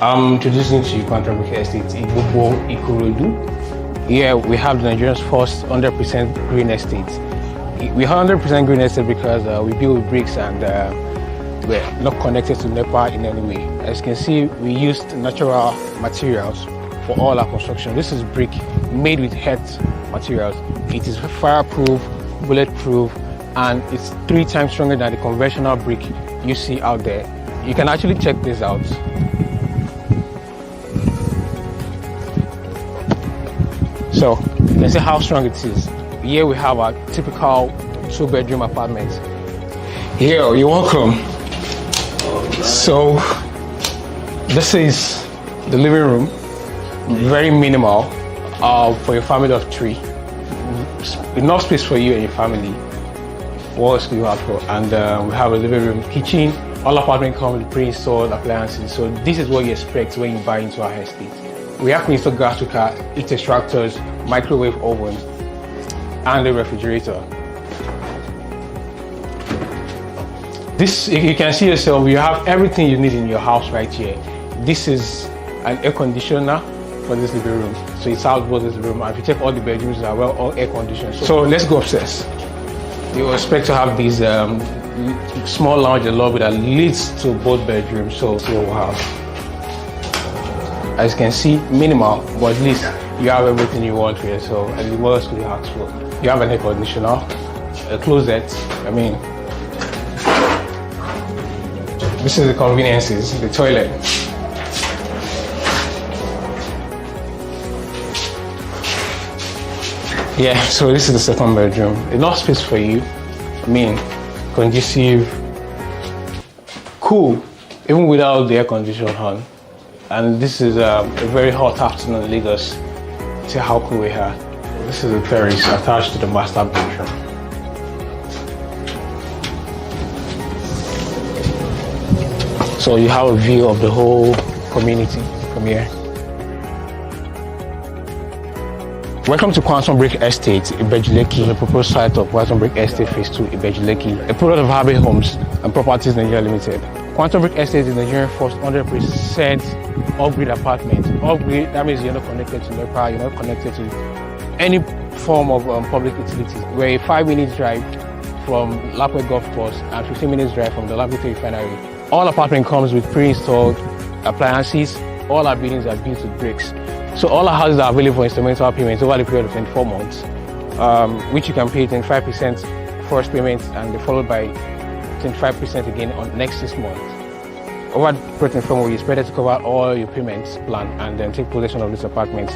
I'm introducing to you Quantum Brick Estate, Igbobo Ikorodu. Here we have the Nigeria's first 100% green estate. We have 100% green estate because we build with bricks and we're not connected to NEPA in any way. As you can see, we used natural materials for all our construction. This is brick made with earth materials. It is fireproof, bulletproof, and it's 3 times stronger than the conventional brick you see out there. You can actually check this out. So you can see how strong it is. Here we have a typical 2-bedroom apartment. Here, you're welcome. So this is the living room, very minimal for a family of 3. Enough space for you and your family. What else do you have for? And we have a living room, kitchen. All apartments come with pre-installed appliances. So this is what you expect when you buy into our estate. We have pre-installed gas cooker, heat extractors, microwave oven, and a refrigerator. This, you can see yourself, you have everything you need in your house right here. This is an air conditioner for this living room. So it's outdoors this room, and if you check all the bedrooms are well all air conditioned. So let's go upstairs. You expect to have these small lounge and lobby that leads to both bedrooms. So we'll have, as you can see, minimal, but at least you have everything you want here. So what else could you ask for? You have an air conditioner, a closet. This is the conveniences, the toilet. Yeah, so this is the second bedroom. Enough space for you. Conducive, cool, even without the air conditioner on. And this is a very hot afternoon in Lagos. See how cool we are. This is the terrace attached to the master bedroom. So you have a view of the whole community from here. Welcome to Quantum Brick Estate, Ibejuleki, the proposed site of Quantum Brick Estate Phase 2, Ibejuleki, a product of Harvey Homes and Properties Nigeria Limited. Quantum Brick Estate is Nigeria's first 100% off-grid apartment. Off-grid, that means you're not connected to NEPA, you're not connected to any form of public utilities. We're a 5-minute drive from Lapwe Golf Course and 15 minutes drive from the Lapwe Refinery. All apartment comes with pre-installed appliances. All our buildings are built with bricks. So all our houses are available for instrumental payments over the period of 24 months, which you can pay 25% first payment and followed by 25% again on the next 6 months. Over the period of 24 months, it's better to cover all your payments plan and then take possession of this apartment.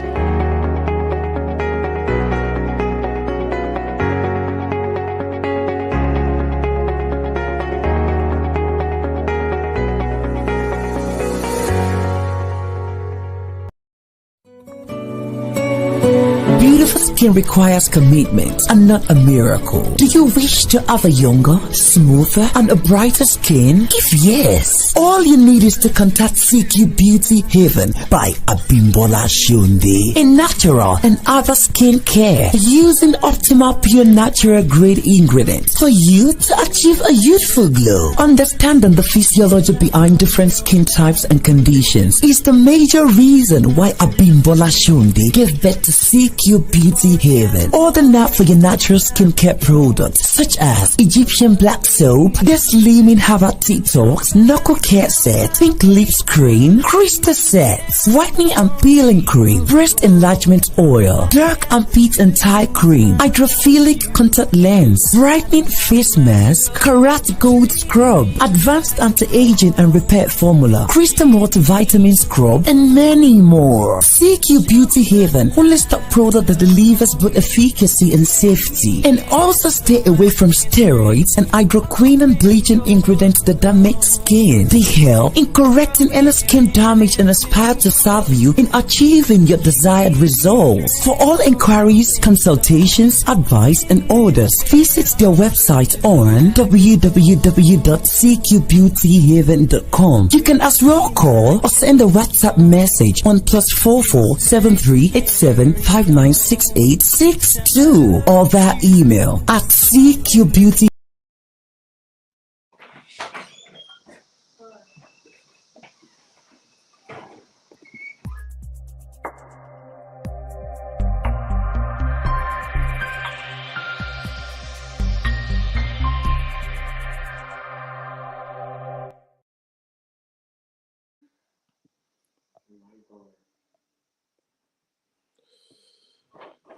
Skin requires commitment and not a miracle. Do you wish to have a younger, smoother, and a brighter skin? If yes, all you need is to contact CQ Beauty Haven by Abimbola Shunde, a natural and other skin care using optimal pure natural grade ingredients for you to achieve a youthful glow. Understanding the physiology behind different skin types and conditions is the major reason why Abimbola Shunde gave birth to CQ Beauty Haven. Order now for your natural skincare products such as Egyptian black soap, the slimming Harvard detox, knuckle care set, pink lips cream, crystal sets, whitening and peeling cream, breast enlargement oil, dark and pit and tie cream, hydrophilic contact lens, brightening face mask, Karat Gold scrub, advanced anti-aging and repair formula, crystal multivitamin scrub, and many more. CQ Beauty Haven only stock product that delivers both efficacy and safety, and also stay away from steroids and hydroquinone and bleaching ingredients that damage skin. They help in correcting any skin damage and aspire to serve you in achieving your desired results. For all inquiries, consultations, advice, and orders, visit their website on www.cqbeautyhaven.com. You can as well call or send a WhatsApp message on +44 7387 596862 or via email at cqbeauty.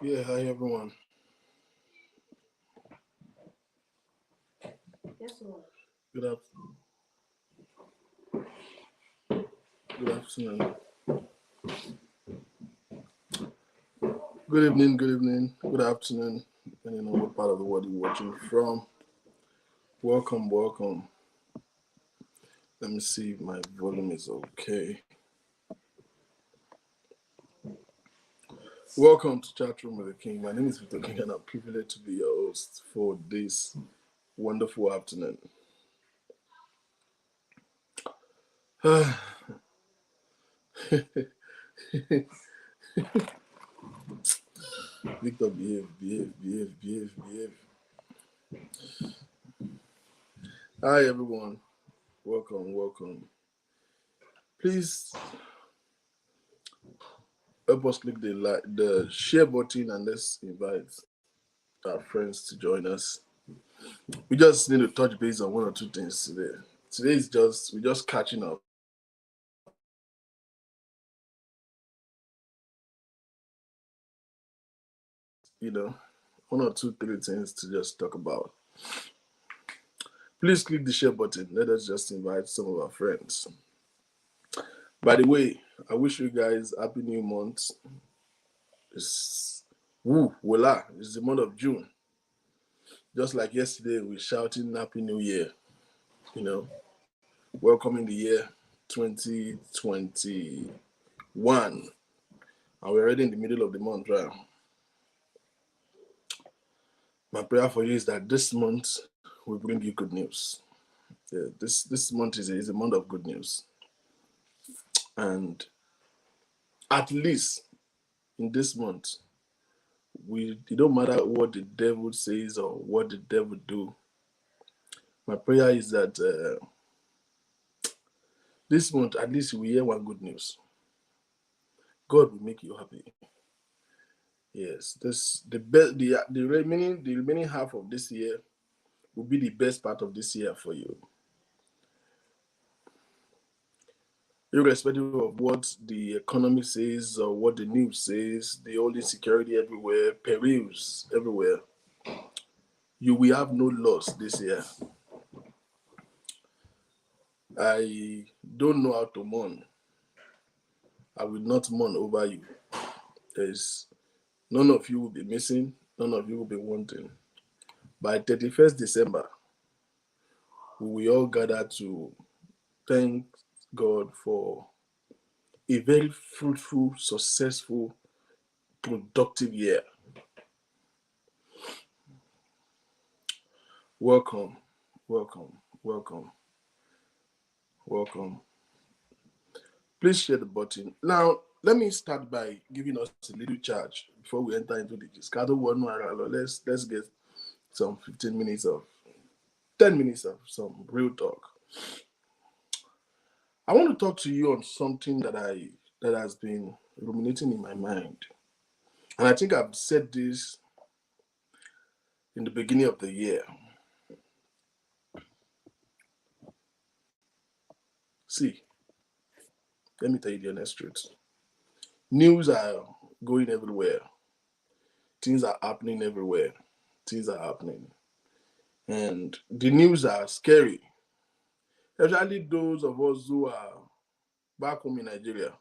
Yeah, hi everyone. Good afternoon. Good afternoon. Good evening. Good evening. Good afternoon. Depending on what part of the world you're watching from. Welcome. Welcome. Let me see if my volume is okay. Welcome to Chat Room with the King. My name is Victor King, and I'm privileged to be your host for this wonderful afternoon. Victor, behave. Hi, everyone. Welcome. Please help us click the share button, and let's invite our friends to join us. We just need to touch base on one or two things today. Today is we're just catching up. One or two, three things to just talk about. Please click the share button. Let us just invite some of our friends. By the way, I wish you guys happy new month. It's voila! It's the month of June. Just like yesterday, we're shouting Happy New Year. Welcoming the year 2021. And we're already in the middle of the month, right? My prayer for you is that this month will bring you good news. Yeah, this month is a month of good news. And at least in this month, it don't matter what the devil says or what the devil do. My prayer is that this month, at least we hear one good news. God will make you happy. Yes, the remaining half of this year will be the best part of this year for you. Irrespective of what the economy says or what the news says, the old insecurity everywhere, perils everywhere, you will have no loss this year. I don't know how to mourn. I will not mourn over you. There's none of you will be missing, none of you will be wanting. By 31st December, we will all gather to thank God for a very fruitful, successful, productive year. Welcome. Please share the button. Now, let me start by giving us a little charge before we enter into the discussion. Let's get some 10 minutes of some real talk. I want to talk to you on something that has been ruminating in my mind. And I think I've said this in the beginning of the year. See, let me tell you the honest truth. News are going everywhere. Things are happening everywhere. Things are happening. And the news are scary. Especially those of us who are back home in Nigeria.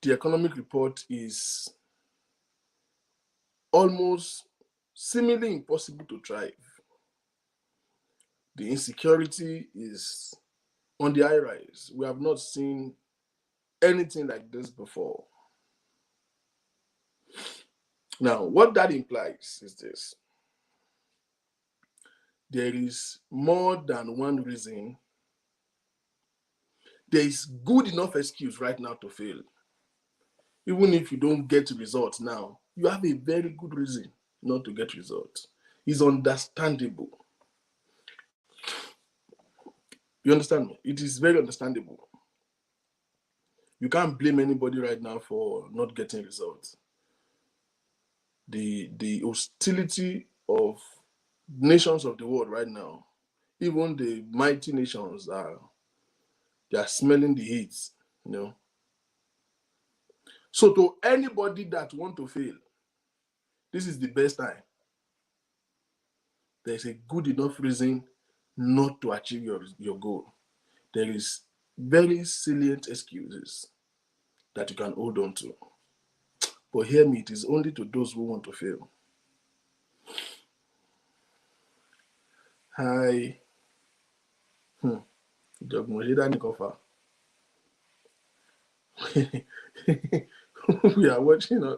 The economic report is almost seemingly impossible to thrive. The insecurity is on the high rise. We have not seen anything like this before. Now, what that implies is this. There is more than one reason. There is good enough excuse right now to fail. Even if you don't get results now, you have a very good reason not to get results. It's understandable. You understand me? It is very understandable. You can't blame anybody right now for not getting results. The hostility of nations of the world right now, even the mighty nations they are smelling the heat, So to anybody that want to fail, this is the best time. There's a good enough reason not to achieve your goal. There is very salient excuses that you can hold on to. But hear me, it is only to those who want to fail. Hi. We are watching all.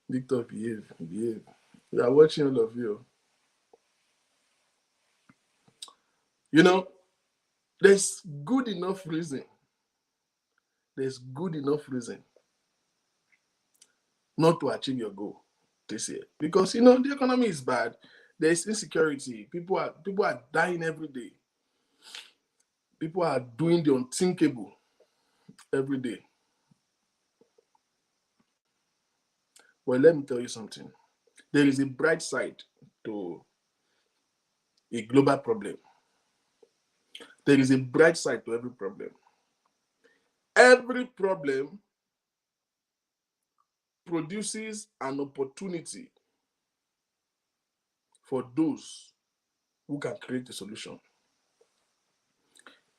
Victor, behave. We are watching all of you. You know, there's good enough reason. There's good enough reason not to achieve your goal this year. Because the economy is bad. There's insecurity. People are dying every day. People are doing the unthinkable every day. Well, let me tell you something. There is a bright side to a global problem. There is a bright side to every problem. Every problem produces an opportunity for those who can create a solution.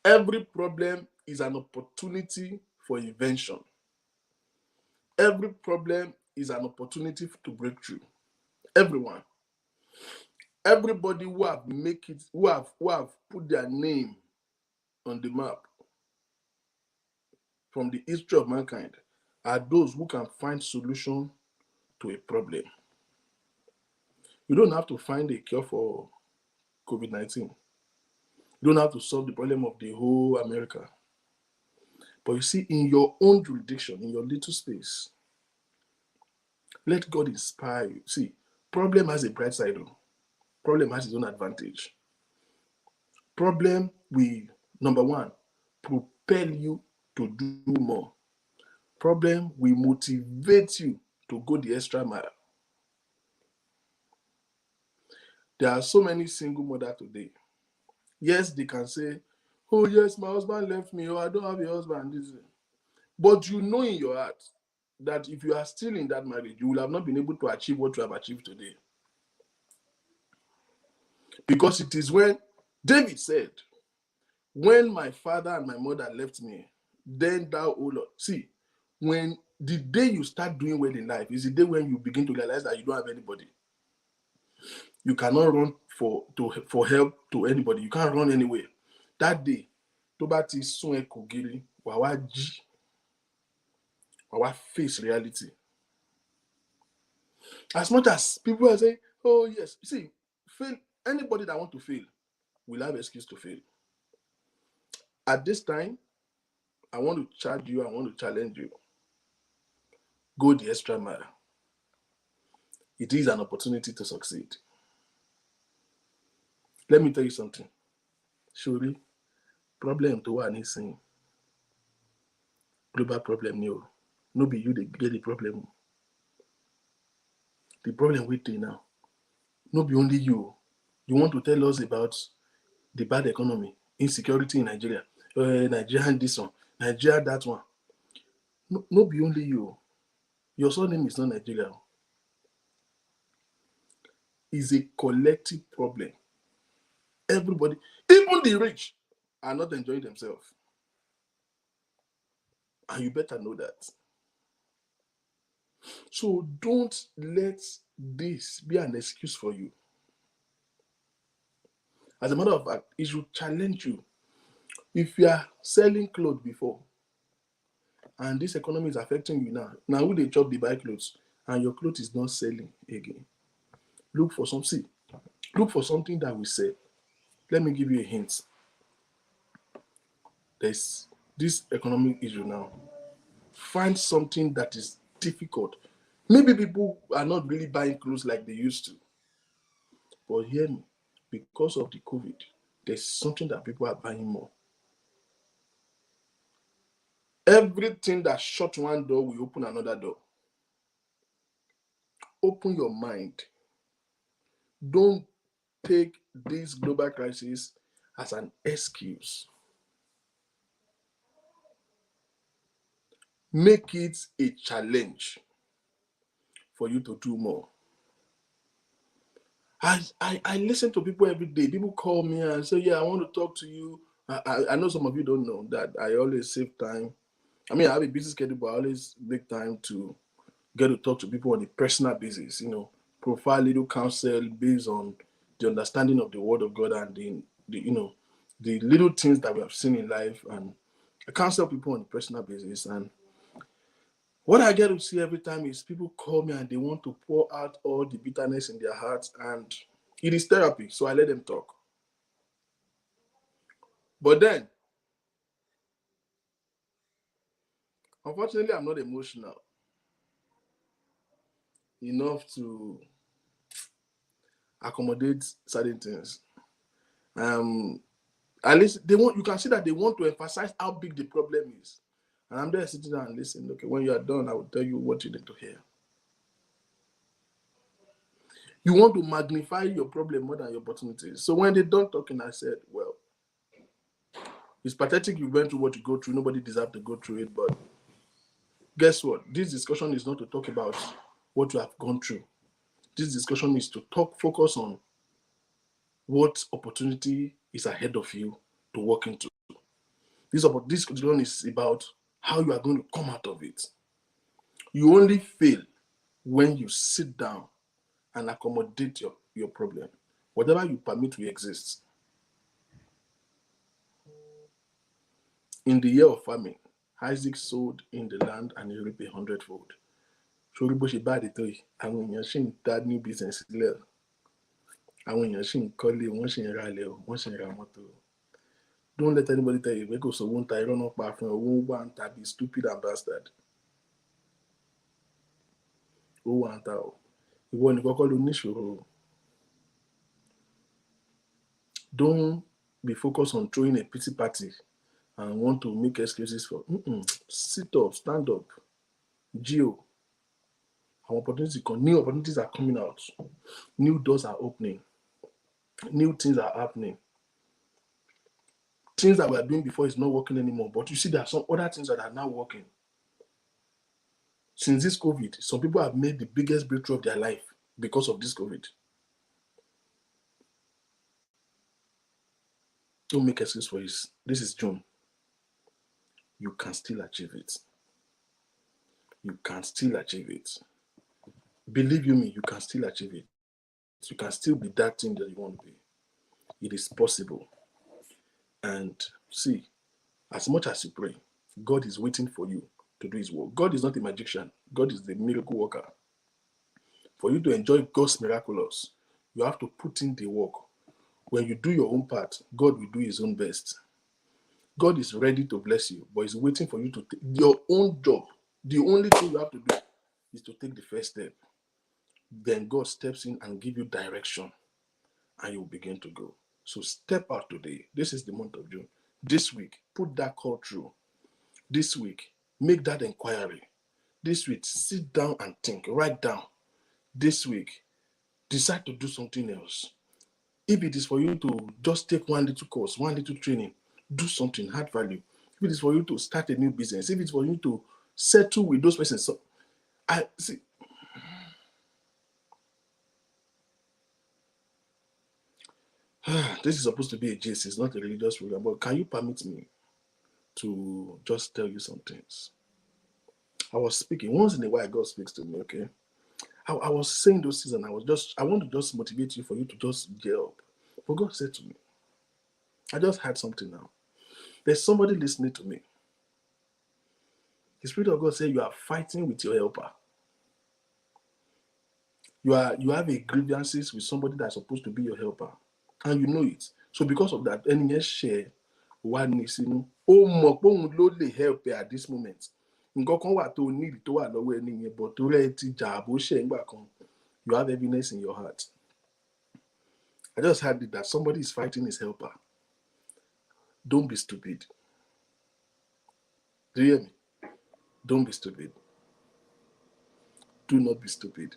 Every problem is an opportunity for invention. Every problem is an opportunity to break through. Everyone. Everybody who have put their name on the map from the history of mankind are those who can find solution to a problem. You don't have to find a cure for COVID-19. You don't have to solve the problem of the whole America. But you see, in your own jurisdiction, in your little space, let God inspire you. See, problem has a bright side. Problem has its own advantage. Problem will, number one, propel you to do more. Problem will motivate you to go the extra mile. There are so many single mothers today. Yes, they can say, oh yes, my husband left me, I don't have a husband. But you know in your heart that if you are still in that marriage, you will have not been able to achieve what you have achieved today. Because it is when David said, when my father and my mother left me, then thou, O Lord. See, when the day you start doing well in life is the day when you begin to realize that you don't have anybody. You cannot run for help to anybody. You can't run anywhere. That day, tó bá ti sún ẹ kò gírí, wà wá jí, wà wá face reality. As much as people are saying, oh yes, see, fail. Anybody that want to fail will have excuse to fail. At this time, I want to charge you, I want to challenge you. Go the extra mile. It is an opportunity to succeed. Let me tell you something. Surely, problem to one is saying, global problem, no be you that get the problem. The problem with you now, no be only you. You want to tell us about the bad economy, insecurity in Nigeria, Nigeria this one, Nigeria that one. No be only you. Your surname is not Nigeria. It's a collective problem. Everybody, even the rich, are not enjoying themselves. And you better know that. So don't let this be an excuse for you. As a matter of fact, it should challenge you. If you are selling clothes before, and this economy is affecting you now who they chop the buy clothes, and your clothes is not selling again, look for something that will sell. Let me give you a hint. There's this economic issue now. Find something that is difficult. Maybe people are not really buying clothes like they used to. But hear me, because of the COVID, there's something that people are buying more. Everything that shut one door will open another door. Open your mind. Don't take this global crisis as an excuse. Make it a challenge for you to do more. I listen to people every day. People call me and say, yeah, I want to talk to you. I know some of you don't know that I always save time. I mean, I have a busy schedule, but I always make time to get to talk to people on a personal basis, profile little counsel based on the understanding of the word of God and the little things that we have seen in life. And I counsel people on a personal basis. And what I get to see every time is people call me and they want to pour out all the bitterness in their hearts, and it is therapy, so I let them talk. But then, unfortunately, I'm not emotional enough to accommodate certain things. At least you can see that they want to emphasize how big the problem is. And I'm there sitting down and listening. Okay, when you are done, I will tell you what you need to hear. You want to magnify your problem more than your opportunities. So when they done talking, I said, well, it's pathetic you went through what you go through. Nobody deserves to go through it. But guess what? This discussion is not to talk about what you have gone through. This discussion is to focus on what opportunity is ahead of you to walk into. This discussion is about how you are going to come out of it. You only fail when you sit down and accommodate your problem, whatever you permit to exist. In the year of famine, Isaac sowed in the land and he reaped 100-fold. Ṣorí bó ṣe bá àdètò yìí, àwọn èèyàn ṣì ń dá new business sílẹ̀. Àwọn èèyàn ṣì ń kọ́lé, wọ́n ṣì ń ralẹ̀ o, wọ́n ṣì ń ra mọ́tò. Don't let anybody tell you pé kò sówó ń ta irọ́ náà pa fún ẹ, owó wà ń ta bí stupid and bastard. Owó wà ń ta o. Ìwọ ni kọ́kọ́ ló níṣòro. Don't be focused on throwing a pity party and want to make excuses for. Sit up, stand up. Geo. New opportunities are coming out. New doors are opening. New things are happening. Things that we are doing before is not working anymore. But you see, there are some other things that are now working. Since this COVID, some people have made the biggest breakthrough of their life because of this COVID. Don't make excuses for this. This is June. You can still achieve it. You can still achieve it. Believe you me, you can still achieve it. You can still be that thing that you want to be. It is possible. And see, as much as you pray, God is waiting for you to do his work. God is not a magician. God is the miracle worker. For you to enjoy God's miraculous, you have to put in the work. When you do your own part, God will do his own best. God is ready to bless you, but he's waiting for you to take your own job. The only thing you have to do is to take the first step. Then God steps in and gives you direction, and you begin to go. So step out today. This is the month of June. This week, put that call through. This week, make that inquiry. This week, sit down and think. Write down. This week, decide to do something else. If it is for you to just take one little course, one little training, do something, add value. If it is for you to start a new business, if it's for you to settle with those persons. So, I see. This is supposed to be a gist. It's not a religious program, but can you permit me to just tell you some things? I was speaking. Once in a while, God speaks to me, okay? I was saying those things, and I want to just motivate you for you to just get up. But God said to me, I just had something now. There's somebody listening to me. The Spirit of God said you are fighting with your helper. You have a grievances with somebody that's supposed to be your helper, and you know it. So because of that, any share one is help at this moment. But you have heaviness in your heart. I just heard that somebody is fighting his helper. Don't be stupid. Do you hear me? Don't be stupid. Do not be stupid.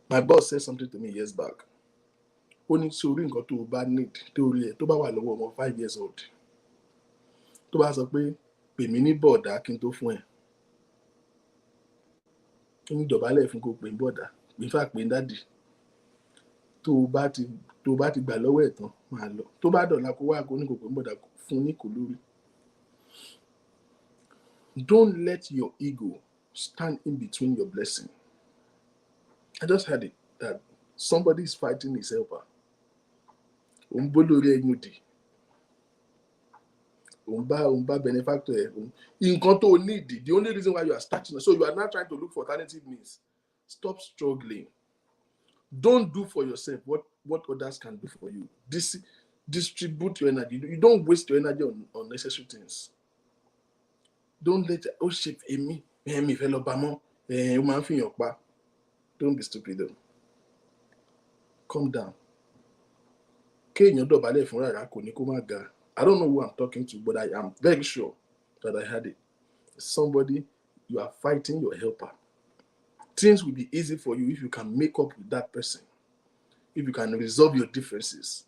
My boss said something to me years back. Only Sorin got to bad need to 5 years old. To ask pè mí ní bọ̀dá kí n tó fún ẹ. Ní dọ̀bálẹ̀ fún kó pè ní bọ̀dá, pè fà pè ní dádì. Tó o bá ti gbà lọ́wọ́ ẹ̀ tán, máa lọ. Tó bá dọ̀la kó wá kó ní kó pè ní bọ̀dá fún ní kò lórí. Don't let your ego stand in between your blessing. I just heard it that somebody is fighting his helper. Ombolori Enyudi. Omba benefactor. Nǹkan tó need. The only reason why you are starting, so you are now trying to look for alternative means. Stop struggling. Don't do for yourself what others can do for you. Distribute your energy. You don't waste your energy on unnecessary things. Don't let shit me fellow bamo don't be stupid though. Calm down. I don't know who I'm talking to, but I am very sure that I had it. Somebody, you are fighting your helper. Things will be easy for you if you can make up with that person. If you can resolve your differences.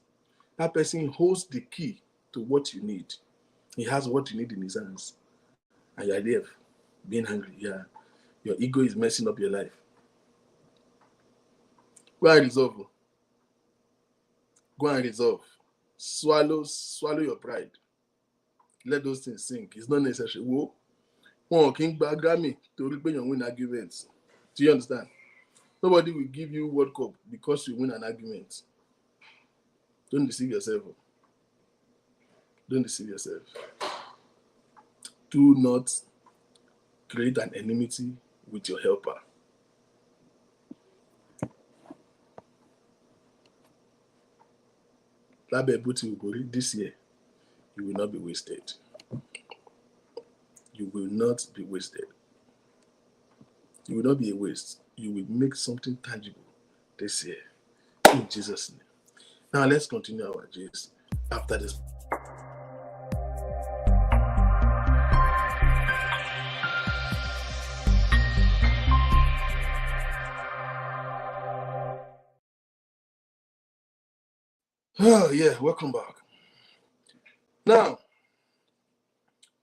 That person holds the key to what you need. He has what you need in his hands. And you're there, being hungry. Yeah. Your ego is messing up your life. Go and resolve. Go and resolve. Swallow your pride. Let those things sink. It's not necessary. One king Grammy to win arguments. Do you understand? Nobody will give you World Cup because you win an argument. Don't deceive yourself. Don't deceive yourself. Do not create an enmity with your helper. This year, you will not be wasted. You will not be wasted. You will not be a waste. You will make something tangible this year. In Jesus' name. Now let's continue our gist after this. Oh yeah, welcome back. Now,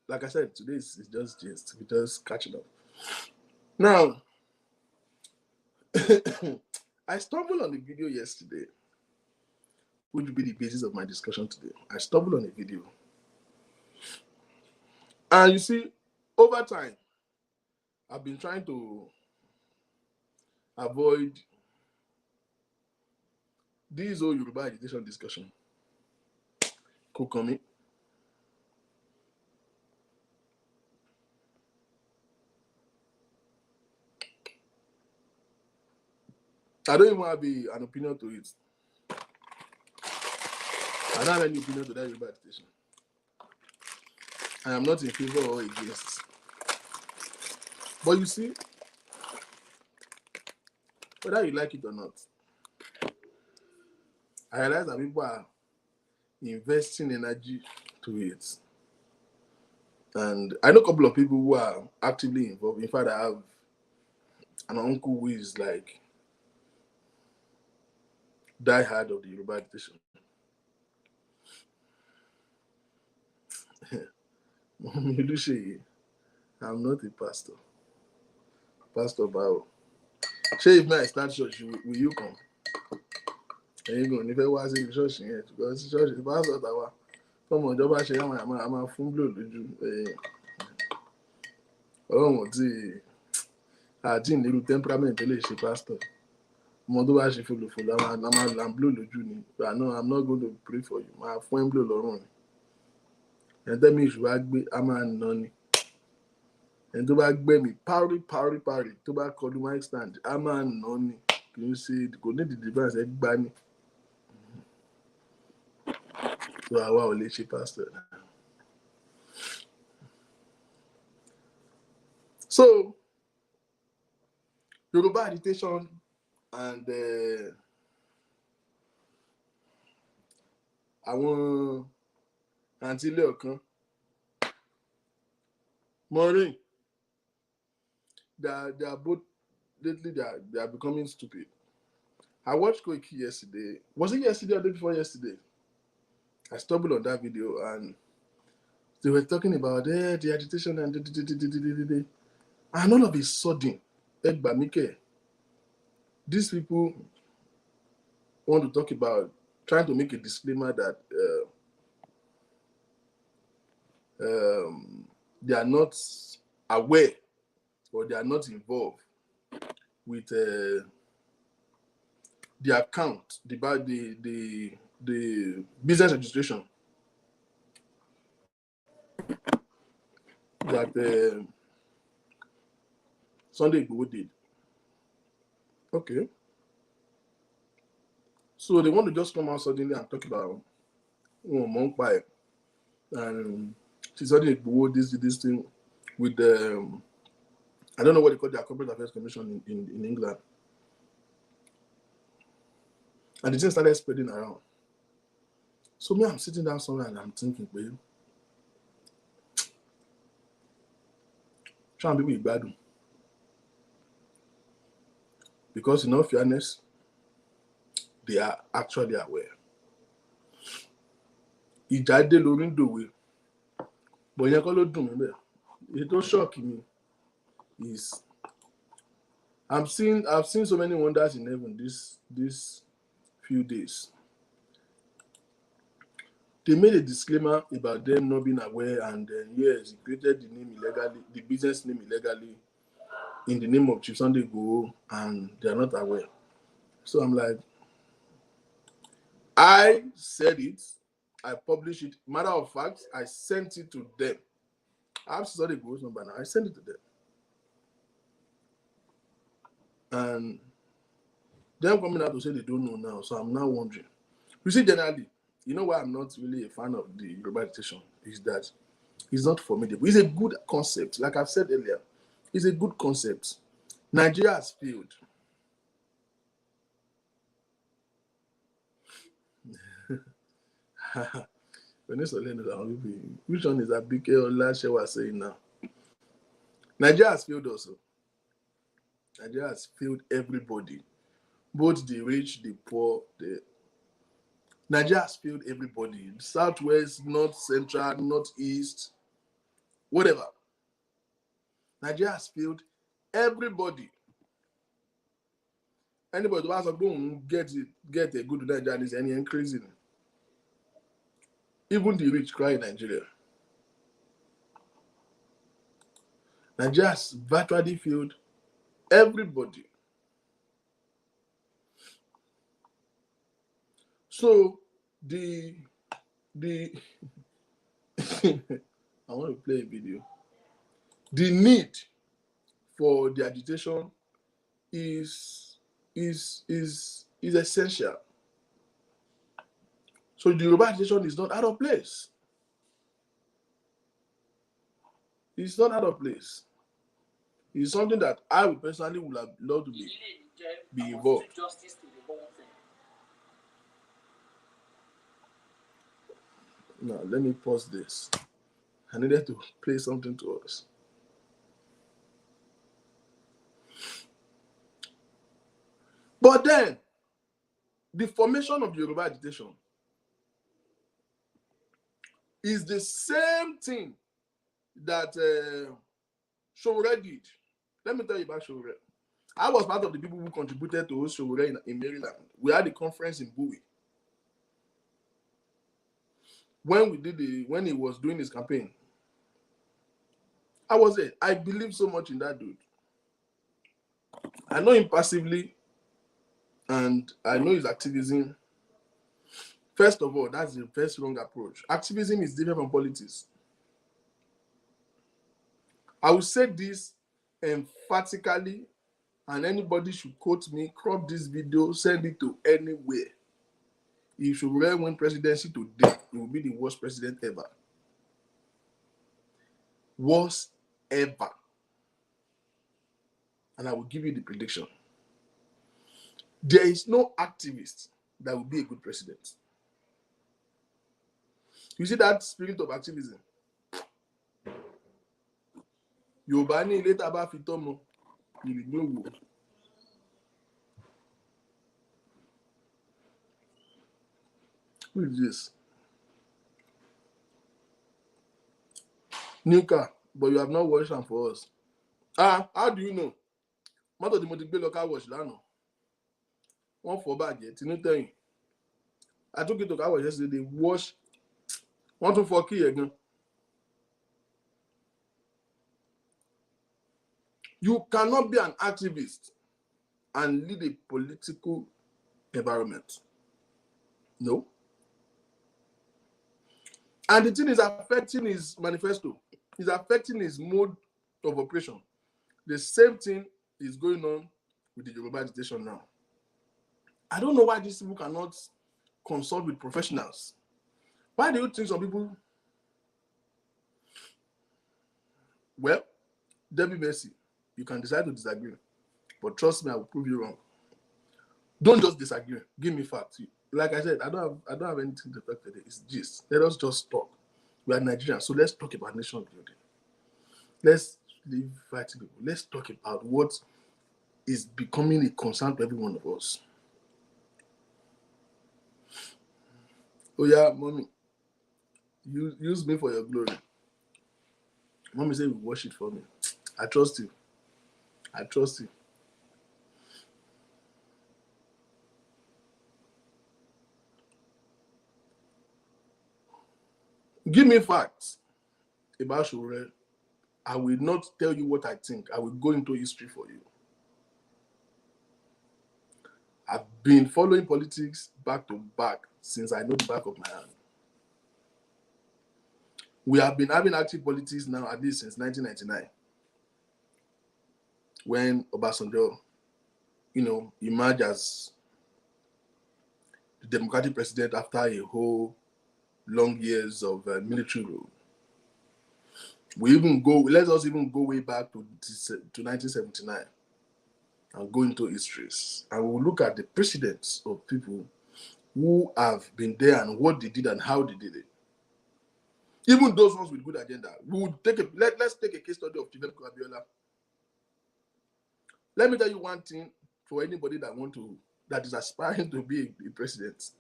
like I said, today is just gist. We just catching up. Now, I stumbled on the video yesterday, which will be the basis of my discussion today. I stumbled on a video. And you see, over time, I've been trying to avoid this whole Yoruba agitation discussion. Kokomi. I don't even have an opinion to it. I don't have any opinion to that Yoruba agitation. I am not in favor or against. But you see, whether you like it or not, I realize that people are investing energy to it. And I know a couple of people who are actively involved. In fact, I have an uncle who is like diehard of the Yoruba agitation. I'm not a pastor. Pastor Bao. Say if I start church, will you come? And you go, if I was in church here, because church is pastor Tawa. Come on, Joba Shay, I'm a full blood. Oh, I didn't little temperament, she pastor. Modo she full, I'm a blue Juni. But no, I'm not going to pray for you. My friend blue Lauren. And then me, I'm a nonny. And to back me, party. To back call my stand. I'm a nonny. Can you see the good device egg bunny? So I will let you pastor. So Yoruba agitation and àwọn àǹtí ilé ọ̀kan Maureen, they are both lately they are becoming stupid. I watched Koiki yesterday. Was it yesterday or the day before yesterday? I stumbled on that video and They were talking about the agitation and and all of a sudden, these people want to talk about trying to make a disclaimer that they are not aware or they are not involved with the account, the business registration that Sunday Igboho did. Okay. So they want to just come out suddenly and talk about Monk Pie and Sunday Igboho this thing with the I don't know what they call their corporate affairs commission in England. And the thing started spreading around. So me, I'm sitting down somewhere and I'm thinking, well, trying to be bad. Because in all fairness, they are actually aware. Ìjà dé lórí ń dòwe. But yẹn kọ́ ló dùn mí bẹ́ẹ̀. Èyí tó shock me is I've seen so many wonders in heaven this few days. They made a disclaimer about them not being aware, and yes, he created the name illegally, the business name illegally, in the name of Chief Sunday Igboho, and they are not aware. So I'm like, I said it, I published it. Matter of fact, I sent it to them. I have Sunday Igboho's number now. I sent it to them. And them coming out to say they don't know now. So I'm now wondering. You see, generally, you know why I'm not really a fan of the Yoruba Agitation is that it's not formidable. It's a good concept. Like I've said earlier, it's a good concept. Nigeria has failed. Which one is Abike or Lashewa saying now? Nigeria has failed also. Nigeria has failed everybody. Both the rich, the poor, Nigeria has failed everybody. Southwest, North Central, Northeast, whatever. Nigeria has failed everybody. Anybody who has a boom get a good Nigeria is any increasing. Even the rich cry in Nigeria. Nigeria has virtually failed everybody. So the I want to play a video. The need for the agitation is essential. So the Yoruba agitation is not out of place. It's not out of place. It's something that I would personally would have loved to be involved. Now, let me pause this. I needed to play something to us. But then, the formation of the Yoruba agitation is the same thing that Sowore did. Let me tell you about Sowore. I was part of the people who contributed to Sowore in Maryland. We had a conference in Bowie. When he was doing his campaign, I was there. I believe so much in that dude. I know him passively, and I know his activism. First of all, that's the first wrong approach. Activism is different from politics. I will say this emphatically, and anybody should quote me, crop this video, send it to anywhere. If Sowore win presidency today, he will be the worst president ever. Worst ever. And I will give you the prediction. There is no activist that will be a good president. You see that spirit of activism? Yorùbá ní ilé tá bá fi tọ́mọ, ìrìgbó wò. Who is this? New car, but you have not washed them for us. Ah, how do you know? Mọ́tò tí mo ti gbé lọ car wash lánàá. Wọ́n fọ́ bàjẹ́, tinú tẹ̀yìn. I took it to car wash yesterday, they wash. Wọ́n tún fọ́ key again. You cannot be an activist and lead a political environment. No. And the thing is affecting his manifesto. It's affecting his mode of operation. The same thing is going on with the Yoruba Agitation now. I don't know why these people cannot consult with professionals. Why do you think some people? Well, Debbie Mercy, you can decide to disagree, but trust me, I will prove you wrong. Don't just disagree. Give me facts. Like I said, I don't have anything to talk today. It's gist. Let us just talk. We are Nigerians, so let's talk about nation building. Let's leave fighting people. Let's talk about what is becoming a concern to every one of us. Oh yeah, mommy, use me for your glory. Mommy said, wash it for me. I trust you. I trust you. Give me facts about Sowore. I will not tell you what I think. I will go into history for you. I've been following politics back to back since I know the back of my hand. We have been having active politics now at least since 1999, when Obasanjo, emerged as the Democratic president after a whole long years of military rule. Let us even go way back to 1979 and go into histories. And we'll look at the precedents of people who have been there and what they did and how they did it. Even those ones with good agenda. Let's take a case study of Chief Abiola. Let me tell you one thing for anybody that is aspiring to be a president.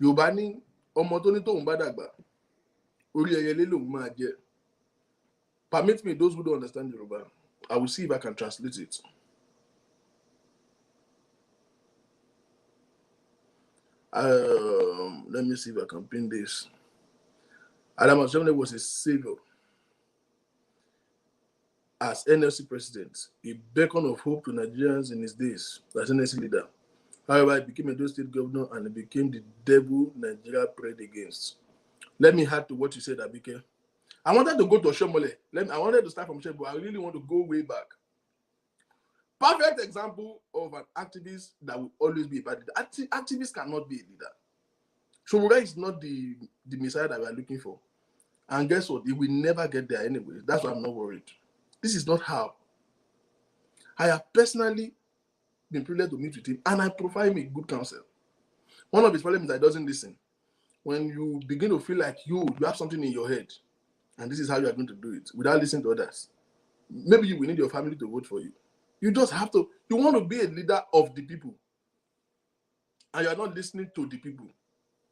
Yorùbá ní ọmọ tó ní tóun bá dàgbà, orí ẹyẹlé lòun máa jẹ. Permit me, those who don't understand Yoruba, I will see if I can translate it. Let me see if I can pin this. Adam Oshomole was a savior. As NLC president, a beacon of hope to Nigerians in his days as NLC leader. However, he became a Edo State governor and he became the devil Nigeria prayed against. Let me add to what you said, Abike. I wanted to go to Oshomole. I wanted to start from Oshomole, but I really want to go way back. Perfect example of an activist that will always be a bad leader. Activists cannot be a leader. Sowore is not the messiah that we are looking for. And guess what? He will never get there anyway. That's why I'm not worried. This is not how. I have personally been privileged to meet with him and I provide him a good counsel. One of his problems is that he doesn't listen. When you begin to feel like you have something in your head and this is how you are going to do it without listening to others, maybe you will need your family to vote for you. You just have to, you want to be a leader of the people and you are not listening to the people.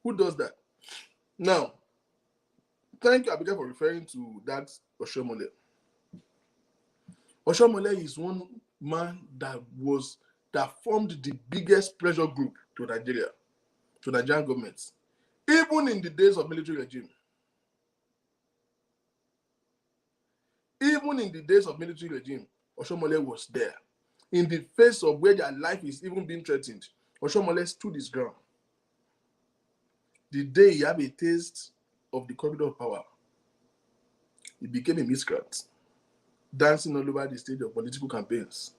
Who does that? Now, thank you, Abigail, for referring to that Oshomole. Oshomole is one man that formed the biggest pressure group to Nigeria, to Nigerian governments, even in the days of military regime. Even in the days of military regime, Oshomole was there. In the face of where their life is even being threatened, Oshomole stood his ground. The day he had a taste of the corridor of power, he became a miscreant, dancing all over the stage of political campaigns.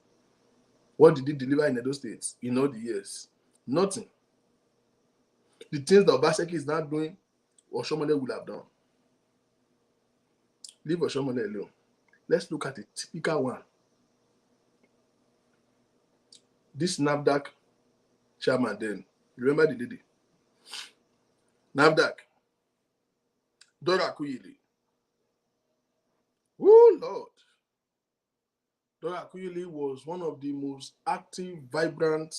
What did he deliver in Edo State in all the years? Nothing. The things that Obaseki is now doing, Oshomole would have done. Leave Oshomole alone. Let's look at a typical one. This NAFDAC chairman then, remember the lady? NAFDAC, Dora Akuyili. Oh, Lord. Dora Akuyili was one of the most active, vibrant,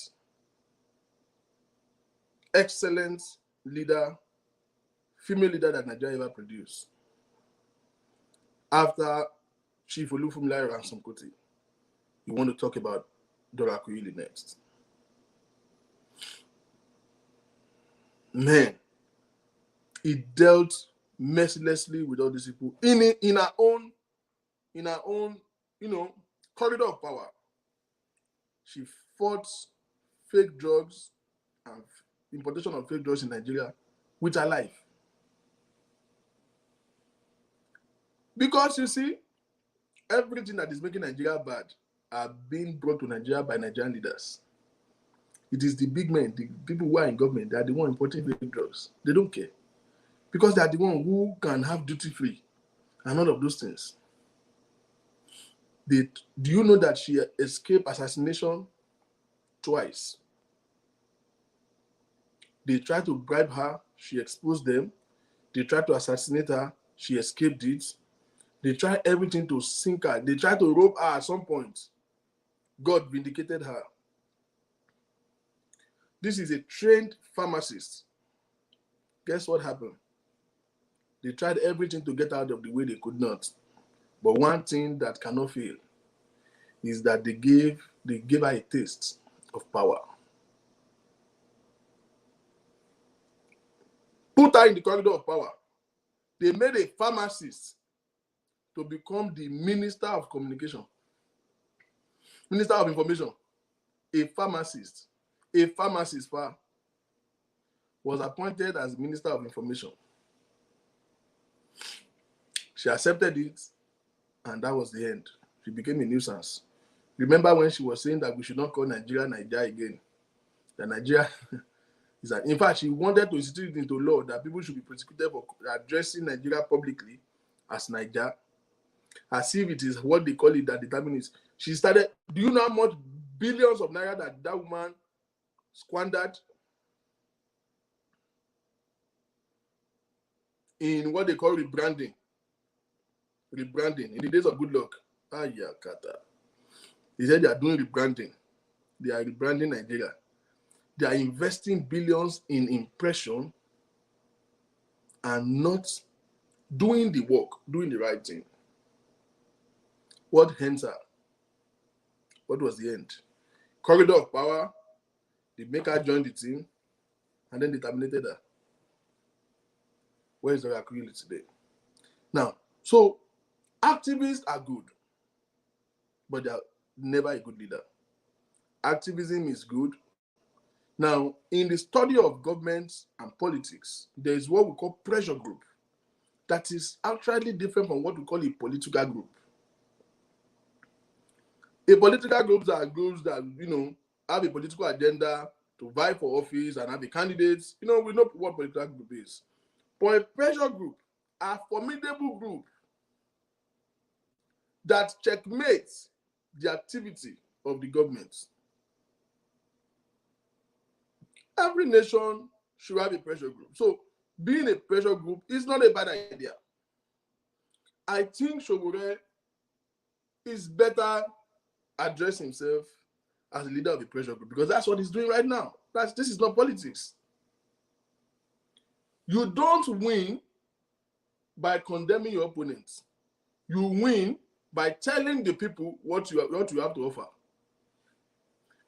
excellent female leader that Nigeria ever produced. after Chief Olufumilai Ransom Kuti, you want to talk about Dora Kuyili next. Man, he dealt mercilessly with all these people in our own, corridor of power. She fought fake drugs and importation of fake drugs in Nigeria with her life. Because you see, everything that is making Nigeria bad are being brought to Nigeria by Nigerian leaders. It is the big men, the people who are in government, they are the ones importing fake drugs. They don't care. Because they are the ones who can have duty-free and all of those things. Do you know that she escaped assassination twice? They tried to bribe her, she exposed them. They tried to assassinate her, she escaped it. They tried everything to sink her. They tried to rope her at some point. God vindicated her. This is a trained pharmacist. Guess what happened? They tried everything to get out of the way, they could not. But one thing that cannot fail is that they gave her a taste of power. Put her in the corridor of power. They made a pharmacist to become the Minister of Communication, Minister of Information. A pharmacist was appointed as Minister of Information. She accepted it, and that was the end. She became a nuisance. Remember when she was saying that we should not call Nigeria again? That Nigeria is that. In fact, she wanted to institute it into law that people should be prosecuted for addressing Nigeria publicly as Niger, as if it is what they call it that determines. She started. Do you know how much billions of naira that woman squandered in what they call rebranding? Rebranding in the days of good luck. Kata. They said they are doing rebranding. They are rebranding Nigeria. They are investing billions in impression and not doing the work, doing the right thing. What ends her? What was the end? Corridor of power. They make her join the team, and then they terminated her. Where is Dora Kuyili today? Now, so activists are good, but they are never a good leader. Activism is good. Now, in the study of governments and politics, there is what we call pressure group. That is actually different from what we call a political group. A political group are groups that, have a political agenda to vie for office and have a candidate. We know what political group is. But a pressure group, a formidable group that checkmates the activity of the government. Every nation should have a pressure group. So being a pressure group is not a bad idea. I think Sowore is better address himself as a leader of a pressure group because that's what he's doing right now. This is not politics. You don't win by condemning your opponents. You win by telling the people what you have to offer.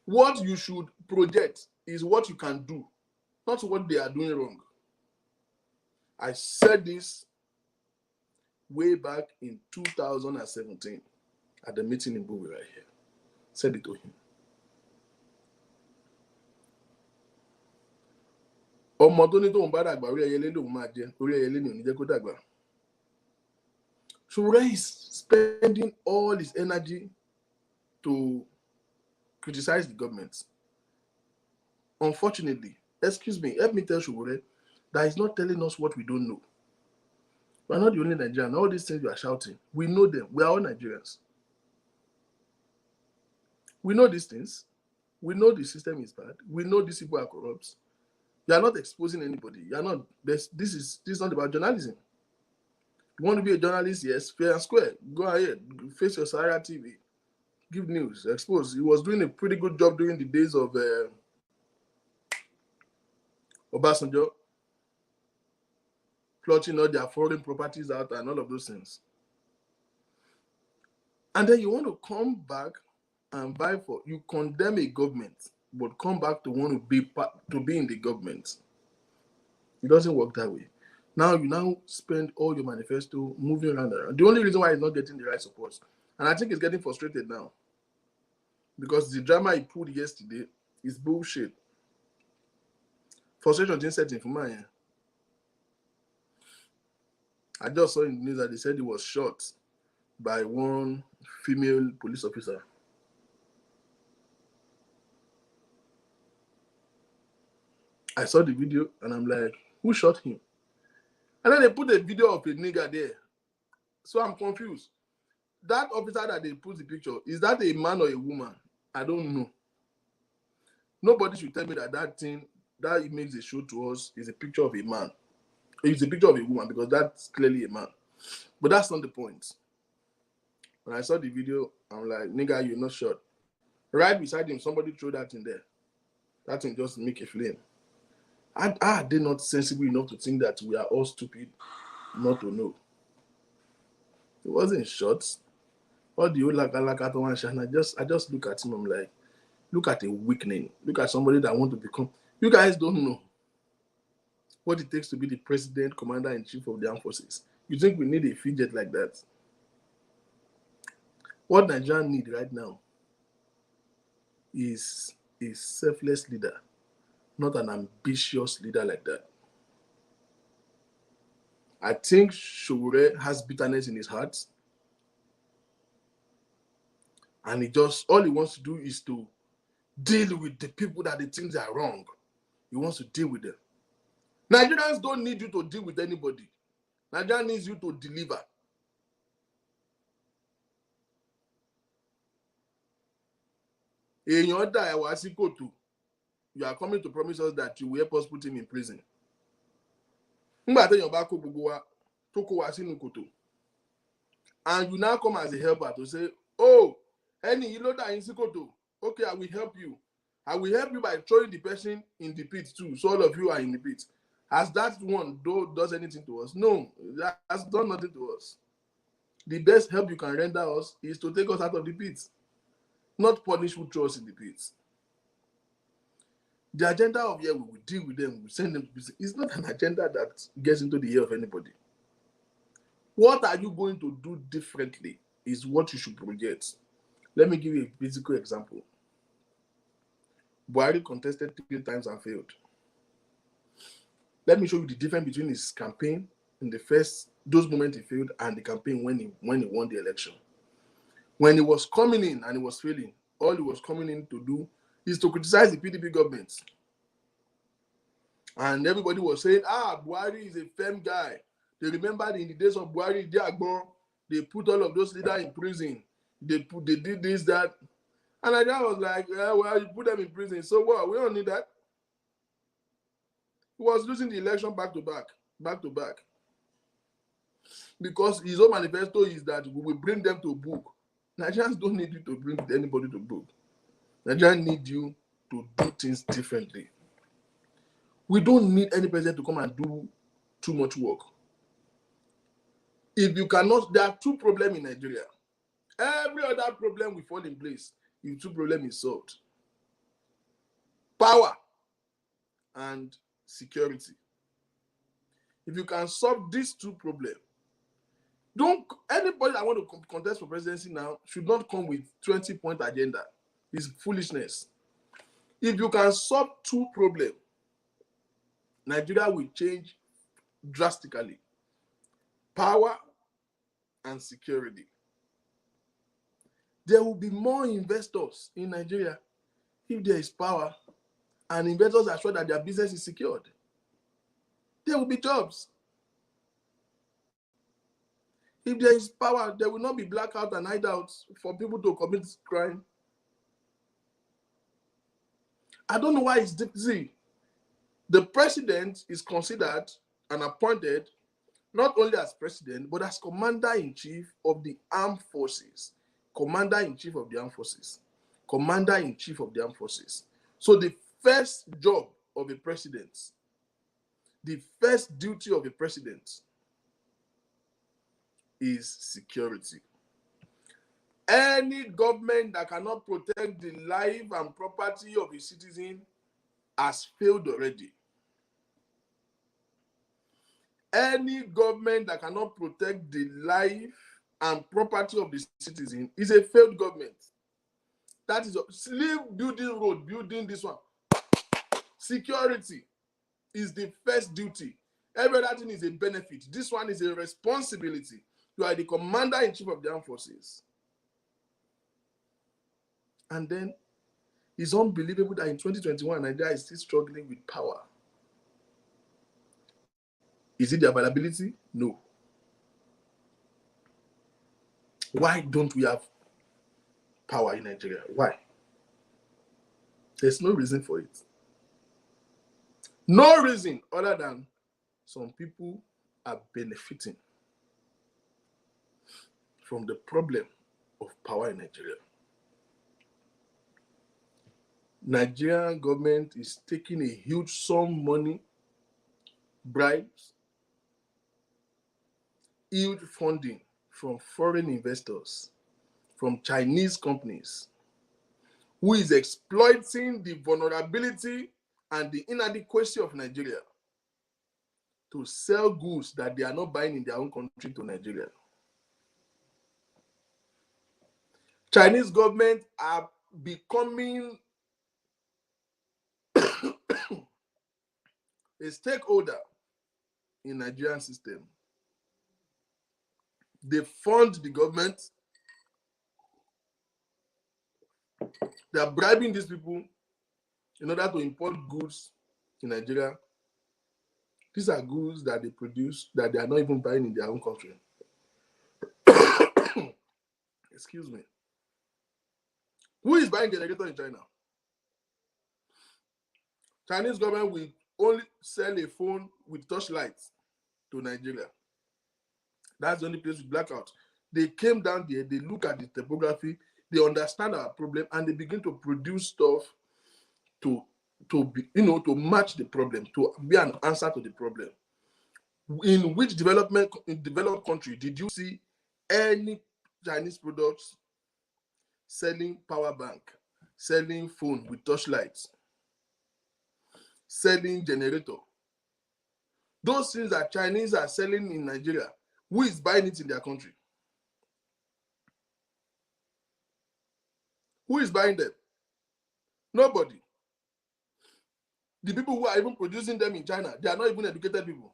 What you should project is what you can do, not what they are doing wrong. I said this way back in 2017 at the meeting in Bowie right here. Said it to him. ọmọ tó ní tóun bá dàgbà orí ẹyẹlé lòun máa jẹ orí ẹyẹlé ni ò ní jẹ́ kó dàgbà. Sowore is spending all his energy to criticize the government. Unfortunately, excuse me, help me tell Sowore that he's not telling us what we don't know. We're not the only Nigerians. All these things you are shouting, we know them. We are all Nigerians. We know these things. We know the system is bad. We know these people are corrupt. You are not exposing anybody. You are not. This is not about journalism. You want to be a journalist? Yes, fair and square. Go ahead. Face your Sahara TV. Give news. Expose. He was doing a pretty good job during the days of Obasanjo, plotting all their foreign properties out and all of those things. And then you want to come back and buy for, you condemn a government, but come back to want to be in the government. It doesn't work that way. Now you spend all your manifesto moving around. The only reason why he's not getting the right support, and I think he's getting frustrated now, because the drama he pulled yesterday is bullshit. Frustration didn't set in for mine. I just saw in the news that they said he was shot by one female police officer. I saw the video and I'm like, who shot him? And then they put a video of a nigger there. So I'm confused. That officer that they put the picture, is that a man or a woman? I don't know. Nobody should tell me that thing that image they show to us is a picture of a man. It's a picture of a woman, because that's clearly a man. But that's not the point. When I saw the video, I'm like, nigga, you're not shot. Right beside him, somebody threw that in there. That thing just make a flame. Are they not sensible enough to think that we are all stupid not to know? It wasn't shot. All the old I just look at him, I'm like, look at a weakling. Look at somebody that want to become. You guys don't know what it takes to be the president, commander-in-chief of the armed forces. You think we need a fidget like that? What Nigeria need right now is a selfless leader, not an ambitious leader like that. I think Sowore has bitterness in his heart, and all he wants to do is to deal with the people that they think they are wrong. He wants to deal with them. Nigerians don't need you to deal with anybody. Nigeria needs you to deliver. You are coming to promise us that you will help us put him in prison. And you now come as a helper to say, oh, any you know that in Sikoto, okay, I will help you. I will help you by throwing the person in the pit too. So all of you are in the pit. Has that one does anything to us? No, that has done nothing to us. The best help you can render us is to take us out of the pit, not punish who throw us in the pit. The agenda of we will deal with them, we will send them to prison. It's not an agenda that gets into the ear of anybody. What are you going to do differently is what you should project. Let me give you a physical example. Buhari contested 3 times and failed. Let me show you the difference between his campaign in those moments he failed, and the campaign when he won the election. When he was coming in and he was failing, all he was coming in to do is to criticize the PDP government. And everybody was saying, Buhari is a firm guy. They remember in the days of Buhari, they put all of those leaders in prison. They did this, that. And I was like, well, you put them in prison. So what? We don't need that. He was losing the election back to back. Because his own manifesto is that we will bring them to book. Nigerians don't need you to bring anybody to book. Nigerians need you to do things differently. We don't need any president to come and do too much work. If you cannot, there are 2 problems in Nigeria. Every other problem will fall in place if 2 problems is solved. Power and security. If you can solve these 2 problems, anybody that want to contest for presidency now should not come with 20-point agenda. It's foolishness. If you can solve 2 problems, Nigeria will change drastically. Power and security. There will be more investors in Nigeria if there is power and investors are sure that their business is secured. There will be jobs. If there is power, there will not be blackout and hideouts for people to commit crime. I don't know why it's difficult. The president is considered and appointed not only as president, but as commander-in-chief of the armed forces. Commander-in-chief of the armed forces. Commander-in-chief of the armed forces. So the first job of a president, the first duty of a president is security. Any government that cannot protect the life and property of its citizen has failed already. Any government that cannot protect the life and property of the citizen is a failed government. That is, leave building road, building this one. Security is the first duty. Every other thing is a benefit. This one is a responsibility. You are the commander-in-chief of the armed forces. And then it's unbelievable that in 2021, Nigeria is still struggling with power. Is it the availability? No. Why don't we have power in Nigeria? Why? There's no reason for it. No reason other than some people are benefiting from the problem of power in Nigeria. Nigerian government is taking a huge sum money, bribes, huge funding from foreign investors, from Chinese companies, who is exploiting the vulnerability and the inadequacy of Nigeria to sell goods that they are not buying in their own country to Nigeria. Chinese government are becoming a stakeholder in Nigerian system. They fund the government. They are bribing these people in order to import goods in Nigeria. These are goods that they produce that they are not even buying in their own country. Excuse me. Who is buying generator in China? Chinese government will only sell a phone with touchlights to Nigeria. That's the only place with blackout. They came down there, they look at the topography, they understand our problem, and they begin to produce stuff to match the problem, to be an answer to the problem. In which developed country did you see any Chinese products selling power bank, selling phone with touchlights, selling generator? Those things that Chinese are selling in Nigeria, who is buying it in their country? Who is buying them? Nobody. The people who are even producing them in China, they are not even educated people.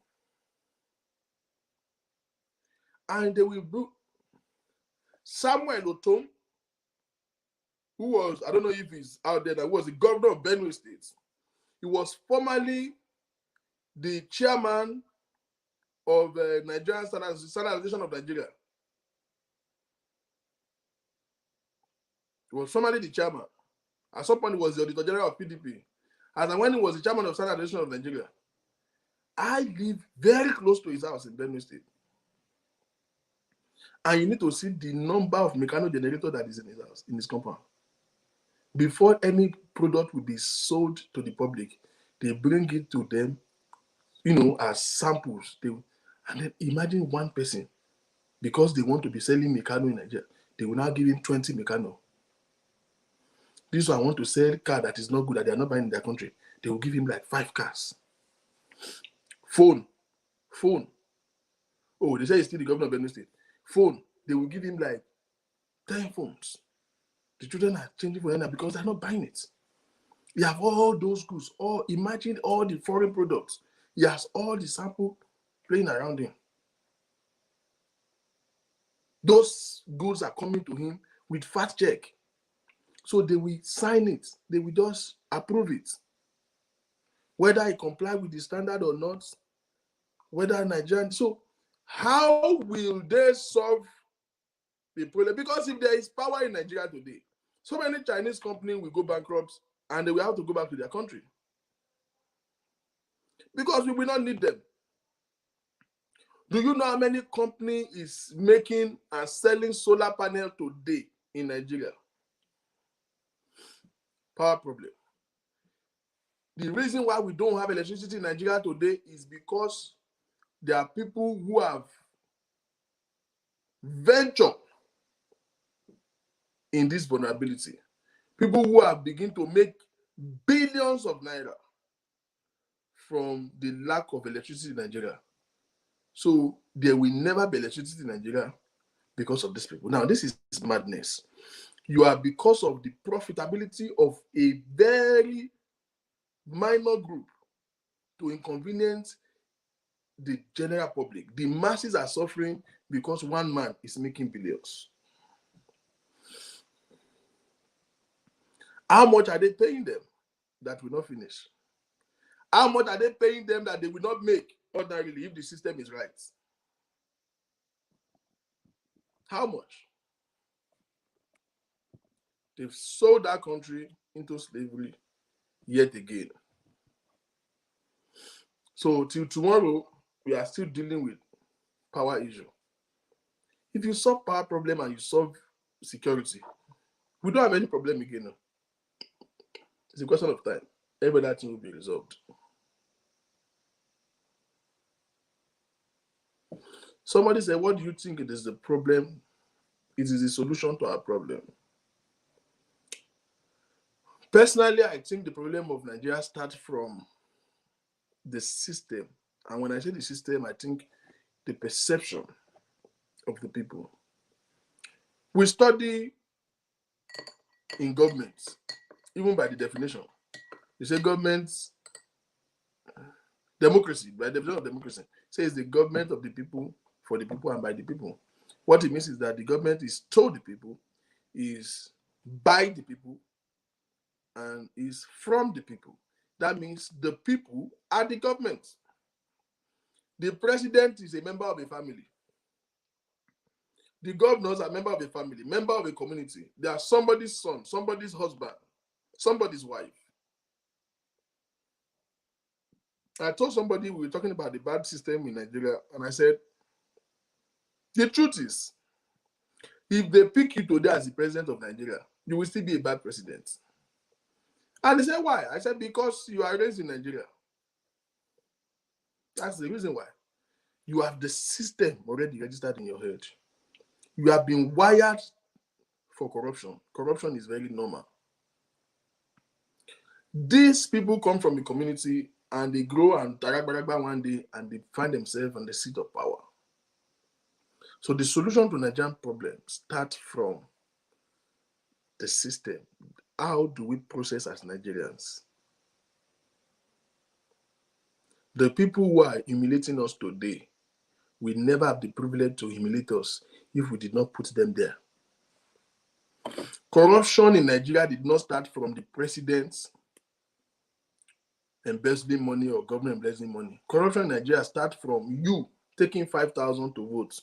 And they will do. Samuel Otom, who was, I don't know if he's out there, that was the governor of Benue State. He was formerly the chairman of Nigerian Standardization of Nigeria. He was formerly the chairman. At some point, he was the Auditor General of PDP. And when he was the chairman of Standardization of Nigeria, I live very close to his house in Benue State. And you need to see the number of mechanical generators that is in his house, in his compound. Before any product will be sold to the public, they bring it to them, as samples. And then imagine one person, because they want to be selling mechanical in Nigeria, they will now give him 20 mechanical. This one want to sell a car that is not good, that they are not buying in their country. They will give him like 5 cars. Phone. Oh, they say he's still the governor of Benue State. Phone. They will give him like 10 phones. The children are changing for them because they're not buying it. He have all those goods. Imagine all the foreign products. He has all the sample playing around him. Those goods are coming to him with fat check. So they will sign it. They will just approve it. Whether he comply with the standard or not, whether Nigerian. So how will they solve the problem? Because if there is power in Nigeria today, so many Chinese companies will go bankrupt and they will have to go back to their country. Because we will not need them. Do you know how many companies is making and selling solar panel today in Nigeria? Power problem. The reason why we don't have electricity in Nigeria today is because there are people who have ventured in this vulnerability. People who have begun to make billions of naira from the lack of electricity in Nigeria. So there will never be electricity in Nigeria because of these people. Now, this is madness. You are, because of the profitability of a very minor group, to inconvenience the general public. The masses are suffering because one man is making billions. How much are they paying them that will not finish? How much are they paying them that they will not make ordinarily if the system is right? How much? They've sold that country into slavery yet again. So till tomorrow, we are still dealing with power issue. If you solve power problem and you solve security, we don't have any problem again. It's a question of time. Every other thing will be resolved. Somebody said, what do you think it is the problem? It is the solution to our problem. Personally, I think the problem of Nigeria starts from the system. And when I say the system, I think the perception of the people. We study in government, even by the definition. You say government, democracy, by the definition of democracy, says the government of the people, for the people, and by the people. What it means is that the government is to the people, is by the people, and is from the people. That means the people are the government. The president is a member of a family. The governors are member of a family, member of a community. They are somebody's son, somebody's husband, somebody's wife. I told somebody we were talking about the bad system in Nigeria, and I said, the truth is, if they pick you today as the president of Nigeria, you will still be a bad president. And they said, why? I said, because you are raised in Nigeria. That's the reason why. You have the system already registered in your head. You have been wired for corruption. Corruption is very normal. These people come from a community and they grow and taragbaragba one day and they find themselves on the seat of power. So the solution to Nigerian problems starts from the system. How do we process as Nigerians? The people who are humiliating us today will never have the privilege to humiliate us if we did not put them there. Corruption in Nigeria did not start from the president embezzling money or government embezzling money. Corruption in Nigeria starts from you taking 5,000 to vote.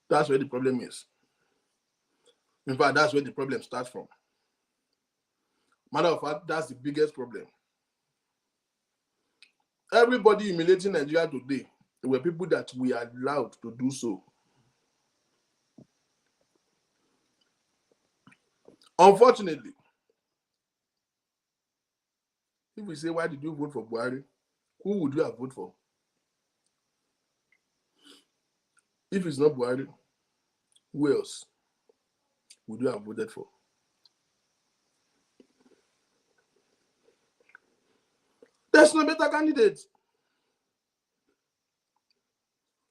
That's where the problem is. In fact, that's where the problem starts from. Matter of fact, that's the biggest problem. Everybody humiliating Nigeria today were people that we are allowed to do so. Unfortunately, if we say, why did you vote for Buhari? Who would you have voted for? If it's not Buhari, who else would you have voted for? There's no better candidate.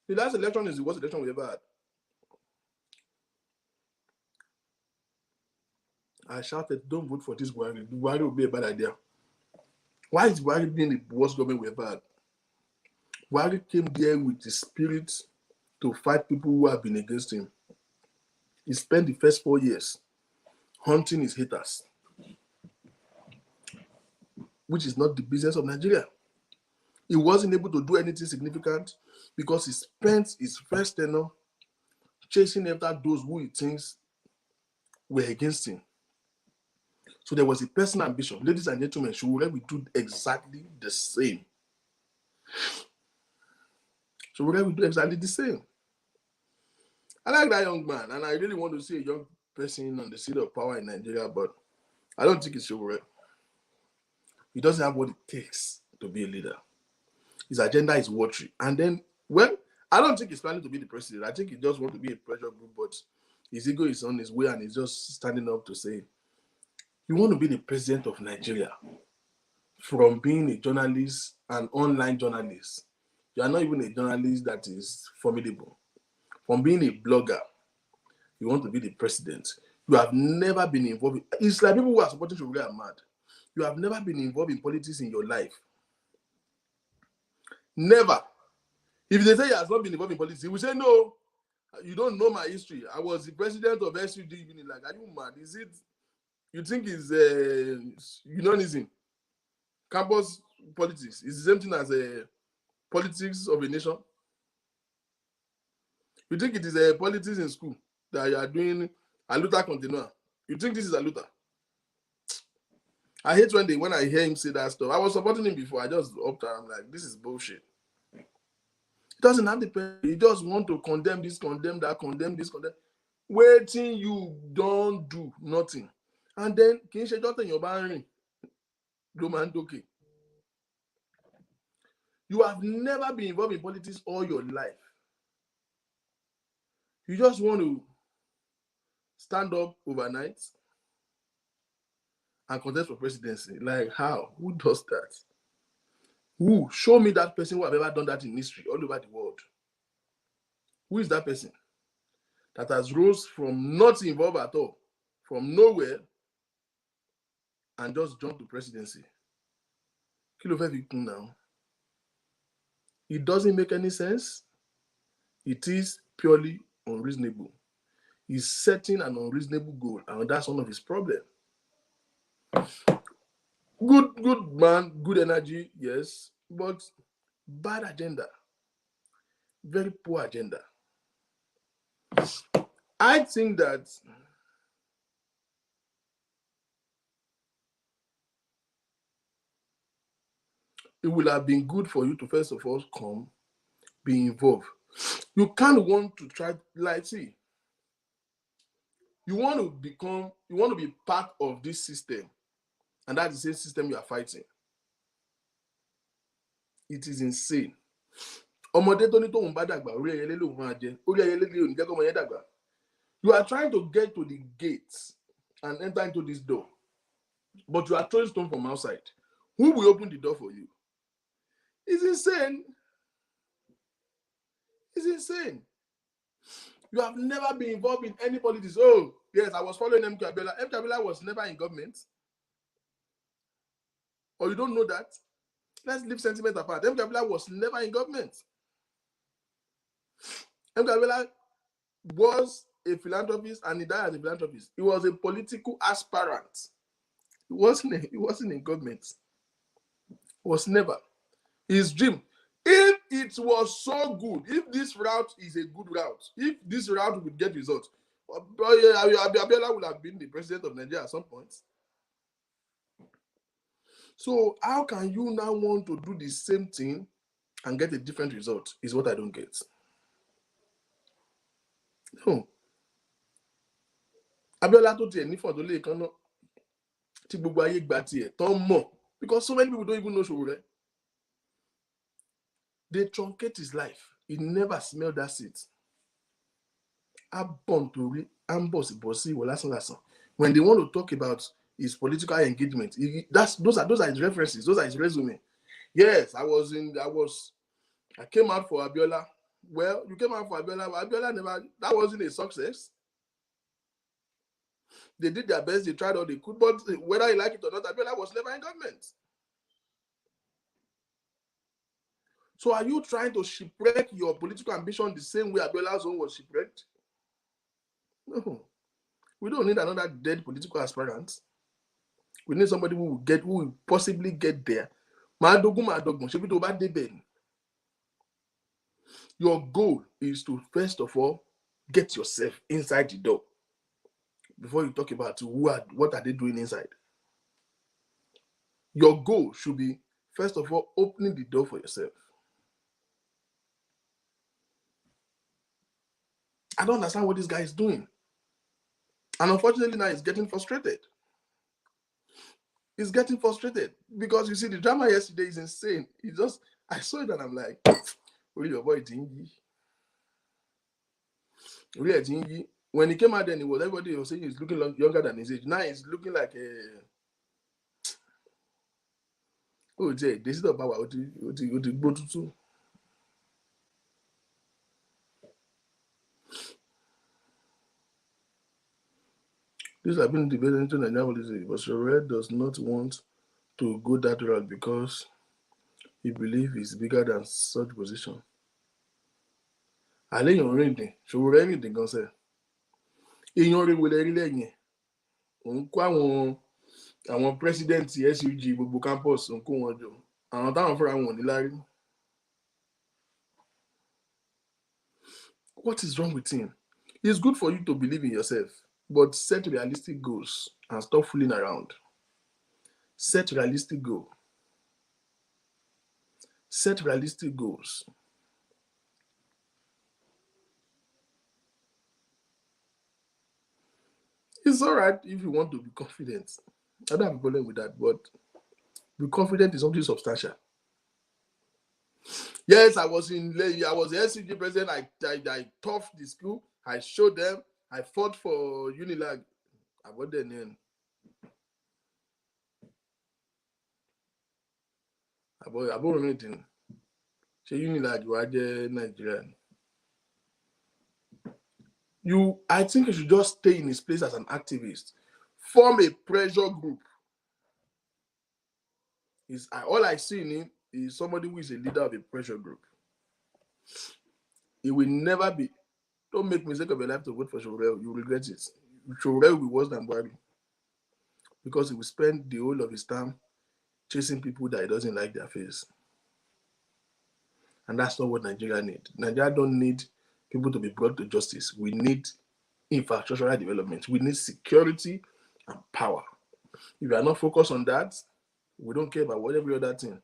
The last election is the worst election we ever had. I shouted, don't vote for this Buhari. Buhari will be a bad idea. Why is Buhari being the worst government we ever had? Buhari came there with the spirit to fight people who have been against him. He spent the first 4 years hunting his haters, which is not the business of Nigeria. He wasn't able to do anything significant because he spent his first tenure chasing after those who he thinks were against him. So there was a personal ambition. Ladies and gentlemen, Sowore will do exactly the same. Sowore will do exactly the same. I like that young man, and I really want to see a young person on the seat of power in Nigeria, but I don't think it's Sowore. He doesn't have what it takes to be a leader. His agenda is watery. And then, well, I don't think he's planning to be the president. I think he just wants to be a pressure group, but his ego is on his way and he's just standing up to say, you want to be the president of Nigeria. From being a journalist, an online journalist, you are not even a journalist that is formidable. From being a blogger, you want to be the president. You have never been involved. It's like people who are supporting Sowore are mad. You have never been involved in politics in your life. Never. If they say he has not been involved in politics, he will say, no, you don't know my history. I was the president of SUD. Like, are you mad? Is it, you think it's unionism? Campus politics is the same thing as a politics of a nation. You think it is a politics in school that you are doing a Luther continua? You think this is a Luther? I hate when I hear him say that stuff. I was supporting him before. I just upped and I'm like, this is bullshit. He doesn't have the pen. He just want to condemn this, condemn that, condemn this, condemn. Waiting you don't do nothing. And then can you just in your barring? Okay. You have never been involved in politics all your life. You just want to stand up overnight and contest for presidency. Like how? Who does that? Who? Show me that person who have ever done that in history all over the world. Who is that person that has rose from not involved at all, from nowhere, and just jumped to presidency? Kilo now. It doesn't make any sense. It is purely unreasonable. He's setting an unreasonable goal, and that's one of his problems. Good man, good energy, yes, but bad agenda. Very poor agenda. I think that it would have been good for you to first of all come, be involved. You can't want to try, like, see, you want to be part of this system, and that's the same system you are fighting. It is insane. You are trying to get to the gates and enter into this door, but you are throwing stone from outside. Who will open the door for you? It's insane. It's insane. You have never been involved in any politics. Oh, yes, I was following M. Kabila. M. Kabila was never in government. Or you don't know that? Let's leave sentiment apart. M. Kabila was never in government. M. Kabila was a philanthropist and he died as a philanthropist. He was a political aspirant. He wasn't in government. Was never. His dream. If it was so good, if this route is a good route, if this route would get results, Abiola would have been the president of Nigeria at some point. So how can you now want to do the same thing and get a different result is what I don't get. No. Abiola tó tiẹ̀ ní fọ̀dọ́lé kan náà tí gbogbo ayé gba tiẹ̀ tán mọ̀ because so many people don't even know Sowore. They truncate his life. He never smelled that seed. When they want to talk about his political engagement, those are his references. Those are his resume. Yes, I came out for Abiola. Well, you came out for Abiola. Abiola never. That wasn't a success. They did their best. They tried all they could, but whether you like it or not, Abiola was never in government. So are you trying to shipwreck your political ambition the same way Abiola's own was shipwrecked? No. We don't need another dead political aspirant. We need somebody who will possibly get there. Your goal is to, first of all, get yourself inside the door before you talk about what are they doing inside. Your goal should be, first of all, opening the door for yourself. I don't understand what this guy is doing. And unfortunately now he's getting frustrated. He's getting frustrated because you see the drama yesterday is insane. I saw it and I'm like, oh, your boy Dingy. Really, when he came out, then everybody was saying he's looking younger than his age. Now he's looking like a. Oh, Jay, this is about what you go to. This has been debated into Nigeria, but Sowore does not want to go that route because he believes he's bigger than such position. Àlẹ́ èèyàn rìn dìn, Sowore rìn dìn gan sẹ́. Èèyàn rìn wọlé rí lẹ́yìn. Òun kó àwọn president SUG gbogbo campus òun kó wọn jọ. Àwọn táwọn fúnra wọn ò ní lárí. What is wrong with him? It's good for you to believe in yourself, but set realistic goals and stop fooling around. Set realistic goals. Set realistic goals. It's all right if you want to be confident. I don't have a problem with that, but be confident in something substantial. Yes, I was the SCG president. I toughed the school. I showed them. I fought for Unilag. About the name. About anything. Say Unilag, you are the Nigerian. I think you should just stay in his place as an activist. Form a pressure group. All I see in him is somebody who is a leader of a pressure group. It will never be. Don't make mistake of your life to vote for Sowore. You will regret it. Sowore will be worse than Buhari because he will spend the whole of his time chasing people that he doesn't like their face. And that's not what Nigeria needs. Nigeria don't need people to be brought to justice. We need infrastructural development. We need security and power. If you are not focused on that, we don't care about every other thing.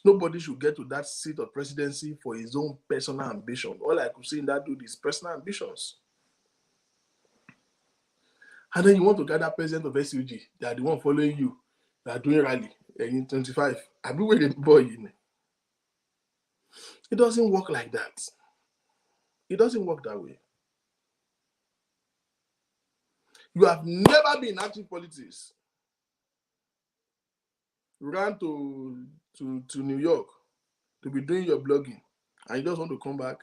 Nobody should get to that seat of presidency for his own personal ambition. All I could see in that dude is personal ambitions. And then you want to gather president of SUG. They are the one following you. They are doing rally in 25. I've been waiting boy. It doesn't work like that. It doesn't work that way. You have never been in active politics. You ran to New York to be doing your blogging, and you just want to come back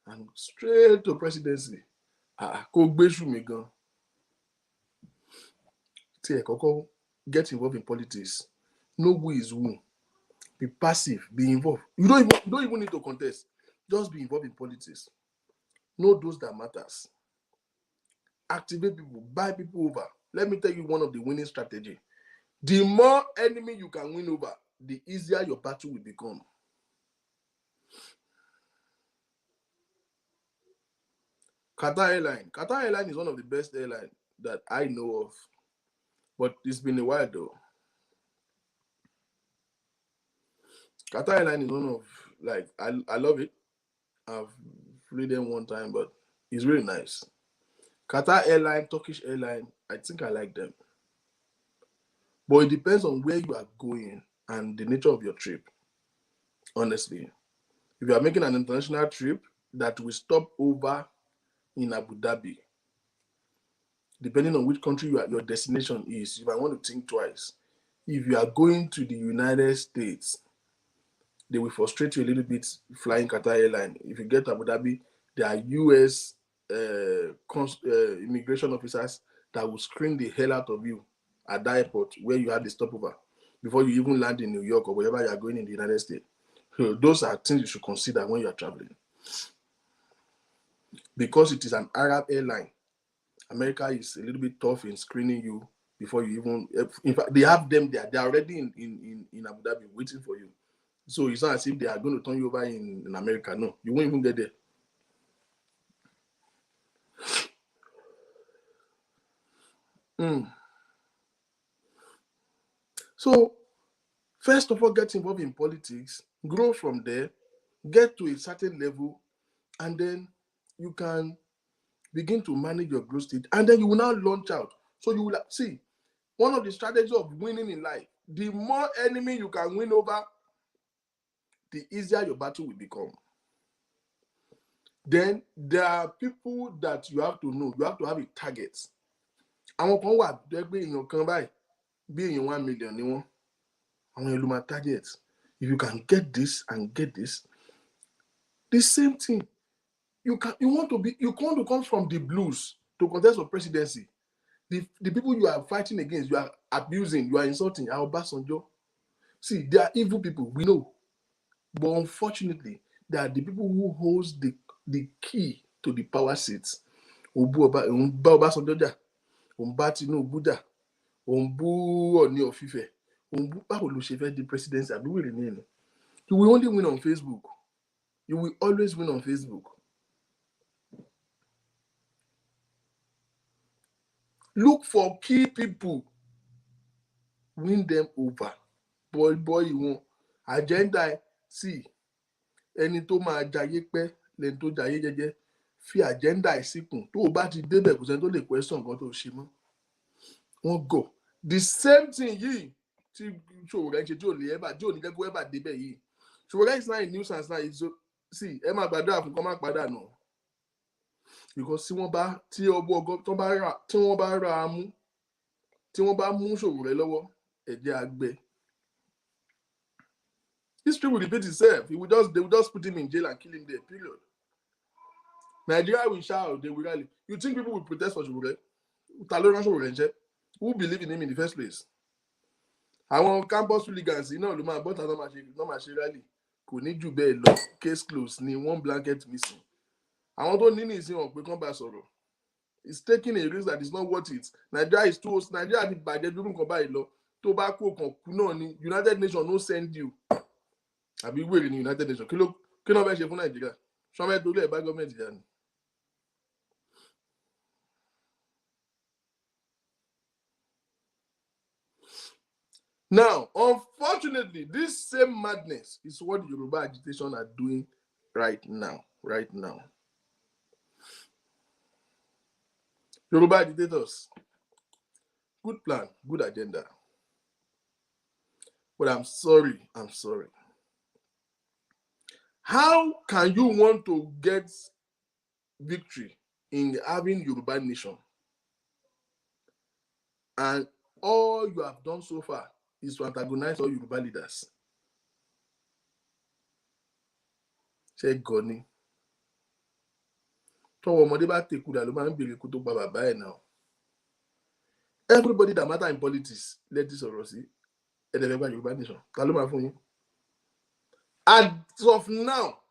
and straight to presidency. Get involved in politics. Know who is who. Be passive. Be involved. You don't even need to contest. Just be involved in politics. Know those that matters. Activate people. Buy people over. Let me tell you one of the winning strategies. The more enemy you can win over, the easier your battle will become. Qatar Airline is one of the best airlines that I know of. But it's been a while though. Qatar Airline is one of, I love it. I've flew them one time, but it's really nice. Qatar Airline, Turkish Airline, I think I like them. But it depends on where you are going and the nature of your trip, honestly. If you are making an international trip that will stop over in Abu Dhabi, depending on which country your destination is, you might want to think twice. If you are going to the United States, they will frustrate you a little bit flying Qatar Airline. If you get to Abu Dhabi, there are US immigration officers that will screen the hell out of you at the airport where you have the stopover before you even land in New York or wherever you are going in the United States. So those are things you should consider when you are traveling. Because it is an Arab airline, America is a little bit tough in screening you before you even. In fact, they have them there. They are already in Abu Dhabi waiting for you. So it's not as if they are going to turn you over in America. No, you won't even get there. So, first of all, get involved in politics, grow from there, get to a certain level, and then you can begin to manage your growth state, and then you will now launch out. So you will see, one of the strategies of winning in life, the more enemy you can win over, the easier your battle will become. Then there are people that you have to know. You have to have a target. Àwọn kan wà tó jẹ́ pé èèyàn kan báyìí bí èèyàn 1 million ni wọ́n. Àwọn èèyàn ló máa target. If you can get this and get this, the same thing. You want to come from the blues to contest for presidency. The people you are fighting against, you are abusing, you are insulting, are Obasanjo. See, they are evil people, we know. But unfortunately, they are the people who holds the key to the power seats. Obasanjo jà, Tinubu jà, Ọọ̀ni of Ifẹ̀, báwo ló ṣe fẹ́ di presidency àbí wèrè ní ẹni? You will only win on Facebook. You will always win on Facebook. Look for key people. Win them over. Boy, you want agenda. See, ẹni tó máa jayé pẹ́ lẹ́ni tó jayé jẹ́jẹ́ fi agenda ìsìnkùn tó o bá ti débẹ̀ kò sẹ́ni tó lè question nǹkan tó ṣe mọ́. Wọ́n go. The same thing yìí tí Sowore ṣe tí ò ní jẹ́ kó ever débẹ̀ yìí. Sowore is not a nuisance now. See, ẹ máa gbàdúrà fún kọ́ máa padà nù. Because tí wọ́n bá mú Sowore lọ́wọ́ ẹ̀jẹ̀ àgbẹ̀. History will repeat itself. They will just put him in jail and kill him there, period. Nigeria will shout, they will rally. You think people will protest for Sowore? Who believe in him in the first place? Àwọn campus hooligans náà ló máa bọ́ta náà máa ṣe rally. Kò ní jù bẹ́ẹ̀ lọ. Case closed ni one blanket missing. Àwọn tó ní ìsìn wọn pé kán bá sọ̀rọ̀. It's taking a risk that is not worth it. Nigeria is too old. Nigeria ti bàjẹ́ dúró nǹkan báyìí lọ. Tó bá kú òkàn kú náà ni United Nations no send you. Àbí wèrè ní United Nations. Kí ló fẹ́ ṣe fún Nàìjíríà? Ṣọ́mẹ́ torí ẹ̀ bá gọ́ọ̀mẹ̀ntì jà ni. Now, unfortunately, this same madness is what Yoruba Agitation are doing right now. Yoruba agitators, good plan, good agenda. But I'm sorry. How can you want to get victory in having Yoruba nation? And all you have done so far is to antagonize all Yoruba leaders. Ṣé goni. Tọ́wọ́ ọmọdé bá tẹ̀kù dà ló máa ń bèrè kó tó gba bàbá ẹ̀ náà. Everybody that matter in politics, let this ọ̀rọ̀ sí. Ẹ̀dẹ̀fẹ̀gbà Yoruba nation. Ta ló máa fún yín? As of now,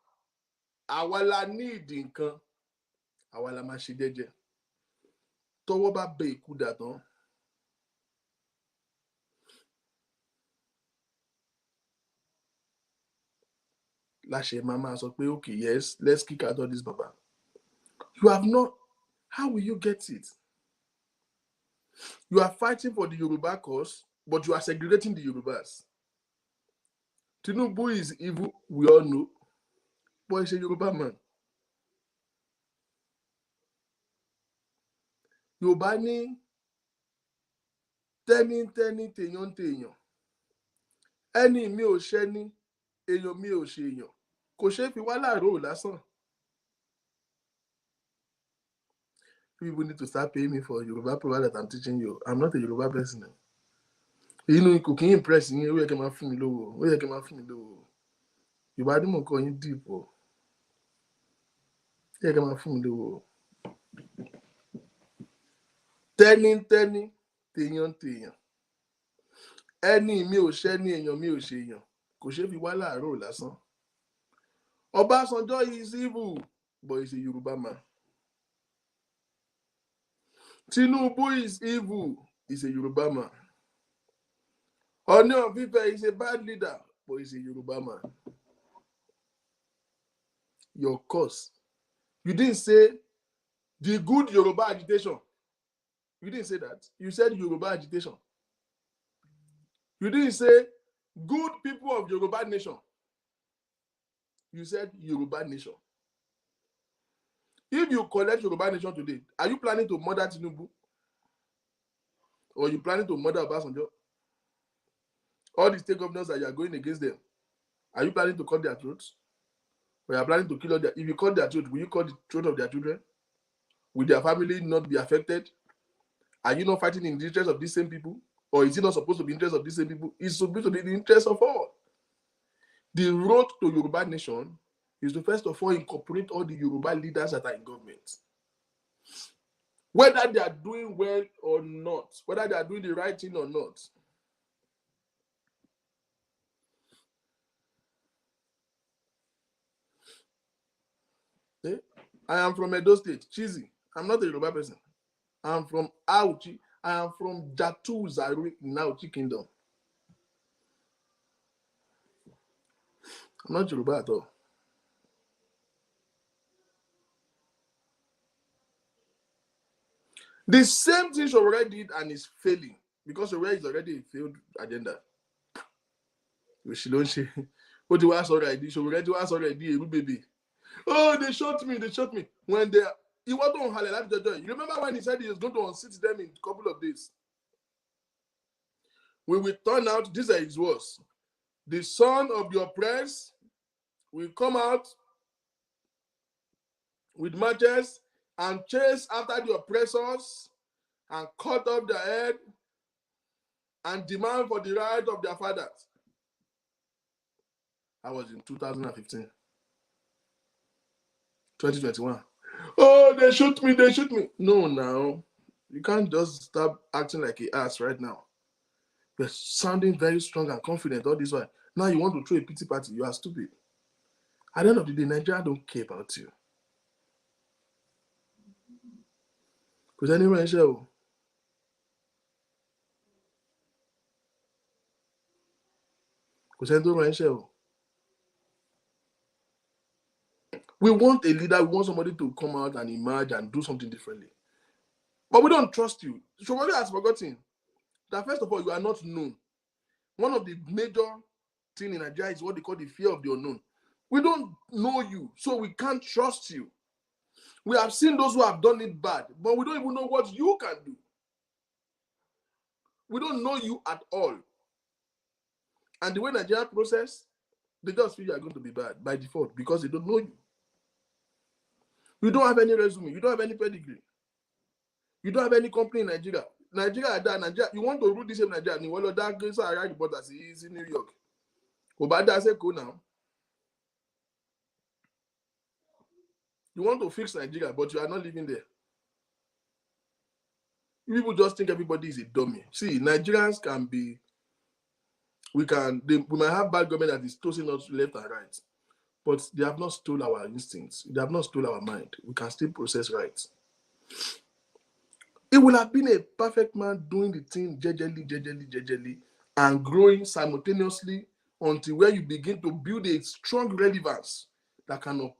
àwa la ní ìdí nǹkan, àwa la máa ṣe jẹ́jẹ́. Tọ́wọ́ bá bẹ ikú dà tán. Láṣẹ máa sọ pé okay, yes, let's kick out all this baba. You have not. How will you get it? You are fighting for the Yoruba cause, but you are segregating the Yorubas. Tinubu is evil, we all know, but he's a Yoruba man. Yorùbá ní tẹ́ni tèèyàn. Ẹni mi ò ṣẹ́ni, èèyàn mi ò ṣe èèyàn. Kò ṣe fi wá láàárọ̀ lásán. People need to start paying me for Yoruba program that I'm teaching you. I'm not a Yoruba person. You know, kò kí n impress yín, ó yẹ kí n máa fún mi lówó. Yorùbá ní mò ń kọ́ yín deep o. Ó yẹ kí n máa fún mi lówó. Tẹ́ni tèèyàn. Ẹni mi ò ṣẹ́ni, èèyàn mi ò ṣe èèyàn. Kò ṣe fi wá láàárọ̀ lásán. Obasanjo is evil, but he's a Yoruba man. Tinubu is evil, he's a Yoruba man. Ọọ̀ni of Ifẹ̀ is a bad leader, but he's a Yoruba man. Your cause. You didn't say the good Yoruba agitation. You didn't say that. You said Yoruba agitation. You didn't say good people of Yoruba nation. You said Yoruba nation. If you collect Yoruba nation today, are you planning to murder Tinubu? Or are you planning to murder Obasanjo? All the state governors that you are going against them, are you planning to cut their throats? We are planning to kill all their. If you cut their throat, will you cut the throat of their children? Will their family not be affected? Are you not fighting in the interest of these same people? Or is it not supposed to be in the interest of these same people? It's supposed to be in the interest of all. The road to Yoruba nation is to first of all incorporate all the Yoruba leaders that are in government. Whether they are doing well or not, whether they are doing the right thing or not. I am from Edo State, Chizi. I'm not a Yoruba person. I'm from Auchi. I am from Jatu Zaru in Auchi Kingdom. I'm not Yoruba at all. The same thing Sowore did and is failing because Sowore is already a failed agenda. What do I already? Sowore do us already, baby. Oh, they shot me. When he was on Hallelujah. You remember when he said he was going to unseat them in a couple of days? We will turn out, these are his words. The son of the oppressed will come out with matches and chase after the oppressors and cut off their head and demand for the right of their fathers. I was in 2015. 2021. Oh, they shoot me. No, now. You can't just stop acting like an ass right now. You're sounding very strong and confident all this while. Now you want to throw a pity party. You are stupid. At the end of the day, Nigeria don't care about you. Because anyone show. We want a leader, we want somebody to come out and emerge and do something differently. But we don't trust you. Somebody has forgotten that first of all, you are not known. One of the major things in Nigeria is what they call the fear of the unknown. We don't know you, so we can't trust you. We have seen those who have done it bad, but we don't even know what you can do. We don't know you at all. And the way Nigeria process, they just feel you are going to be bad by default because they don't know you. You don't have any resume. You don't have any pedigree. You don't have any company in Nigeria. Nigeria, you want to rule this same Nigeria. You want to that great Sahara reporters is in New York. Obada say go now. You want to fix Nigeria, but you are not living there. People just think everybody is a dummy. See, Nigerians can be. We might have bad government that is tossing us left and right, but they have not stolen our instincts. They have not stolen our mind. We can still process right. It would have been a perfect man doing the thing jejely, and growing simultaneously until where you begin to build a strong relevance that can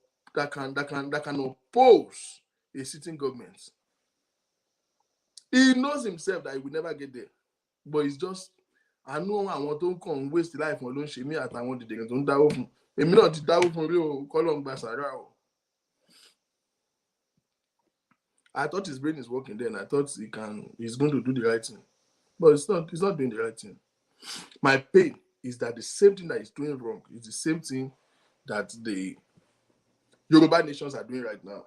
oppose a sitting government. He knows himself that he will never get there, but it's just I know àwọn tó ń kàn waste life wọn ló ń ṣe mí àtàwọn dìdìrín tó ń dáwó fún èmi náà ti dáwó fún rí o kọ́lọ́n gba sàrà o. I thought his brain is working then. I thought he's going to do the right thing. But it's not doing the right thing. My pain is that the same thing that he's doing wrong is the same thing that the Yoruba nations are doing right now.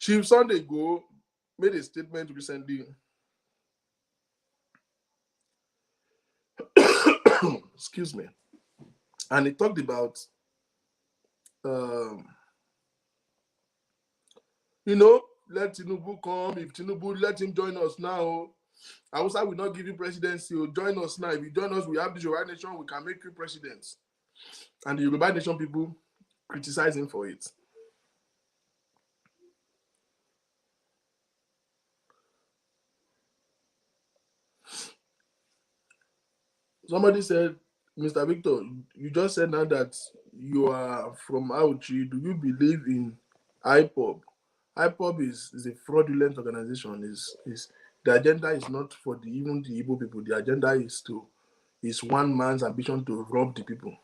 Chief Sunday Go made a statement recently. Excuse me. And he talked about let Tinubu come. If Tinubu, let him join us now. Hausa will not give you presidency. Join us now. If you join us, we have this Yoruba nation. We can make you president. And the Yoruba nation people criticize him for it. Somebody said, Mr. Victor, you just said now that you are from Auchi. Do you believe in IPOB? IPOB is a fraudulent organization. The agenda is not for even the Igbo people. The agenda is one man's ambition to rob the people.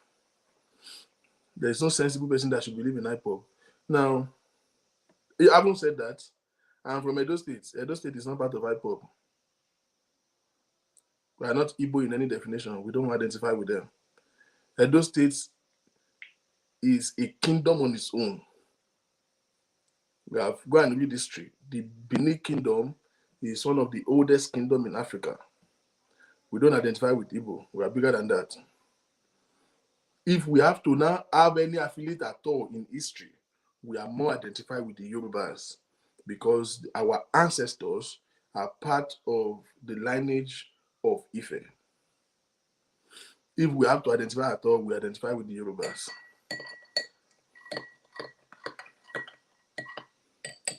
There is no sensible person that should believe in IPOB. Now, I haven't said that. I'm from Edo State. Edo State is not part of IPOB. We are not Igbo in any definition. We don't identify with them. Edo State is a kingdom on its own. We have go and read history. The Benin Kingdom is one of the oldest kingdoms in Africa. We don't identify with Igbo. We are bigger than that. If we have to now have any affiliate at all in history, we are more identified with the Yorubas because our ancestors are part of the lineage of Ife. If we have to identify at all, we identify with the Yorubas.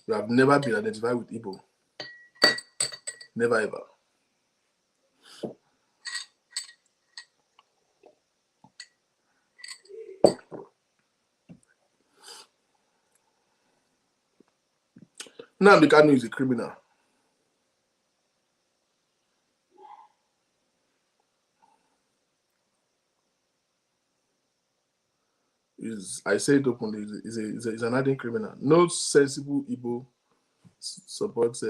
We have never been identified with Igbo. Never ever. Now the Kanu is a criminal. I say it openly, is an hardened criminal. No sensible Igbo supports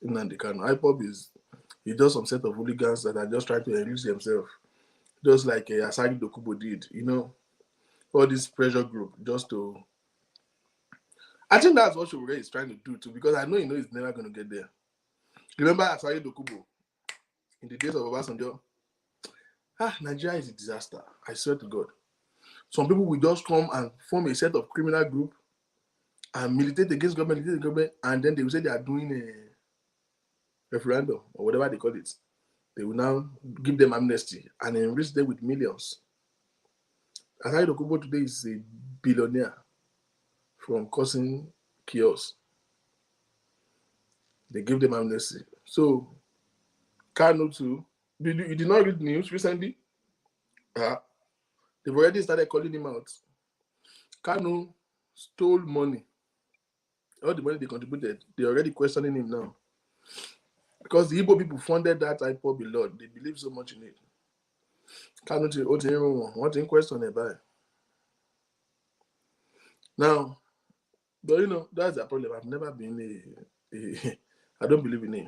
Nnamdi Kanu. IPOB he does some set of hooligans that are just trying to enrich themselves, just like Asagi Dokubo did. You know, all this pressure group just to. I think that's what Sowore is trying to do too, because I know he's never going to get there. Remember Asagi Dokubo in the days of Obasanjo? Nigeria is a disaster. I swear to God. Some people will just come and form a set of criminal group and militate against government, and then they will say they are doing a referendum or whatever they call it. They will now give them amnesty and enrich them with millions. Asai Dokubo today is a billionaire from causing chaos. They give them amnesty. So, Kanu too. You did not read news recently? They've already started calling him out. Kanu stole money. All the money they contributed, they're already questioning him now. Because the Igbo people funded that IPOB a lot. They believe so much in it. Kanu what in question about it? Now, but that's the problem. I've never been I don't believe in it.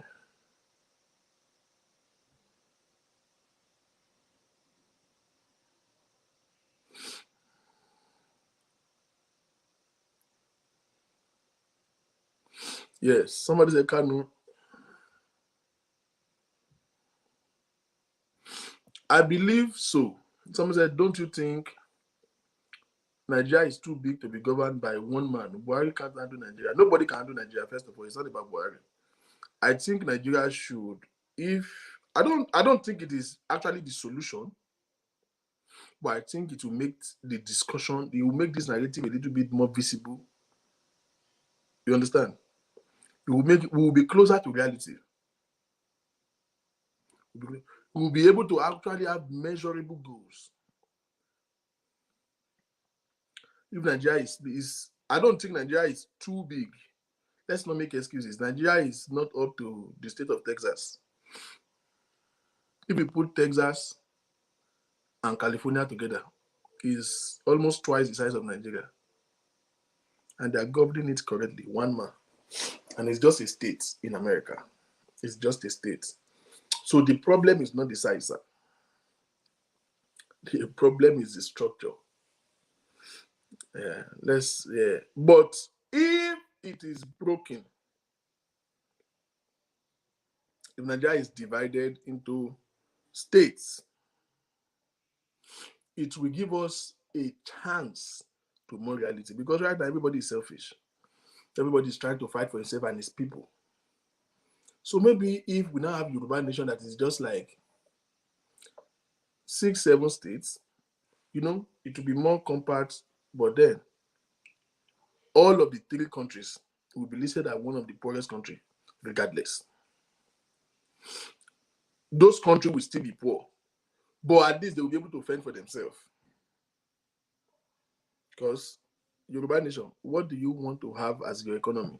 Yes, somebody said Kanu. I believe so. Someone said, don't you think Nigeria is too big to be governed by one man? Buhari can't handle Nigeria. Nobody can handle Nigeria, first of all. It's not about Buhari. I think Nigeria should, I don't think it is actually the solution, but I think it will make the discussion, it will make this narrative a little bit more visible. You understand? We will be closer to reality. We will be able to actually have measurable goals. If Nigeria is I don't think Nigeria is too big. Let's not make excuses. Nigeria is not up to the state of Texas. If we put Texas and California together, is almost twice the size of Nigeria. And they are governing it correctly, one man. And it's just a state in America. It's just a state. So the problem is not the size, sir. The problem is the structure. But if it is broken, if Nigeria is divided into states, it will give us a chance to more reality. Because right now, everybody is selfish. Everybody is trying to fight for himself and his people. So maybe if we now have Yoruba nation that is just like 6, 7 states, it will be more compact, but then all of the 3 countries will be listed as one of the poorest countries, regardless. Those countries will still be poor, but at least they will be able to fend for themselves. Because Yoruba nation, what do you want to have as your economy?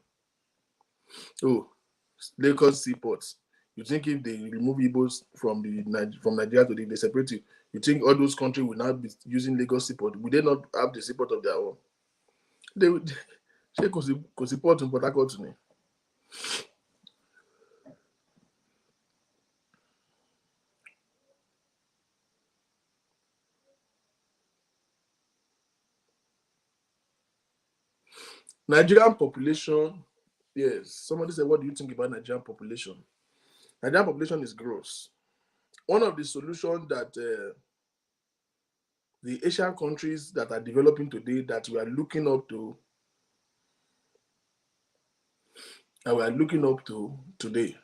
Lagos seaports. You think if they remove Igbos from Nigeria today, they separate you think all those countries will now be using Lagos seaport? Will they not have the seaport of their own? They would support in Port Harcourt to me. Nigerian population, yes. Somebody said, what do you think about Nigerian population? Nigerian population is gross. One of the solutions that the Asian countries that are developing today that we are looking up to, today,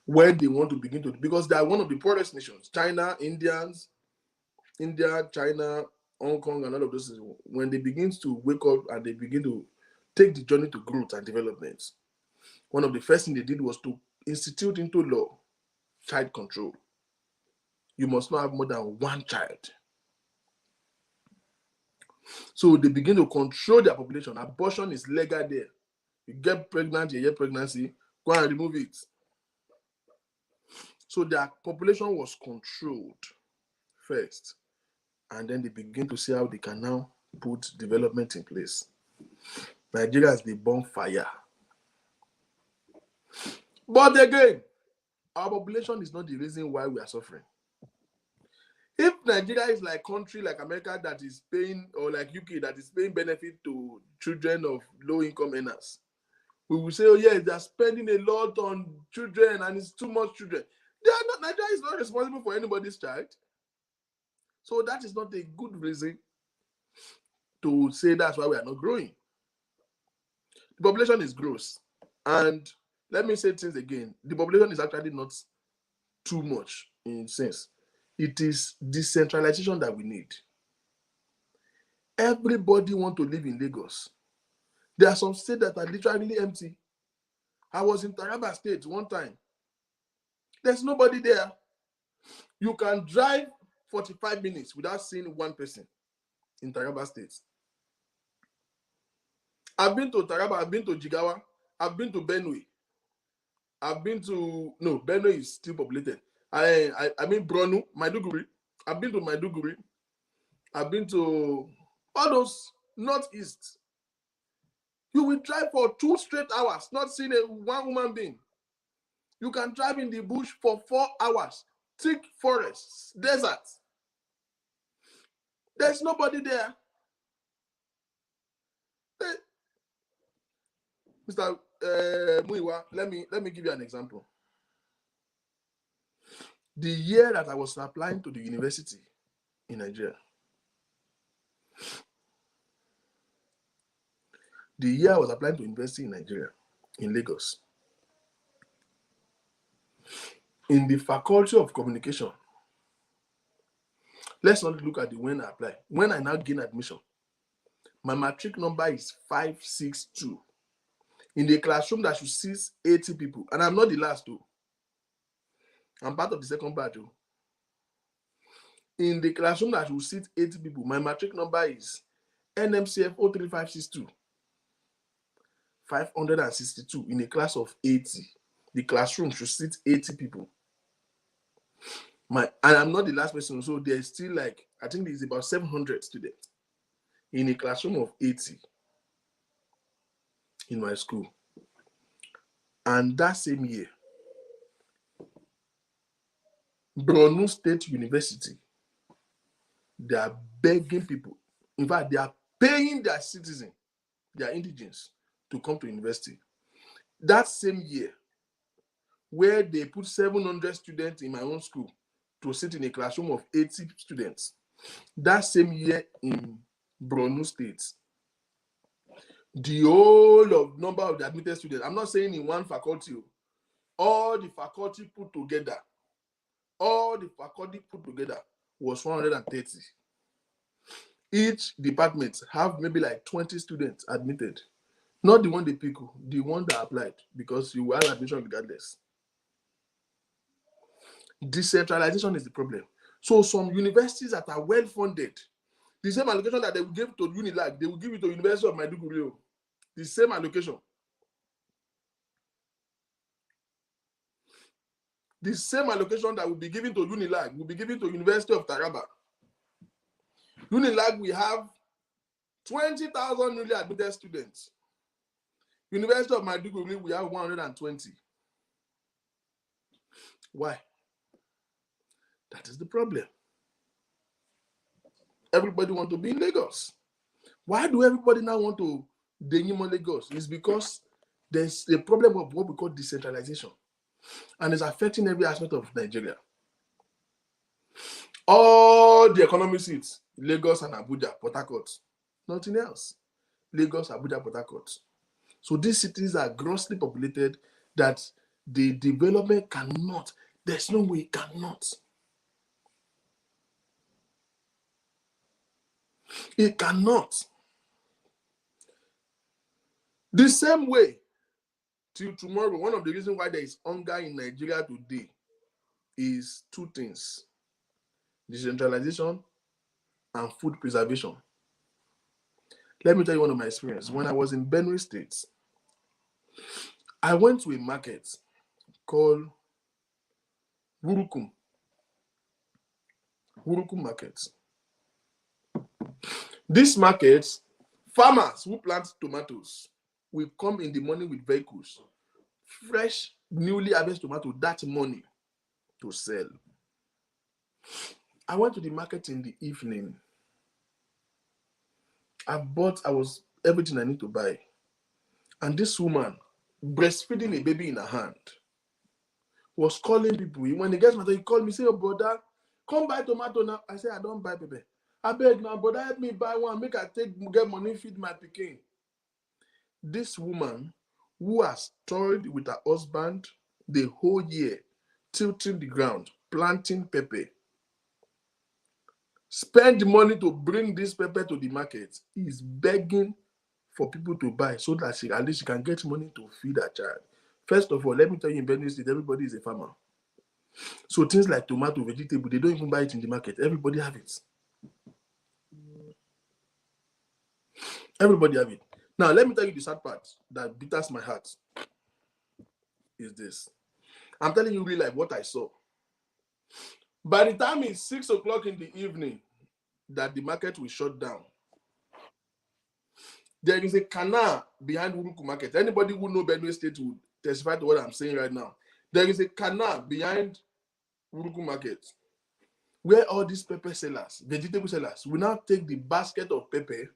where they want to begin to, because they are one of the poorest nations. China, India, China, Hong Kong, and all of those things. When they begin to wake up and they begin to take the journey to growth and development, one of the first things they did was to institute into law child control. You must not have more than one child. So they begin to control their population. Abortion is legal there. You get pregnant, you get pregnancy, go and remove it. So their population was controlled first. And then they begin to see how they can now put development in place. Nigeria is the bonfire. But again, our population is not the reason why we are suffering. If Nigeria is like country like America that is paying, or like UK that is paying benefit to children of low-income earners, we will say, oh yes, they are spending a lot on children and it's too much children. They are not. Nigeria is not responsible for anybody's child. So that is not a good reason to say that's why we are not growing. The population is gross. And let me say things again. The population is actually not too much in sense. It is decentralization that we need. Everybody wants to live in Lagos. There are some states that are literally empty. I was in Taraba State one time. There's nobody there. You can drive 45 minutes without seeing one person in Taraba State. I've been to Taraba, I've been to Jigawa, I've been to Benue. Benue is still populated. I mean Bronu, Maiduguri. I've been to Maiduguri. I've been to all those northeast. You will drive for 2 straight hours, not seeing one human being. You can drive in the bush for 4 hours, thick forests, deserts. There's nobody there. Mr. Muiwa, let me give you an example. The year that I was applying to the university in Nigeria, the year I was applying to university in Nigeria, in Lagos, in the faculty of communication, let's not look at the when I apply. When I now gain admission, my matric number is 562. In the classroom that should sit 80 people, and I'm not the last though. I'm part of the second batch. In the classroom that should sit 80 people, my matric number is NMCF 03562. 562 in a class of 80. The classroom should sit 80 people. And I'm not the last person, so there's still like, I think there's about 700 students in a classroom of 80 in my school. And that same year, Bronu State University, they are begging people. In fact, they are paying their citizens, their indigents, to come to university. That same year, where they put 700 students in my own school to sit in a classroom of 80 students, that same year in Bronu State, the whole of number of the admitted students, I'm not saying in one faculty, all the faculty put together was 130. Each department have maybe like 20 students admitted. Not the one they pick, the one that applied, because you will have admission regardless. Decentralization is the problem. So some universities that are well funded, the same allocation that they will give to Unilag, they will give it to University of Maiduguri. The same allocation. The same allocation that will be given to Unilag will be given to University of Taraba. Unilag, we have 20,000 newly admitted students. University of Maiduguri, we have 120. Why? That is the problem. Everybody wants to be in Lagos. Why do everybody now want to denimo Lagos? It's because there's a problem of what we call decentralization, and it's affecting every aspect of Nigeria. All the economic seats, Lagos and Abuja, Port Harcourt, nothing else. Lagos, Abuja, Port Harcourt. So these cities are grossly populated that the development cannot, there's no way it cannot. It cannot. The same way till tomorrow, one of the reasons why there is hunger in Nigeria today is two things: decentralization and food preservation. Let me tell you one of my experiences. When I was in Benue State, I went to a market called Wurukum Market. This market, farmers who plant tomatoes will come in the morning with vehicles, fresh, newly harvested tomato that morning to sell. I went to the market in the evening. I bought everything I need to buy. And this woman, breastfeeding a baby in her hand, was calling people. When he gets tomato, he called me, say, "Oh, brother, come buy tomato now." I said, "I don't buy, baby. I beg now, brother, help me buy one. Make I get money, feed my pikin." This woman, who has toiled with her husband the whole year, tilting the ground, planting pepper, spend money to bring this pepper to the market, is begging for people to buy so that at least she can get money to feed her child. First of all, let me tell you, in Benue State, everybody is a farmer. So things like tomato, vegetable, they don't even buy it in the market. Everybody have it. Everybody have it. Now, let me tell you the sad part that bitters my heart is this. I'm telling you real life what I saw. By the time it's 6 o'clock in the evening that the market will shut down, there is a canal behind Wuruku Market. Anybody who knows Benue State would testify to what I'm saying right now. There is a canal behind Wuruku Market where all these pepper sellers, vegetable sellers, will now take the basket of pepper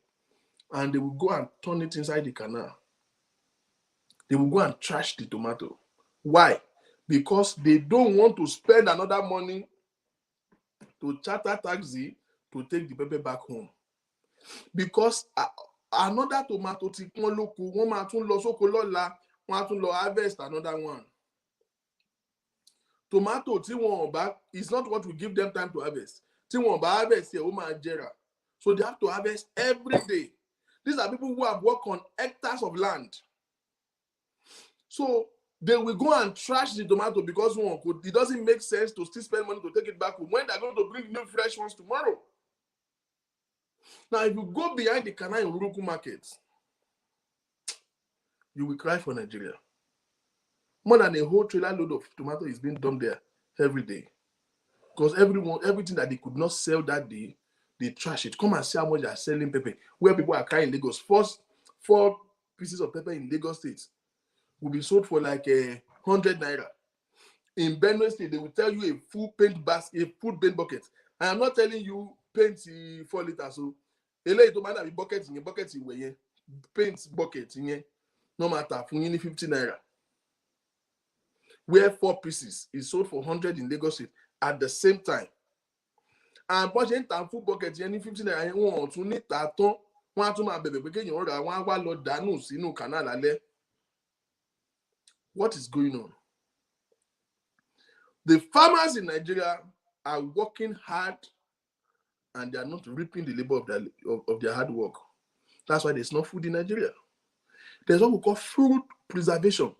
and they will go and turn it inside the canal. They will go and trash the tomato. Why? Because they don't want to spend another money to charter taxi to take the pepper back home. Because another tomato ti pọ́n lóko, wọ́n máa tún lọ sóko lọ́la, wọ́n á tún lọ harvest another one. Tomato tí wọ́n bá is not what we give them time to harvest. Tí wọ́n bá harvest here, ó máa jẹrà. So they have to harvest every day. These are people who have worked on hectares of land. So they will go and trash the tomato because it doesn't make sense to still spend money to take it back home when they're going to bring new fresh ones tomorrow. Now, if you go behind the canal in Wuruku Market, you will cry for Nigeria. More than a whole trailer load of tomato is being dumped there every day. Because everything that they could not sell that day, they trash it. Come and see how much they are selling pepper. Where people are crying in Lagos. First 4 pieces of pepper in Lagos State will be sold for like 100 naira. In Benue State, they will tell you a full paint basket, a full paint bucket. I am not telling you paint 4 liters. So, it might be bucket in way, paint bucket in no matter 50 naira. Where 4 pieces is sold for 100 in Lagos State at the same time. And budget and full bucket any 50 naira won tún ní ta tán, wọ́n á tún máa bẹ̀bẹ̀ pé kéèyàn rà, wọ́n á wá lọ dànù sínú canal alẹ́. What is going on? The farmers in Nigeria are working hard and they are not reaping the labor of their hard work. That's why there's no food in Nigeria. There's what we call food preservation.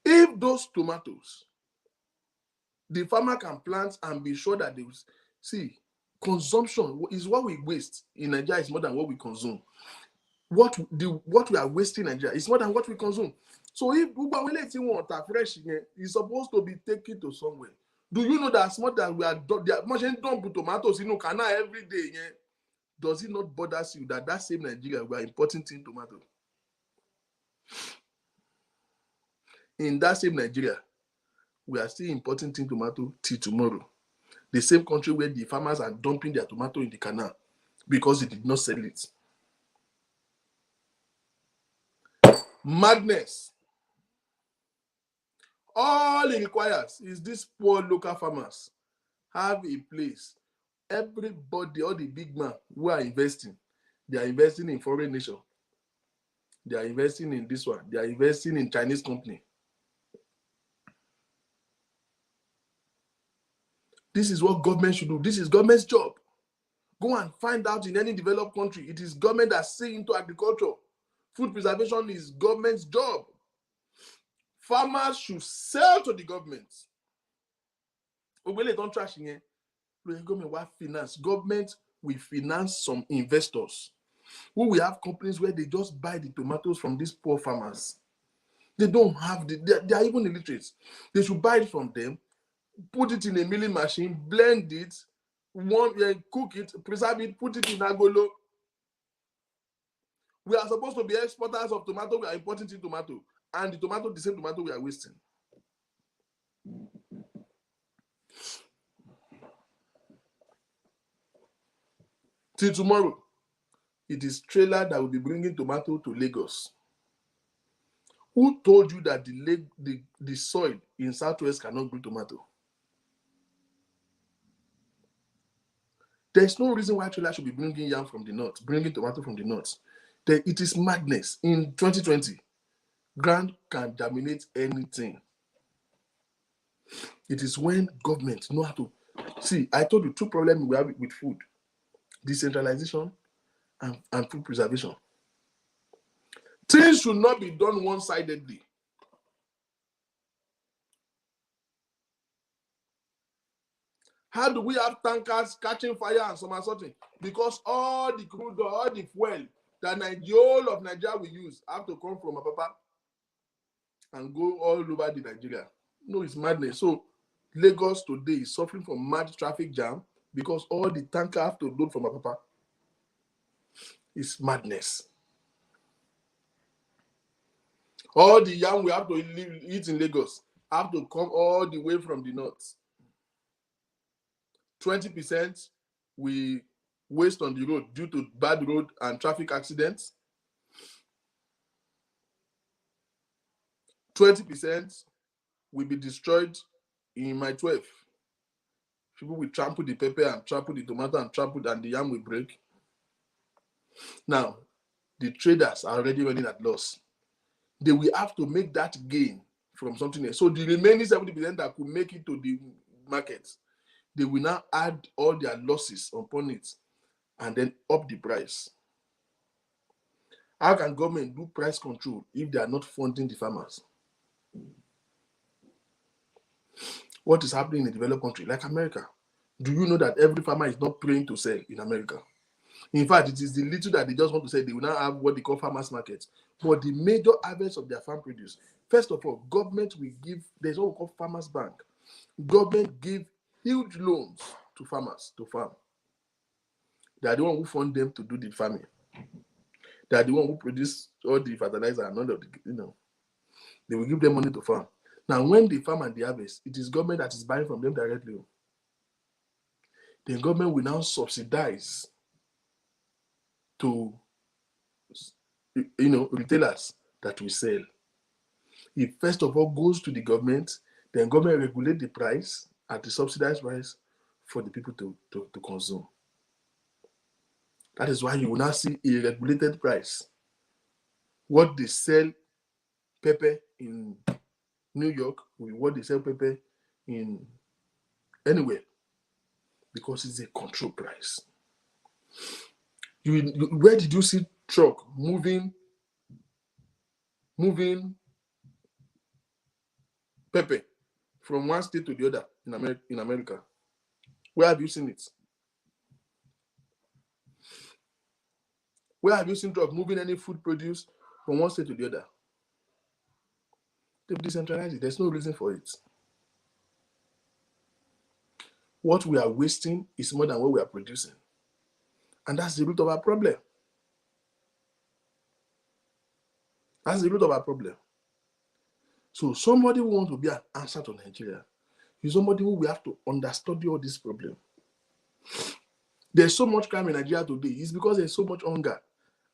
If those tomatoes, the farmer can plant and be sure that they will see, consumption is what we waste in Nigeria is more than what we consume. What we are wasting in Nigeria is more than what we consume. So if water fresh is supposed to be taken to somewhere. Do you know that as much as we are dump tomatoes in canal every day, does it not bother you that same Nigeria we are importing tomato? In that same Nigeria, we are still importing tomato till tomorrow. The same country where the farmers are dumping their tomato in the canal because they did not sell it. Madness. All it requires is these poor local farmers have a place. Everybody, all the big men who are investing, they are investing in foreign nation. They are investing in this one. They are investing in Chinese company. This is what government should do. This is government's job. Go and find out in any developed country. It is government that see into agriculture. Food preservation is government's job. Farmers should sell to the government. They don't trash here. Government will finance. Government will finance some investors who will have companies where they just buy the tomatoes from these poor farmers. They don't have they are even illiterate. They should buy it from them, put it in a milling machine, blend it, cook it, preserve it, put it in agolo. We are supposed to be exporters of tomato. We are importing tomato, and the same tomato we are wasting. Till tomorrow, it is trailer that will be bringing tomato to Lagos. Who told you that the soil in Southwest cannot grow tomato? There's no reason why trailer should be bringing yam from the north, bringing tomato from the north. It is madness. In 2020, ground can dominate anything. It is when government know how to see. I told you two problems we have with food: decentralization and food preservation. Things should not be done one-sidedly. How do we have tankers catching fire and somersaulting? Because all the crude, all the fuel that the whole of Nigeria will use have to come from Apapa and go all over the Nigeria. No, it's madness. So Lagos today is suffering from mad traffic jam because all the tankers have to load from Apapa. It's madness. All the yam we have to eat in Lagos have to come all the way from the north. 20% we waste on the road due to bad road and traffic accidents. 20% will be destroyed in my 12. People will trample the pepper and trample the tomato and the yam will break. Now, the traders are already running at loss. They will have to make that gain from something else. So the remaining 70% that could make it to the market, they will now add all their losses upon it and then up the price. How can government do price control if they are not funding the farmers? What is happening in a developed country like America? Do you know that every farmer is not praying to sell in America? In fact, it is the little that they just want to sell. They will now have what they call farmers markets. But the major harvest of their farm produce, first of all, government will give, there's what we call farmers bank. Government give huge loans to farmers to farm. They are the one who fund them to do the farming. They are the one who produce all the fertilizer and all of the, they will give them money to farm. Now, when they farm and they harvest, it is government that is buying from them directly. The government will now subsidize to, retailers that will sell. It first of all goes to the government, then government regulate the price at the subsidized price for the people to consume. That is why you will now see a regulated price. What they sell pepper in New York with what they sell pepper in anywhere, because it's a control price. Where did you see truck moving pepper from one state to the other in America? Where have you seen it? Where have you seen truck moving any food produce from one state to the other? They've decentralized it. There's no reason for it. What we are wasting is more than what we are producing. And that's the root of our problem. That's the root of our problem. So somebody who wants to be an answer to Nigeria is somebody who will have to understudy all this problem. There's so much crime in Nigeria today. It's because there's so much hunger.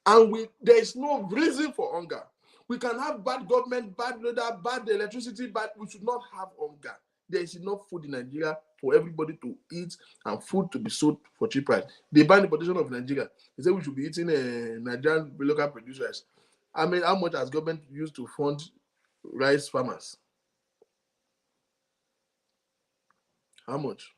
And there is no reason for hunger. We can have bad government, bad weather, bad electricity, but we should not have hunger. There is enough food in Nigeria for everybody to eat and food to be sold for cheap price. They ban the production of Nigeria. They say we should be eating Nigerian local producers. I mean, how much has government used to fund rice farmers? How much?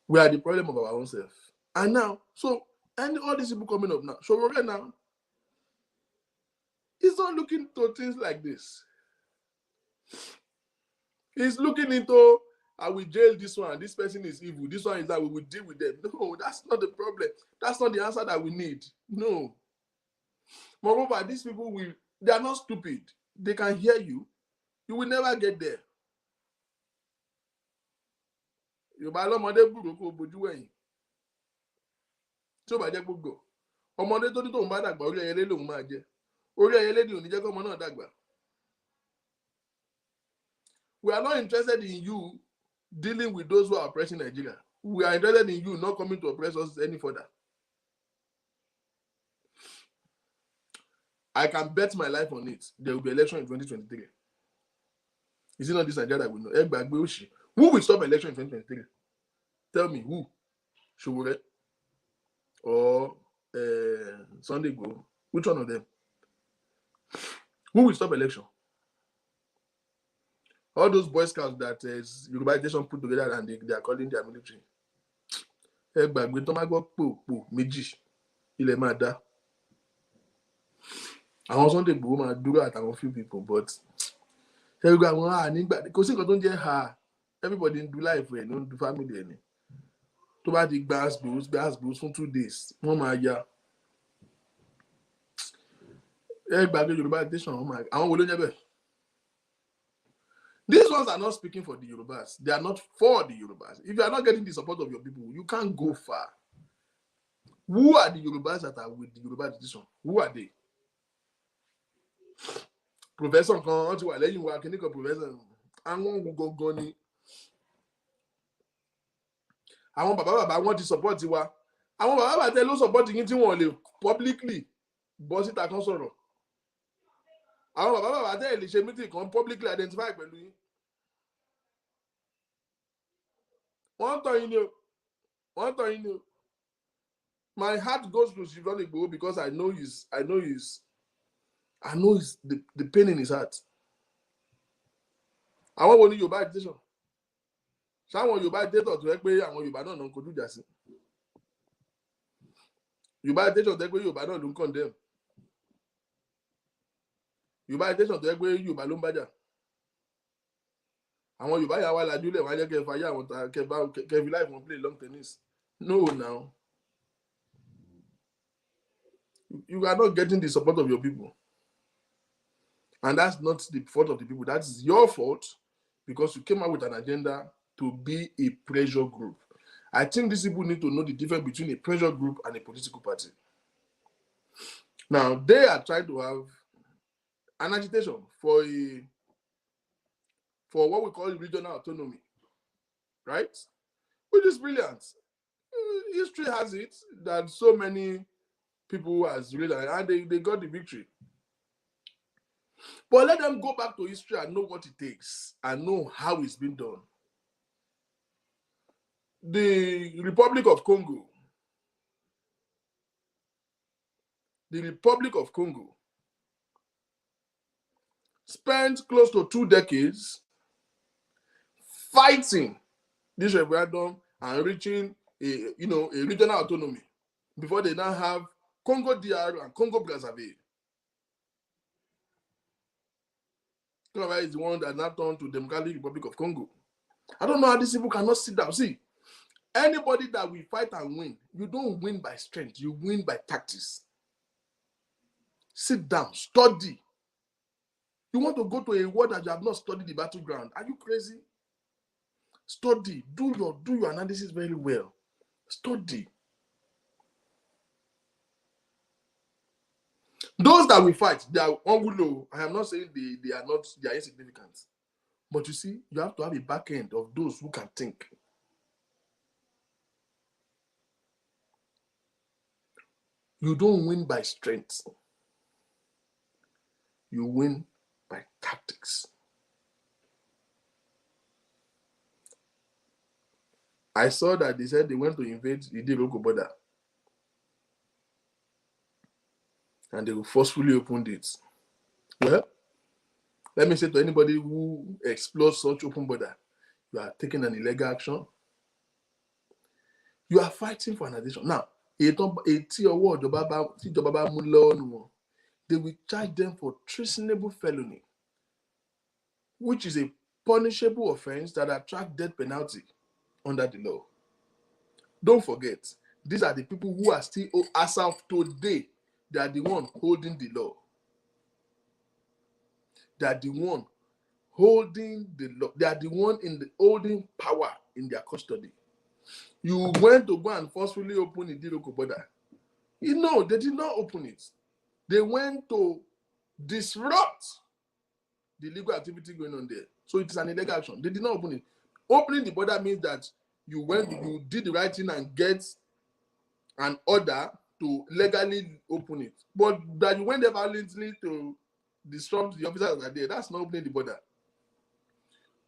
We are the problem of our own self. And now, so, and all these people coming up now. So right now, he's not looking to things like this. He's looking into, I will jail this one. This person is evil. This one is that we will deal with them. No, that's not the problem. That's not the answer that we need. No. Moreover, these people they are not stupid. They can hear you. You will never get there. Yorùbá lọ́mọdé gbùrò kó bojú ẹ̀yìn. Tí ó bá jẹ́ gbogbo. Ọmọdé tó ní tóun bá dàgbà orí ẹyẹlé lòun máa jẹ. Orí ẹyẹlé ni ò ní jẹ́ kí ọmọ náà dàgbà. We are not interested in you dealing with those who are oppressing Nigeria. We are interested in you not coming to oppress us any further. I can bet my life on it. There will be election in 2023. Is it not this Nigeria that we know? Who will stop election in 2023? Tell me who? Sowore or Sunday Go? Which one of them? Who will stop election? All those Boy Scouts that Yoruba Agitation put together and they are calling their military. Ẹgbàgbé tó máa gbọ́ pò méjì ilẹ̀ máa dá. Àwọn Sunday Igboho máa dúró àtàwọn few people, but ẹgbẹ́ àwọn nígbà kò sí nǹkan tó ń jẹ́ everybody do life ẹ̀ ló ń do family ẹ̀ ni. Tó bá di gbas gbòs fún 2 days wọ́n máa ya. Ẹgbàgbé Yoruba Agitation àwọn wo ló ń jẹ́ bẹ́ẹ̀? These ones are not speaking for the Yorubas. They are not for the Yorubas. If you are not getting the support of your people, you can't go far. Who are the Yorubas that are with the Yoruba Agitation? Who are they? Professor kan ti wà lẹ́yìn wa kíní kan professor àwọn gangan ni. Àwọn bàbá wọn ti support wa. Àwọn bàbá tẹ ló support yín tí wọ́n lè publicly bọ́ síta kan sọ̀rọ̀. Àwọn bàbá tẹ lè ṣe meeting kan publicly identify pẹ̀lú yín. Wọ́n tàn yín ni o. My heart goes to Sowore In because I know the pain in his heart. Àwọn wo ni Yoruba Agitation? Ṣáwọn Yoruba Agitation tó yẹ pé àwọn Yorùbá náà ń kojú ìjà sí. Yoruba Agitation tó yẹ pé Yorùbá náà ló ń condemn. Yoruba Agitation tó yẹ pé Yorùbá ló ń bájà. Àwọn Yorùbá yà wá lajúlẹ̀ wọ́n á jẹ́ kẹ́ fàyà àwọn kẹ́ fi life wọn play long tennis. No, now. You are not getting the support of your people. And that's not the fault of the people. That is your fault because you came out with an agenda to be a pressure group. I think these people need to know the difference between a pressure group and a political party. Now, they are trying to have an agitation for what we call regional autonomy, right? Which is brilliant. History has it that so many people has realized and they got the victory. But let them go back to history and know what it takes and know how it's been done. The Republic of Congo spent close to 2 decades fighting this referendum and reaching a regional autonomy before they now have Congo DR and Congo Brazzaville. Congo is the one that now turned to the Democratic Republic of Congo. I don't know how these people cannot sit down. See, anybody that will fight and win, you don't win by strength, you win by tactics. Sit down, study. You want to go to a war that you have not studied the battleground. Are you crazy? Study. Do your analysis very well. Study. Those that we fight, they are unwilling. I am not saying they are insignificant. But you see, you have to have a back end of those who can think. You don't win by strength. You win by tactics. I saw that they said they went to invade the Iroko border and they forcefully opened it. Well, let me say to anybody who explores such open border, you are taking an illegal action. You are fighting for an addition. Now, they will charge them for treasonable felony, which is a punishable offense that attracts death penalty under the law. Don't forget, these are the people who are still, as of today, they are the one holding the law. They are the one holding the law. They are the one holding power in their custody. You went to go and forcefully open the Diroko border. You know, they did not open it. They went to disrupt the illegal activity going on there. So it is an illegal action. They did not open it. Opening the border means that you did the right thing and get an order to legally open it. But that you went there violently to disrupt the officers that are there, that's not opening the border.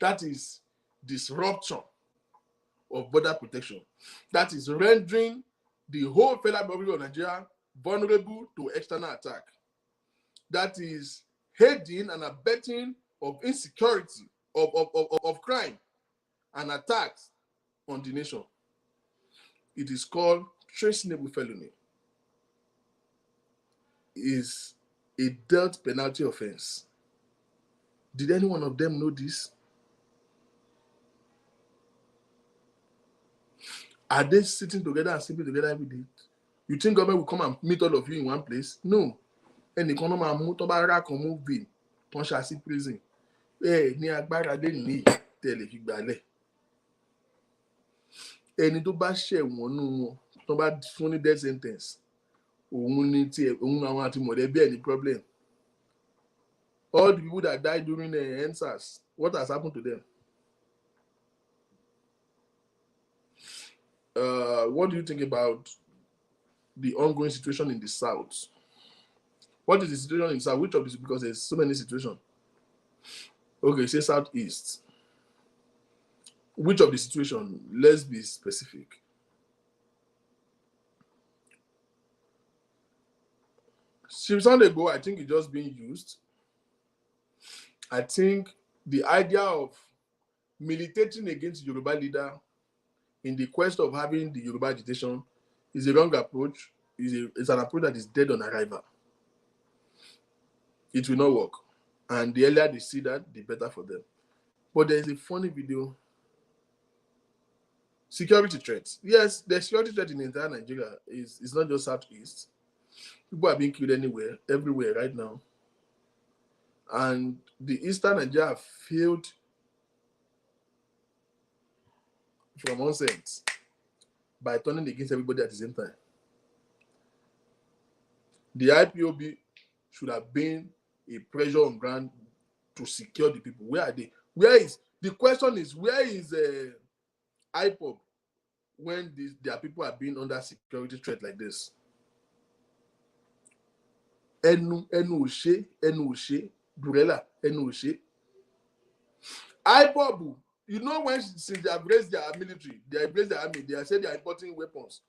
That is disruption of border protection. That is rendering the whole federal republic of Nigeria vulnerable to external attack. That is aiding and abetting of insecurity, of crime and attacks on the nation. It is called treasonable felony. It is a death penalty offense. Did any one of them know this? Are they sitting together and sleeping together every day? You think government will come and meet all of you in one place? No. Ẹnì kan náà máa mú tó bá rà kan mú bì tó ń ṣá sí prison. Ní agbára lè ní tẹ̀lé fi gbálẹ̀. Ẹni tó bá ṣẹ̀wọ̀n nú wọn tó bá fún ní death sentence. Òun ni tiẹ̀ òun àwọn àti mọ̀lẹ́bí ẹ̀ ní problem. All the people that died during the EndSARS, what has happened to them? What do you think about the ongoing situation in the South? What is the situation in the South? Which of this? Because there's so many situations. Okay, say Southeast. Which of the situation? Let's be specific. Some time ago, I think it's just being used. I think the idea of militating against Yoruba leader in the quest of having the Yoruba agitation is a wrong approach. It's an approach that is dead on arrival. It will not work. And the earlier they see that, the better for them. But there's a funny video. Security threats. Yes, the security threat in the entire Nigeria is not just Southeast. People are being killed everywhere right now. And the Eastern Nigeria have failed from one sense by turning against everybody at the same time. The IPOB should have been a pressure on ground to secure the people. Where are they? The question is, where is IPOB when their people are being under security threat like this? Enu Oshe, Durela, Enu Oshe. IPOB, you know, since they have raised their military, they have raised their army, they have said they are importing weapons.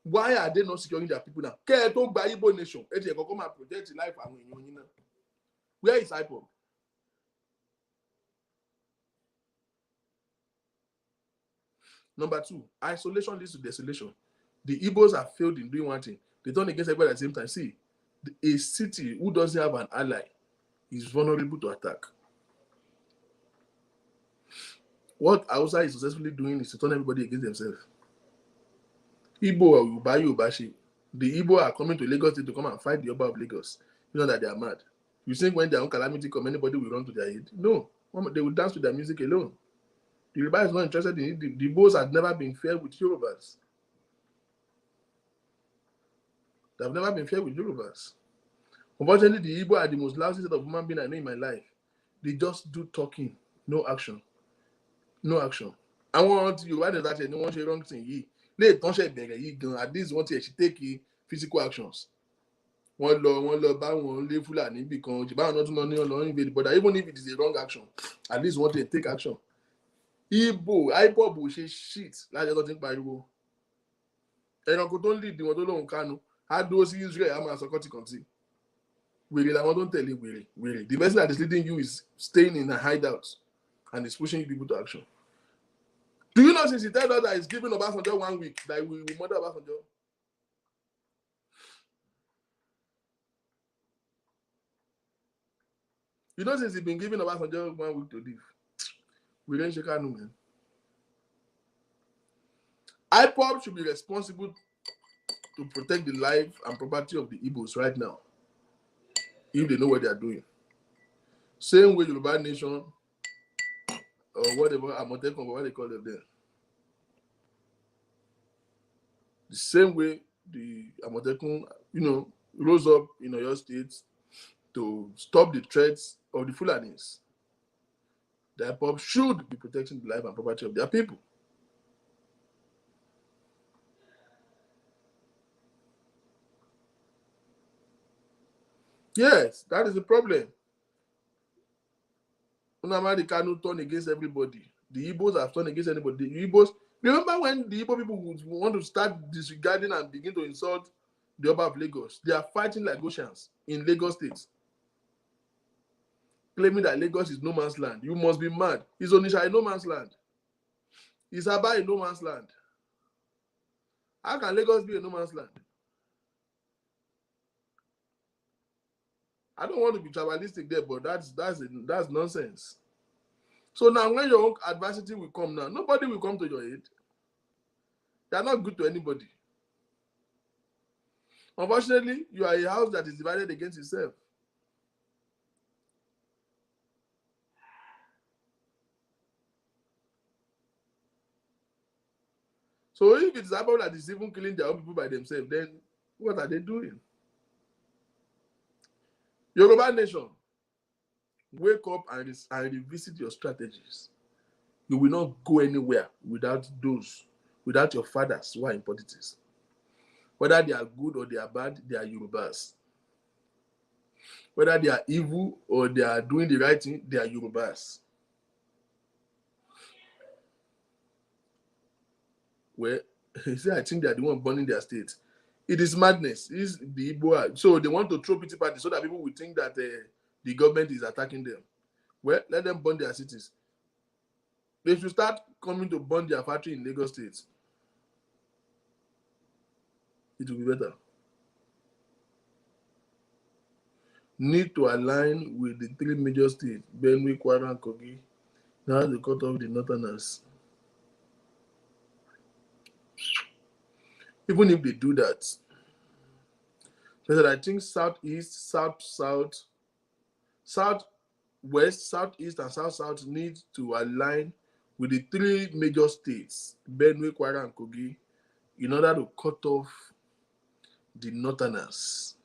Why are they not securing their people now? Igbo nation, protect life. Where is IPOB? Number two, isolation leads to desolation. The Igbos have failed in doing one thing. They turn against everybody at the same time. See, a city who doesn't have an ally is vulnerable to attack. What Hausa is successfully doing is to turn everybody against themselves. Igbo or Yoruba, the Igbo are coming to Lagos to come and fight the Oba of Lagos. You know that they are mad. You think when their own calamity come, anybody will run to their aid? No. They will dance to their music alone. The Yoruba is not interested in it. The Igbos have never been fair with Yorubas. They have never been fair with Yorubas. Unfortunately, the Igbo are the most lousy set of human beings I know in my life. They just do talking, no action. No action. I want you, why does that say no one say wrong thing? At least want to take physical actions. One law, bá wọn lé Fúlàní níbì kan, báwọn náà tún lọ ní ọlọ́run invade border, even if it is a wrong action, at least one thing, take action. IPOB ò ṣe shit láti ẹjọ́ tí ń pariwo. Ẹranko tó ń lead wọn tó lóun Kánú, á dúró sí Israel, á máa sọ kọ́tìkọ́tì. Wèrè làwọn tó ń tẹ̀lé wèrè. The person that is leading you is staying in a hideout and is pushing you people to action. Do you know since he told us that he's giving Obasanjo 1 week, that we will murder Obasanjo? You know since he's been giving Obasanjo 1 week to live. We don't shake our man. IPOB should be responsible to protect the life and property of the Igbos right now, if they know what they are doing. Same way Yoruba Nation or whatever, Amotekun, what they call them there. The same way the Amotekun, rose up in Oyo State to stop the threats of the Fulanis. The IPOB should be protecting the life and property of their people. Yes, that is the problem. Nnamdi Kanu turned against everybody. The Igbos have turned against anybody. The Igbos, remember when the Igbo people would want to start disregarding and begin to insult the Oba of Lagos? They are fighting like Goshians in Lagos State, claiming that Lagos is no man's land. You must be mad. Is Onitsha a no man's land? Is Aba a no man's land? How can Lagos be a no man's land? I don't want to be tribalistic there, but that's nonsense. So now when your own adversity will come now, nobody will come to your aid. They are not good to anybody. Unfortunately, you are a house that is divided against itself. So if it's about that is even killing their own people by themselves, then what are they doing? Yoruba Nation, wake up and revisit your strategies. You will not go anywhere without your fathers who are in politics. Whether they are good or they are bad, they are Yorubas. Whether they are evil or they are doing the right thing, they are Yorubas. Well, I think they are the one burning their state. It is madness. It's the Igbo. So they want to throw pity party so that people will think that the government is attacking them. Well, let them burn their cities. They should start coming to burn their factory in Lagos State. It will be better. Need to align with the 3 major states, Benue, Kwara, and Kogi. Now they cut off the northerners. Even if they do that, so I think southeast, southwest, southeast, and south need to align with the 3 major states, Benue, Kwara, and Kogi, in order to cut off the northerners.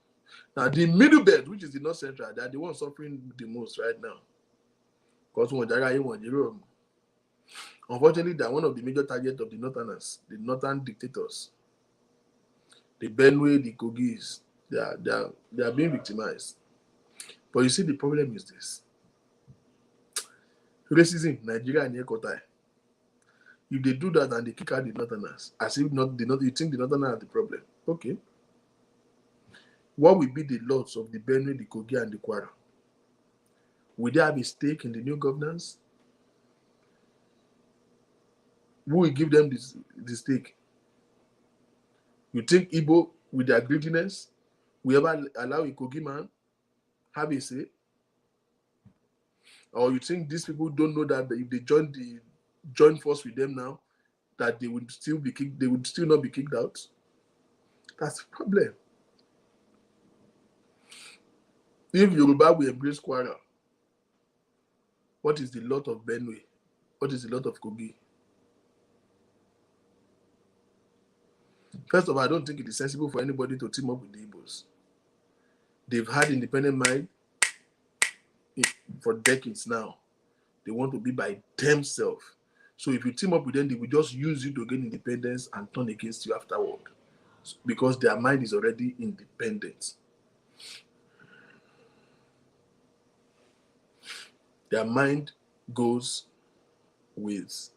Now, the middle belt, which is the north central, they are the ones suffering the most right now. Because unfortunately, they are one of the major targets of the northerners, the northern dictators. The Benue, the Kogis, they are being victimized. But you see, the problem is this. Racism, Nigeria and Ekotai. If they do that and they kick out the northerners, as if you think the northerners are the problem. Okay. What will be the lots of the Benue, the Kogi, and the Kwara? Will they have a stake in the new governance? Who will give them the stake? You think Igbo, with their greediness, will ever allow a Kogi man have a say? Or you think these people don't know that if they join force with them now, that they would still not be kicked out? That's the problem. If Yoruba will embrace Kwara, what is the lot of Benue? What is the lot of Kogi? First of all, I don't think it is sensible for anybody to team up with the Igbos. They've had independent mind for decades now. They want to be by themselves. So if you team up with them, they will just use you to gain independence and turn against you afterward. because their mind is already independent. Their mind goes with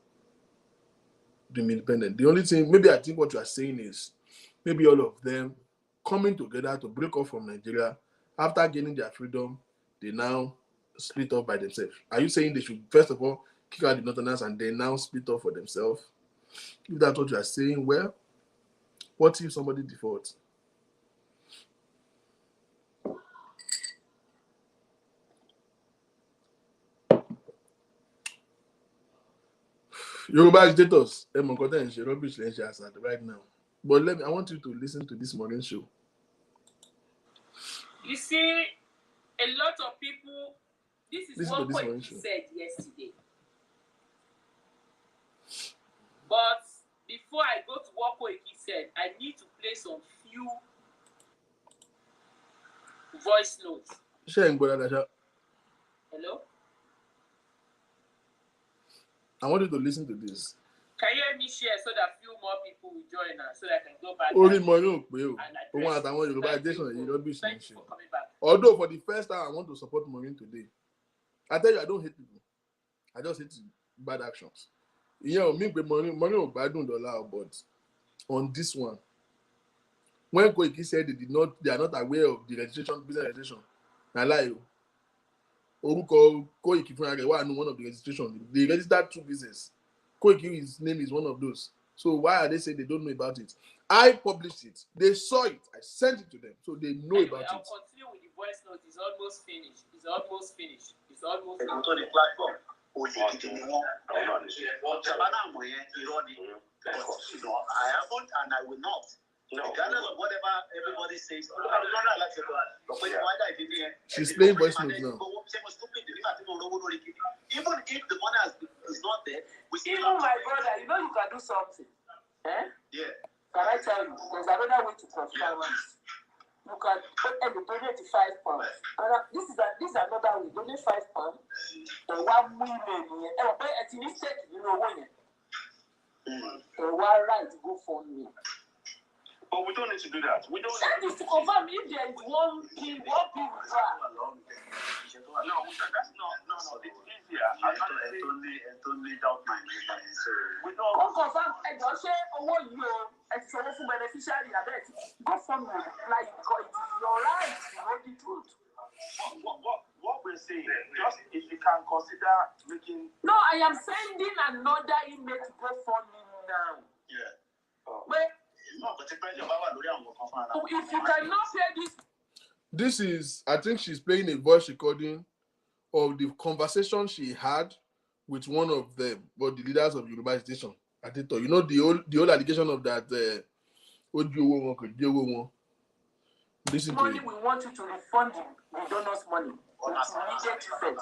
being independent. The only thing, maybe I think what you are saying is maybe all of them coming together to break off from Nigeria after gaining their freedom, they now split off by themselves. Are you saying they should first of all kick out the Northerners and then now split off for themselves? If that's what you are saying, well, what if somebody defaults? Yoruba agitators, rubbish right now. But I want you to listen to this morning show. You see, a lot of people, this is what he said yesterday. But before I go to what he said, I need to play some few voice notes. Hello? I want you to listen to this. Can you hear me share so that few more people will join us so that I can go back? Thank you for coming back. Although for the first time I want to support Maureen today. I tell you, I don't hate people. I just hate bad actions. Me Maureen but on this one, when Koiki said they are not aware of the registration, business registration, I lie. Koiki one of the registration. They registered 2 business. Koiki's name is one of those. So why are they saying they don't know about it? I published it. They saw it. I sent it to them. So they know about it. I'll continue with the voice note. It's almost finished. It's almost finished. The platform. I haven't and I will not. Regardless of whatever everybody says, she's playing voice notes now. Even if the money is not there, we still even my brother, you know you can do something. Eh? Yeah. Can I tell you? There's another way to confirm it. You can donate £5. This is another way. Donate £5. And 1 million. You know when. And 1 right to go for me. But we don't need to do that. We don't. That is to confirm if there is one thing, one thing. No, that's no. It's easier. I totally doubt my neighbor. We don't. Confirm. I don't say what you extract for beneficiary. I bet. Go from me, like because it is your right to know the truth. What we're saying, just if you can consider making. No, I am sending another email to go for me now. Yeah. Wait. No, but if you cannot say this is, I think she's playing a voice recording of the conversation she had with one of them, but the leaders of Yoruba Agitation. You know the old allegation of that listen money to it. We want you to refund the donors' money. Immediate effect.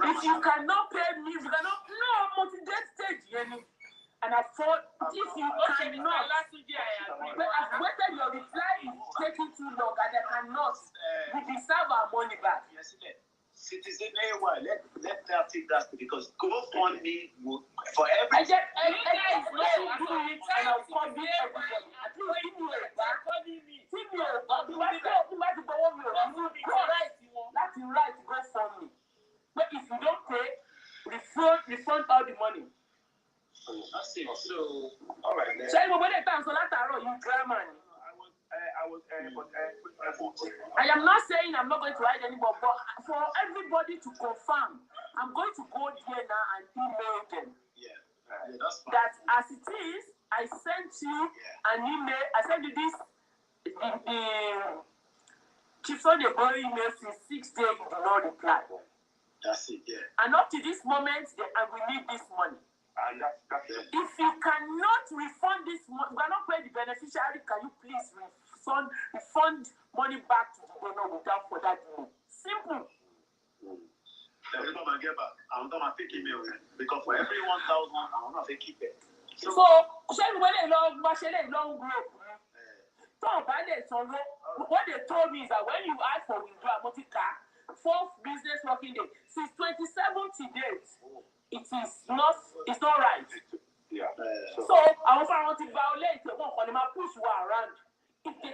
If you cannot pay me, if you cannot, no, multi-debt stage, and I thought, if you cannot, but I've waited, your reply is taking too long, and I cannot. We deserve our money back. Yes, citizen, let them take that because GoFundMe will for every. I get everything and I'll call everybody. At least give me a back. That's right, GoFundMe. But if you don't pay, refund all the money. That's it. So, all right. So, you drama. I am not saying I'm not going to hide anymore, but for everybody to confirm, I'm going to go there now and email them. Yeah, that's fine. That as it is, I sent you an email. I sent you this Chief Sunday email since 6 days. You do not reply. That's it. Yeah. And up to this moment, I will need this money. And that's it. If you cannot refund this money, we are not paying the beneficiary. Can you please refund money back to the donor without for that money? Simple. Every time I get back, I'm gonna take email because for every 1,000, I'm gonna keep it. So, what they group. What they told me is that when you ask for withdrawal, multi-car, 4th business working day, since 27th to date, it's not right. Yeah. So I want to violate the one for them push you around.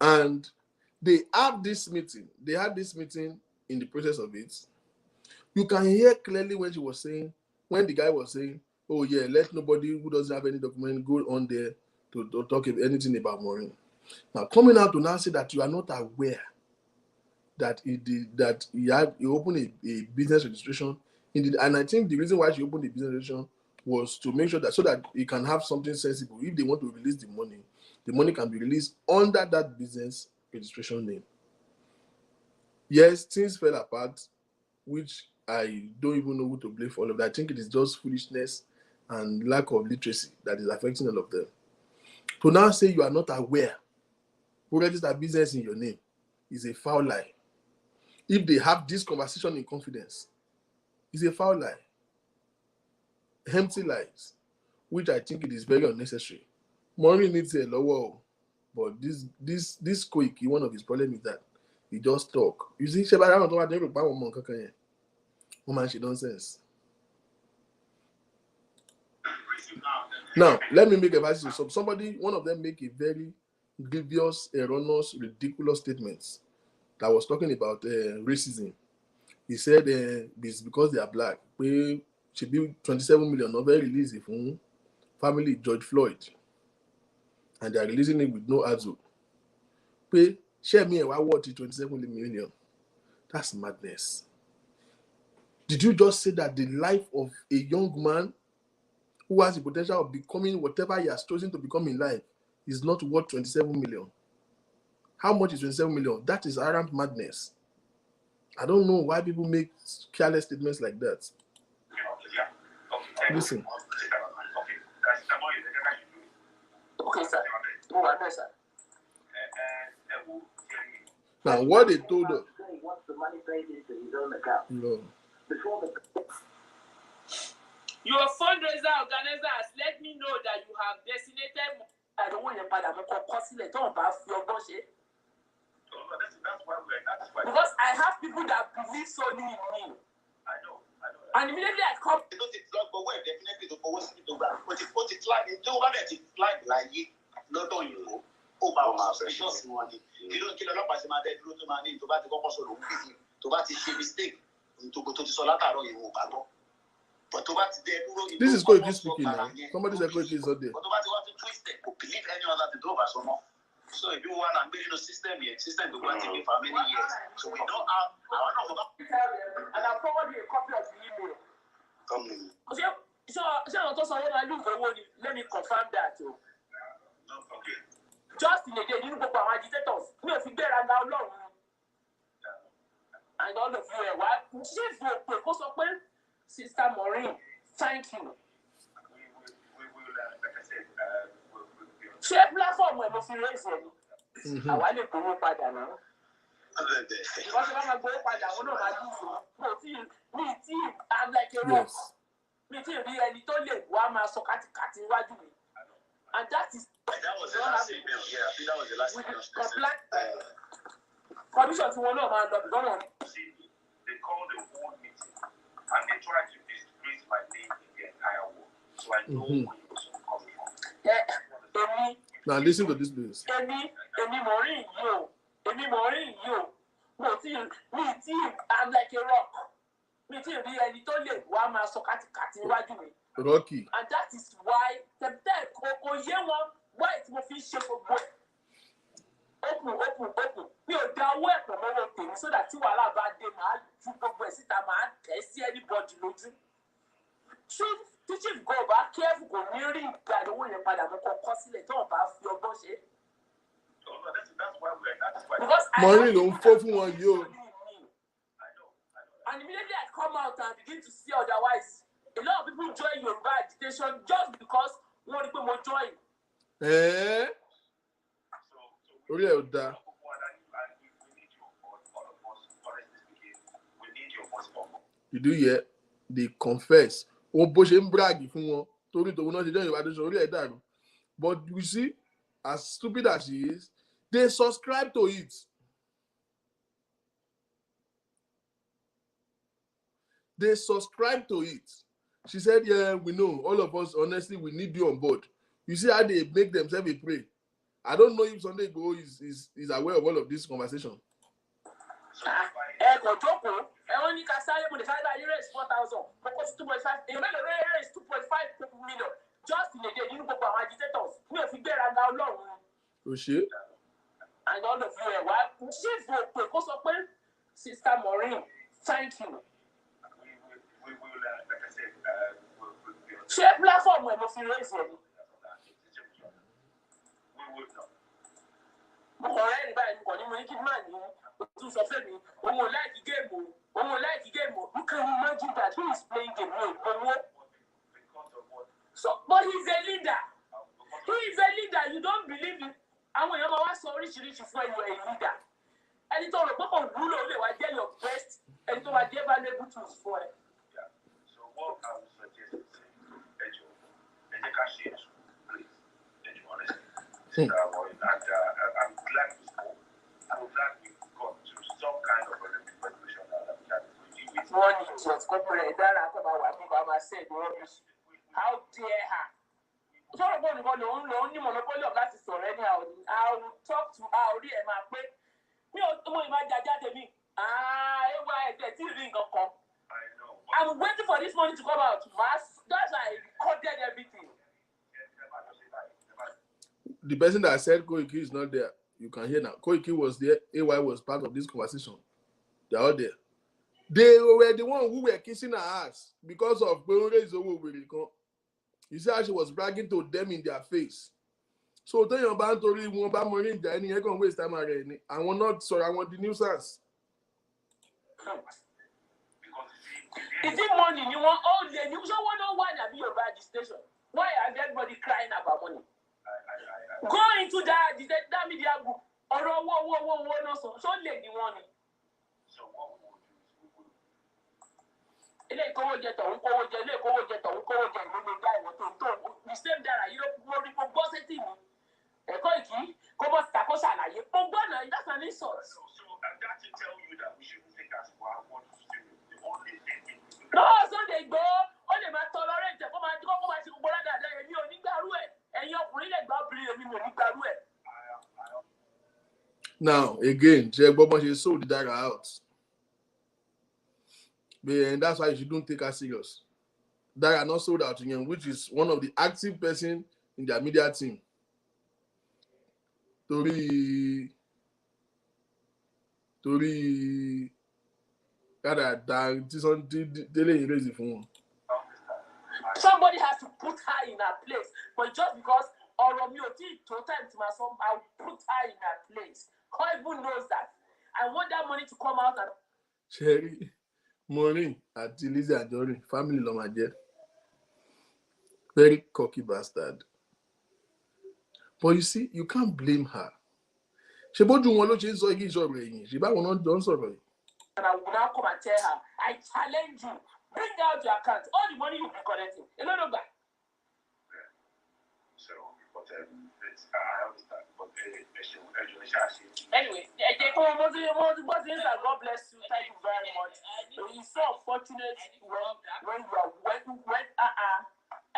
And they had this meeting. They had this meeting in the process of it. You can hear clearly when she was saying, when the guy was saying, oh yeah, let nobody who doesn't have any document go on there to talk anything about Maureen. Now coming out to now say that you are not aware that he opened a business registration. And I think the reason why she opened the business registration was to make sure that so that he can have something sensible. If they want to release the money can be released under that business registration name. Yes, things fell apart, which I don't even know who to blame for all of that. I think it is just foolishness and lack of literacy that is affecting all of them. To now say you are not aware who registered business in your name is a foul lie. If they have this conversation in confidence, it's a foul lie. Empty lies, which I think it is very unnecessary. Maureen needs a lower, but this quick, one of his problems is that he just talk. You see, she nonsense. Now, let me make a version. So one of them make a very grievous, erroneous, ridiculous statements that was talking about racism. He said it's because they are black. We should be 27 million not very released from family George Floyd. And they are releasing it with no azu. Pay share me and what 27 million. That's madness. Did you just say that the life of a young man who has the potential of becoming whatever he has chosen to become in life is not worth 27 million? How much is 27 million? That is arrant madness. I don't know why people make careless statements like that. Listen. Okay, sir. Now, what they told us. He wants the money paid into his own account. No. Your fundraiser organizers, let me know that you have designated. I don't want your father to because I have people that believe solely in me. I know. And immediately I come. You know, it's not, but we're definitely the forward to grab. But it's like, it's like, not on you. Oh, my precious money. You don't kill a lot of my dead root to my name to buy the compost or to buy the mistake to go to the Solata or you. But to buy the this is going to be speaking now. Somebody said going to be there. But to buy the twist, believe any other to do over so much. So if you want to build a system to go and take it for many years. So we don't have and I'll forward you a copy of the email. Let me confirm that. Okay. Just in a day, you go for agitators. We have figured out now long. And all of you, why? Sister Maureen, thank you. We will, like I said, Share platform where we raise it. I want to go padà now. Because I'm going to go padà, I'm not I'm like a rock. Me too, be a little late. One man so cut. And that is. That was the last email. Yeah, I think that was the last email. Commission to one of my They called the whole meeting and they tried to disgrace my name in the entire world. So I know where it was coming from. Now listen to this news. Emi Maureen, you. I'm like a rock. Me too, be a little late. One man so cut. Rocky. And that is why the dead why it will feel shape of boy. Open. We are down where promote things so that you are about them. I do go sit a man, I see anybody losing. Teaching go back careful, go nearing by the way, but I'm going to constantly talk about your boss. That's why Because Maureen don't fall for one you. And immediately I come out and begin to see otherwise. A lot of people join Yoruba Agitation just because one people more join. Really, that. You do yet? They confess. Brag but you see, as stupid as she is, they subscribe to it. They subscribe to it. She said, yeah, we know. All of us, honestly, we need you on board. You see how they make themselves a prey. I don't know if Sunday Igboho is aware of all of this conversation. Only Kasari with the salary raise 4,000, because 2.5, you made a raise 2.5 million just in a day. You go for agitators. We have figured out how long. Oh shit. And all of you, why? She's because of Sister Maureen. Thank you. We will, like I said, share platform where we raise it. We will not. Already by money man, to suffer me. We will like the game. We will like the game. You can imagine that he is playing game. So, but he's a leader. He is a leader. You don't believe it. And when you are sorry, you are a leader. And it's all about rule only. I get your best. And so I get valuable tools for it. Yeah. So what I would suggest is, let the cashier, please. Let you honestly. And I'm glad we spoke. I'm glad we got to some kind of a resolution that we can deal with. One idiot, corporate, that I come out with people, I said, how dare her? So I'm going to go only monopoly of that is already out. I will talk to her already and my friend. Me, I'm waiting for this money to come out. That's why I recorded everything. The person that said Koiki is not there, you can hear now. Koiki was there. AY was part of this conversation. They're all there. They were the one who were kissing her ass because of you see how she was bragging to them in their face. So tell you about Tori, one about Maureen, and you're going to waste time already. I want not, sorry, I want the nuisance. Is it money? You want all the you don't want no one to be Yoruba Agitation. Why are everybody crying about money? Go into that media group. Or no, so let the money. So what we will do is we will. The same data, you don't worry for bossing. That's an insult. So I've got to tell you that we shouldn't take as far what to do. The only thing we do. No, so they go. Only my tolerance. Now, again, she sold the dagger out. And that's why you don't take her serious. Dagger not sold out to him, which is one of the active person in their media team. Tori, somebody has to put her in her place, but just because I'll put her in her place. God even knows that. I want that money to come out and Cherry, Maureen, at Lizzie and Jory, family Lomaje. Very cocky bastard. But you see, you can't blame her. She bought you one she saw his already. She bought one done sorry. And I will now come and tell her, I challenge you. Bring out your account. All the money you'll be collecting. You know that. So, but I understand. But anyway, God bless you. Thank you very much. It's so unfortunate when you are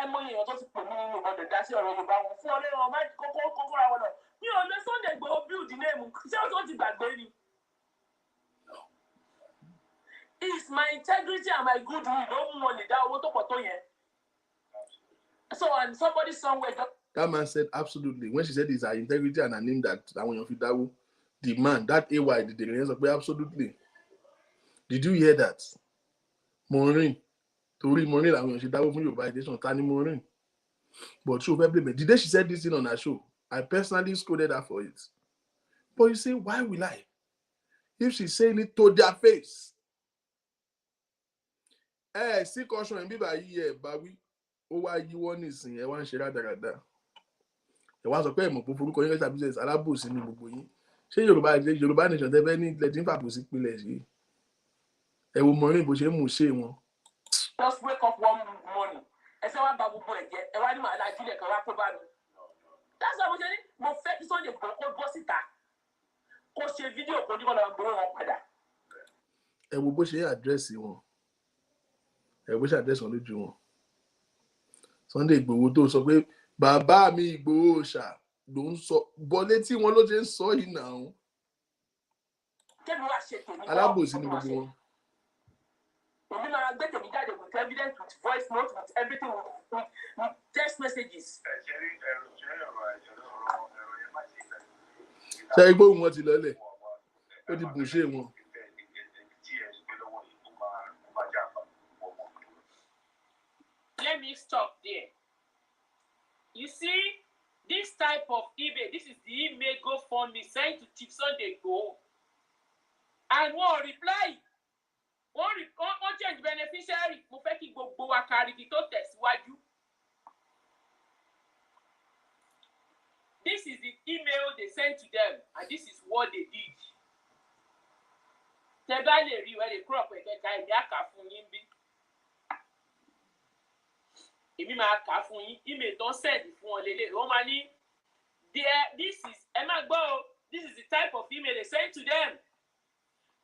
money just put me on the dash or the bound for my cocoa. You know, the Sunday go build the name. It's my integrity and my goodwill. Don't money that what to so and somebody somewhere. That man said absolutely. When she said it's her integrity and her name that when you that the man, that AY, the answer absolutely. Did you hear that? Maureen. Tori Maureen, I mean, she that from Yoruba Agitation, Tani Maureen. But she probably the day she said this thing on her show, I personally scolded her for it. But you say, why will I? If she's saying it to their face. See caution and be by here, but we why you want this thing? I want to share that. There was a payment for the business. I love both in the boy. Say Yoruba Nation, they need letting for music village. A woman, but she must say one. Just wake up one morning. And say, what Babu boy get? And why do I like you like a rapper? That's what I'm saying. My face is on the boss it. Post a video for you on go on with that. And we push address you. And we address on the June. Sunday Igboho tó sọ pé bàbá mi Igboho ṣá ló ń sọ bọ́ létí wọn ló ṣe ń sọ yìí náà. Alábòsí ni gbogbo wọn. Èmi máa gbé tèmi jáde with evidence, with voice note, with everything, with text messages. Ṣé igbó wọn ti lọlẹ̀? Ó ti bùn ṣe wọn. Let me stop there. You see, this type of email, this is the email GoFundMe sent to Chief Sunday Igboho. And one reply. One change beneficiary. Mo fẹ́ kí gbogbo wa kárí kí tó tẹ̀síwájú. This is the email they sent to them, and this is what they did. Tẹ́ bá lè rí wẹ́lẹ̀ crop ẹ̀kẹ́ka ìdí àkà fún yín bí. Èmi máa kà fún yín. Email tó ń send fún wọn lélẹ̀. Wọ́n máa ní, this is, ẹ máa gbọ́ o, this is the type of email they sent to them.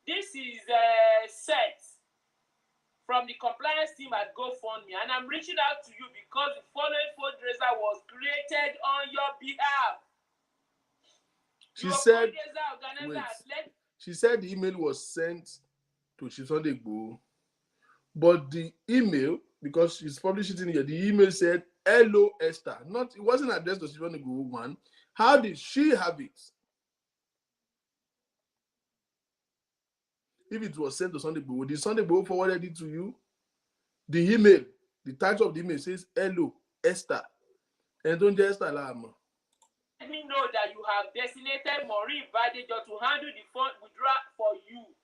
This is set from the compliance team at GoFundMe, and I'm reaching out to you because the following fundraiser was created on your behalf. She said, she said the email was sent to Chief Sunday Igboho, but the email, because she's published it in here, the email said, "Hello Esther." Not, it wasn't addressed to Chief Sunday Igboho one. How did she have it? If it was sent to Sunday Igboho, did Sunday Igboho forwarded it to you? The email, the title of the email says, "Hello Esther." And don't just alarm. Let me know that you have designated Maureen Badejo to handle the fund withdrawal for you.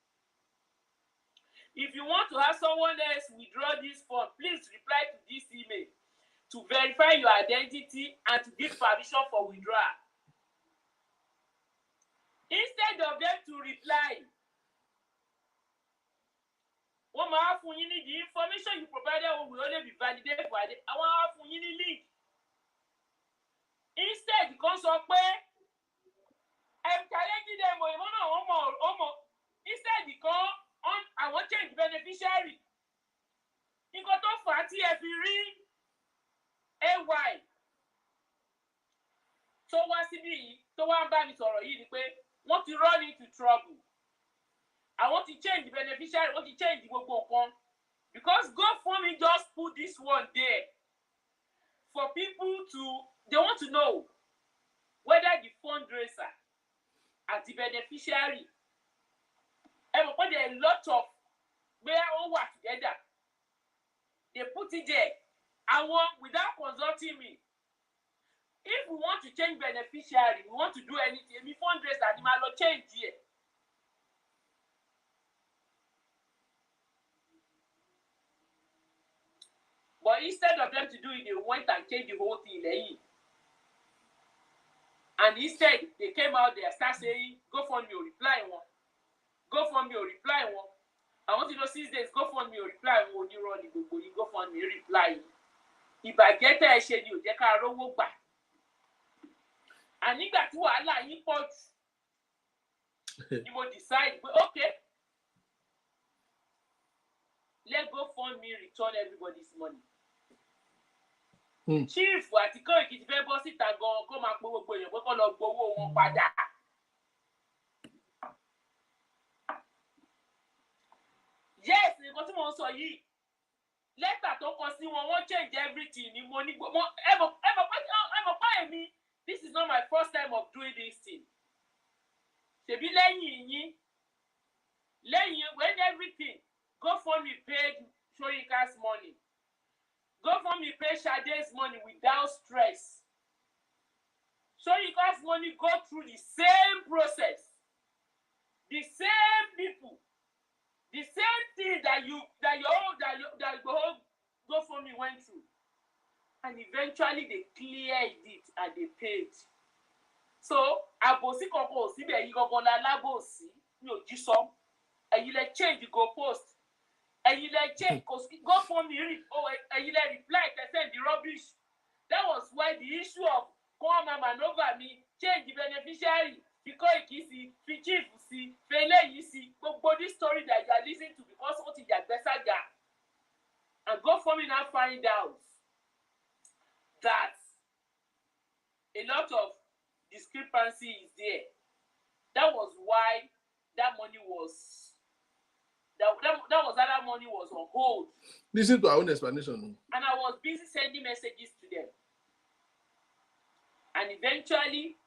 If you want to have someone else withdraw this fund, please reply to this email to verify your identity and to give permission for withdrawal. Instead of them to reply, the information you provided will only be validated by the link. Instead, you can sọ pé I'm challenging them instead you can I want change beneficiary. Nǹkan tó fà á tí ẹ fi rí AY tó wá síbí yìí tó wá ń bá mi sọ̀rọ̀ yìí ni pé wọ́n ti run into trouble. I want to change the beneficiary, I want to change the gbogbo nǹkan. Because GoFundMe just put this one there for people to, they want to know whether the fundraiser and the beneficiary, there are a lot of where all work together. They put it there. I want, without consulting me, if we want to change beneficiary, we want to do anything, the fundraiser, the might not change here. But instead of them to do it, they went and changed the whole thing. And instead, they came out there, start saying, GoFundMe or reply one. GoFundMe or reply one. I want to know 6 days, GoFundMe or reply one. You run the GoFundMe reply. If I get a schedule, they can't roll back. And if that wàhálà yín pọ̀ jù, you will decide, okay, let GoFundMe return everybody's money. Chief àti Koiki ti fẹ́ bọ́ síta gan-an kó máa pé gbogbo èèyàn pé kó lọ gbowó wọn padà. Yes, nǹkan tí mo ń sọ yìí, lẹ́tà tó kọ sí wọn, wọ́n change everything ni mo ní gbogbo. Ẹ mọ̀ pé èmi, this is not my first time of doing this thing. Ṣèbí lẹ́yìn when everything, GoFundMe paid Soyinka's money. GoFundMe paid Sade's money without stress. Soyinka's money go through the same process. The same people. The same thing that your whole GoFundMe went through. And eventually they cleared it and they paid. So, àbòsí kankan ò síbẹ̀ yìí gangan la lábòsí mi ò jí sọ. Ẹ̀yin lẹ change the goalpost. Ẹ̀yin lẹ change GoFundMe ẹ̀yin lẹ reply to send the rubbish. That was why the issue of come and maneuver me, change the beneficiary, Koiki sí, fi chief sí, fele yìí sí, gbogbo this story that you are listening to because ó ti yàgbẹ́ sága. And GoFundMe now find out that a lot of discrepancy is there. That was why that money was that money was on hold. Listen to our own explanation. And I was busy sending messages to them. And eventually,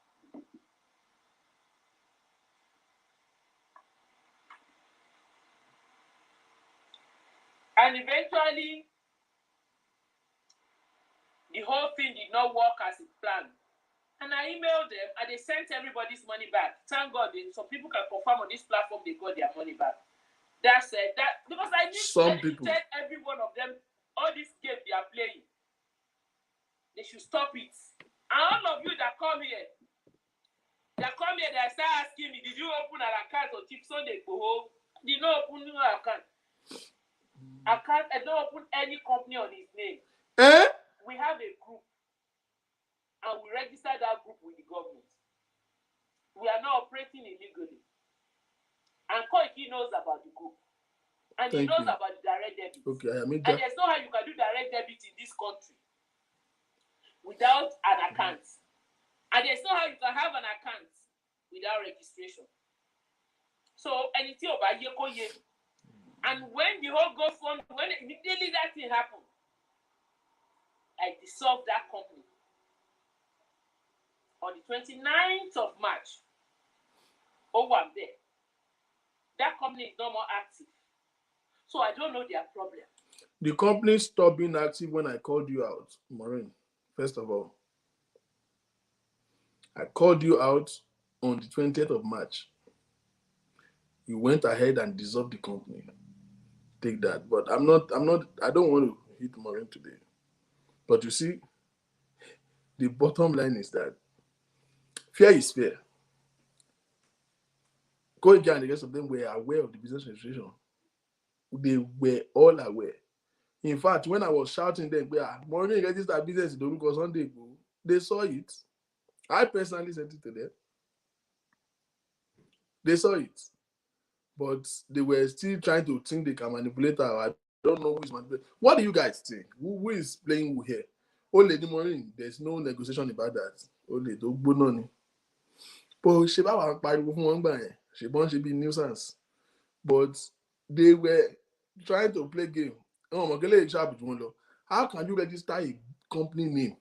the whole thing did not work as it planned. And I emailed them and they sent everybody's money back. Thank God, some people can confirm on this platform they got their money back. That's that because I need to tell every one of them all this game they are playing. They should stop it. And all of you that come here, they start asking me, did you open an account on Chief Sunday? Did not open an account. I don't open any company on his name. We have a group. And we register that group with the government. We are not operating illegally. And Koiki knows about the group. And he knows about the direct debit. Okay, and there's no how you can do direct debit in this country without an account. And there's no how you can have an account without registration. So anything about Yekoye. And when the whole GoFund, when immediately that thing happened, I dissolved that company. On the 29th of March, I'm there. That company is no more active. So I don't know their problem. The company stopped being active when I called you out, Maureen. First of all, I called you out on the 20th of March. You went ahead and dissolved the company. Take that. But I don't want to hit Maureen today. But you see, the bottom line is that fear is fair. Koiki and the rest of them were aware of the business registration. They were all aware. In fact, when I was shouting them, Maureen registered business in Yoruba Sunday, they saw it. I personally sent it to them. They saw it. But they were still trying to think they can manipulate her. I don't know who is manipulating. What do you guys think? Who is playing who here? Oh, Lady Maureen, there's no negotiation about that. Only don't go on. But she should be nuisance. But they were trying to play game. How can you register a company name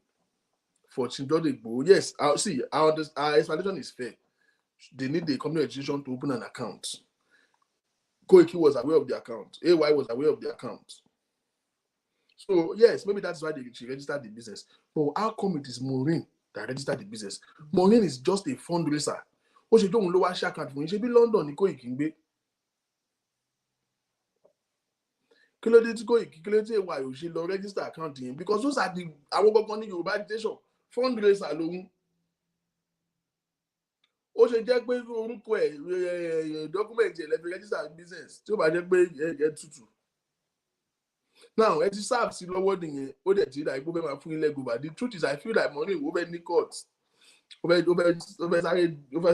for Chindodegbo? Yes, our explanation is fair. They need the company registration to open an account. Koiki was aware of the account. AY was aware of the account. So, yes, maybe that's why she registered the business. But how come it is Maureen that registered the business? Maureen is just a fundraiser. What she don't lower share account for you. She be London, Koiki. Why you should register account in? Because those are the Yoruba Agitation fundraiser alone. Ó ṣe jẹ́ pé orúkọ ẹ̀ document ẹ̀ lẹ́fẹ̀ẹ́ register business tí ó bá jẹ́ pé ẹ̀ tútù. Now, ẹ ti serve sí lọ́wọ́ nìyẹn, ó dẹ̀ ti dà ipò bẹ́ẹ̀ máa fún ilé gbogbo. The truth is, I feel like money ó fẹ́ ní court. Ó fẹ́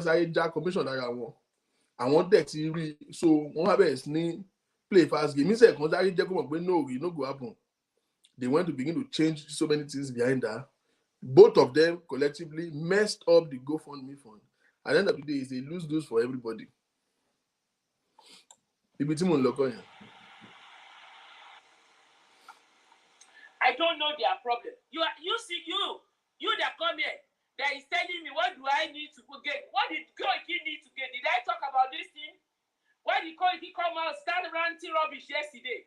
sáré já commission lára wọn. Àwọn dẹ̀ ti rí, so wọ́n wá bẹ̀rẹ̀ sí ní play fast game. Instead, kan sáré jẹ́ kó mọ̀ pé no, it no go happen. They want to begin to change so many things behind that. Both of them collectively messed up the GoFundMe fund. At the end of the day, it's a lose-lose for everybody. I don't know their problem. You that come here, that is telling me what do I need to get? What did Koiki need to get? Did I talk about this thing? Why did Koiki come out start ranting rubbish yesterday?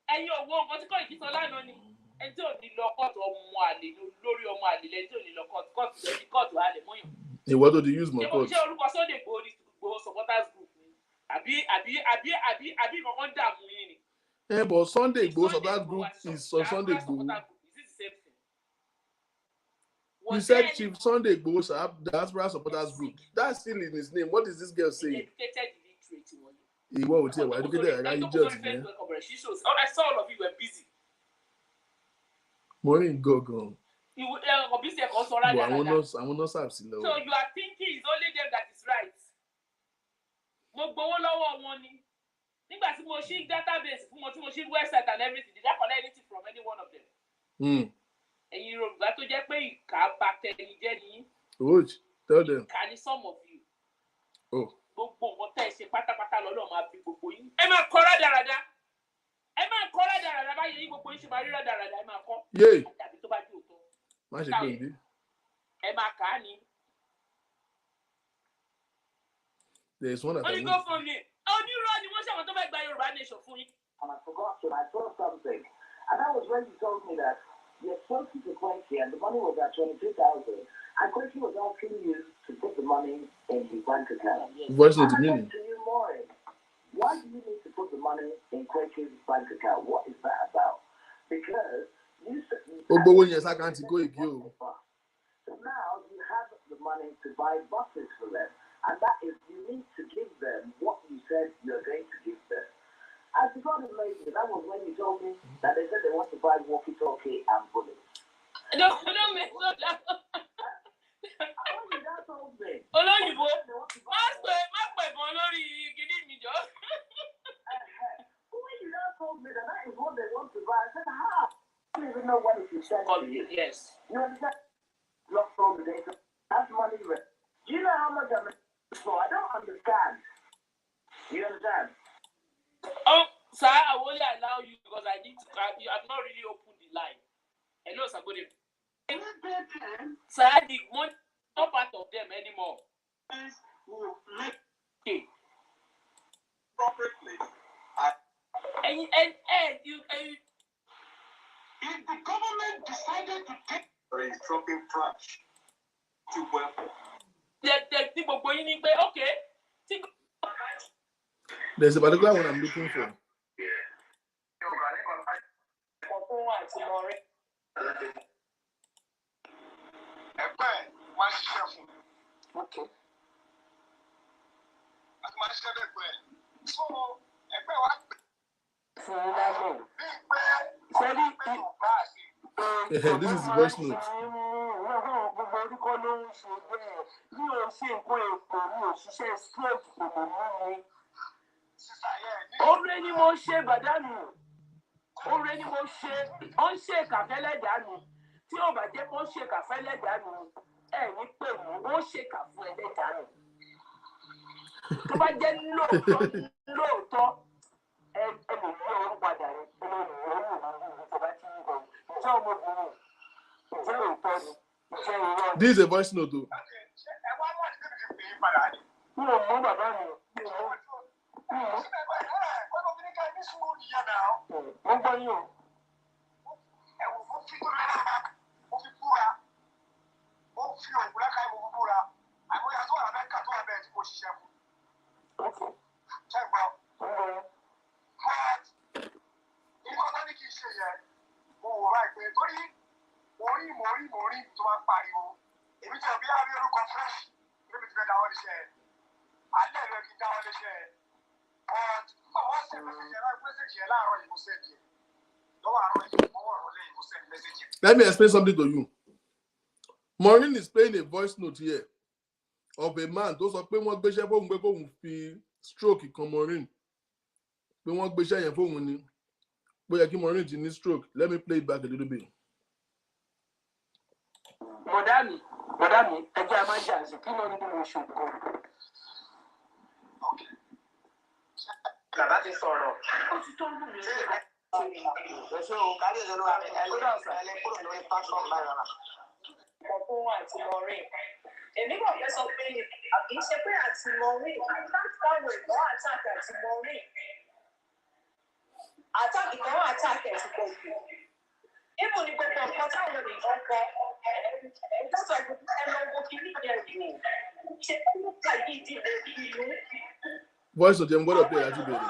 And you won't want to Koiki to land on it. And so the locket or Mwali, Lori or Mwali, let the locket cut to Alemoy. Hey, what do they use my coach? Supporters group. Yeah, but Sunday goes of that group is on Sunday go. You said Chief Sunday goes diaspora supporters group. That's still in his name. What is this girl saying? He won't tell. Why do you get I saw all of you were busy. Morning, go. You will busy also. I will not have seen. So you are thinking it's only them that is right. Mo gbowó lọ́wọ́ wọn ni. Nígbà tí mo ṣí database fún wọn tí mo ṣí website and everything, did I collect anything from any one of them? Ẹ̀yin Yorùbá tó jẹ́ pé ìkà bá tẹ̀yìn jẹ́ ni. Tell them. Can some of you? Oh. Gbogbo nǹkan tẹ́ ẹ ṣe pátápátá lọ́lọ́ máa bí gbogbo yín. Ẹ máa kọ́ rádaràda. Ẹ máa kọ́ rádaràda báyìí yín gbogbo yín ṣe máa rí rádaràda ẹ máa kọ́. Yay. Tàbí tó bá di òótọ́. Má ṣe pé bí. Ẹ máa kà á ní. There is one that I Only go for me. Onírọ́ ni wọ́n ṣàwọn tó fẹ́ gba Yorùbá nation fún yín. And I forgot to, I saw something. And that was when you told me that you're supposed to Quincy and the money was at 22,000. And Quincy was asking you to put the money in the bank account. What's the and meaning? I said to you, Maureen, why do you need to put the money in Quincy's bank account? What is that about? Because you said... yes, I can't go again. So now you have the money to buy buses for them. And that is, you need to give them what you said you're going to give them. I forgot it later. That was when you told me that they said they want to buy walkie-talkie and bullets. No, make no that. That told me. Olóyìnbó, má pè gan lórí gidi mi jọ. When you that told me that is what they want to buy, I said, how? I don't even know what it is said to you. Yes. You understand? Lost all the data. That's money. Do you know how much I'm for? I don't understand. You understand? Oh, sir, I will only allow you because I need to. You have not really opened the line. Hello, sir. Good evening. Sir, the money not part of them anymore. Okay. Properly. And you. If the government decided to take dropping trash to welfare. Okay. There's a particular one I'm looking for. Okay. This is the voice note. Already mo ṣe bàdánù. Already mo ṣe. Ó ń ṣe kàfẹ́lẹ́ dànù. Tí ó bá jẹ́ kó ṣe kàfẹ́lẹ́ dànù. Ẹ ní pé mo ṣe kàfún ẹlẹ́dànù. Tó bá jẹ́ lóòótọ́ ẹ lè ní ọ̀rọ̀ padà rẹ̀. Ẹ lè ní ọ̀rọ̀ tó bá ti ń bọ̀. Ǹjẹ́ ọmọbìnrin? Ǹjẹ́ òótọ́ ni? Ǹjẹ́ irọ́ ni? This is a voice note though. Mi ò mọ bàbá mi. Mo gbọ́ yín o. Let me explain something to you. Maureen is playing a voice note here of a man. Those are pé wọ́n gbéṣẹ́ fóun pé kóun fi stroke kan Maureen. Pé wọ́n gbéṣẹ́ yẹn fóun ni. Bóyá kí Maureen ti ní stroke. Let me play it back a little bit. Madame, ẹ jẹ́ máa jà sí kí ló ní mo ṣòkò. Bàbá ti sọ̀rọ̀. Ó ti tó ń lù mí. Ẹ̀ṣọ́ kárí ìṣòro ẹlẹ́kúrò lórí platform báyọ̀ náà. Ọ̀pọ̀ àti Maureen. Èmi kò fẹ́ sọ pé kì í ṣe pé àti Maureen, àtàkùn ìgbọ́n àtàkì àti Maureen. Àtàkì kan wà àtàkì ẹ̀sìn pọ̀ jù. Ibù ni gbogbo nǹkan táwọn ènìyàn kọ. Ìjọba ẹlọ́wọ́ kìíní yẹn wò. Ṣé kí kà yìí di lórí ìlú? Voice note yẹn gbọ́dọ̀ pé láti bẹ̀rẹ̀.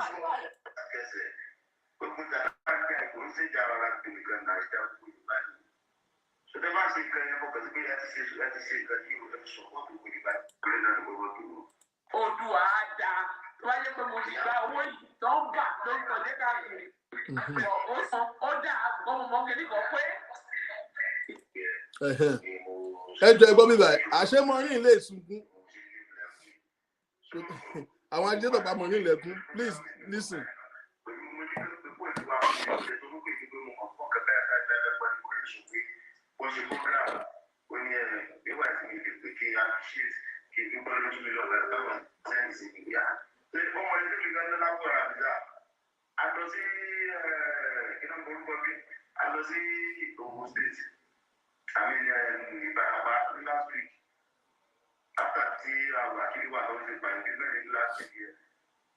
Odùwà á dáa. Wáyé pé mo ti gba owó yìí tó ń gbà lórúkọ dé káàkiri. Ó san ó dáa ọmọ mọ́ kìíní kan pé. Ẹ jọ ẹgbọ́n mi báyìí, àṣé Maureen lè sunkún. Àwọn ajínigbé pa Maureen lẹ́kún. Please listen. appreciate kí n gbọ́ lójú mi lọ́wọ́ ẹ̀fọ́ sẹ́yìn sí ìgbéyà. Ṣé ọmọ ilé mi gan lọ́la kó ra àbíjà? A lọ sí iná orúkọ mi, a lọ sí Ogun State. I mean, Ìbàràpá last week. After tí àwọn àkíní wà lọ́wọ́ ṣe pàdé mẹ́rin last year.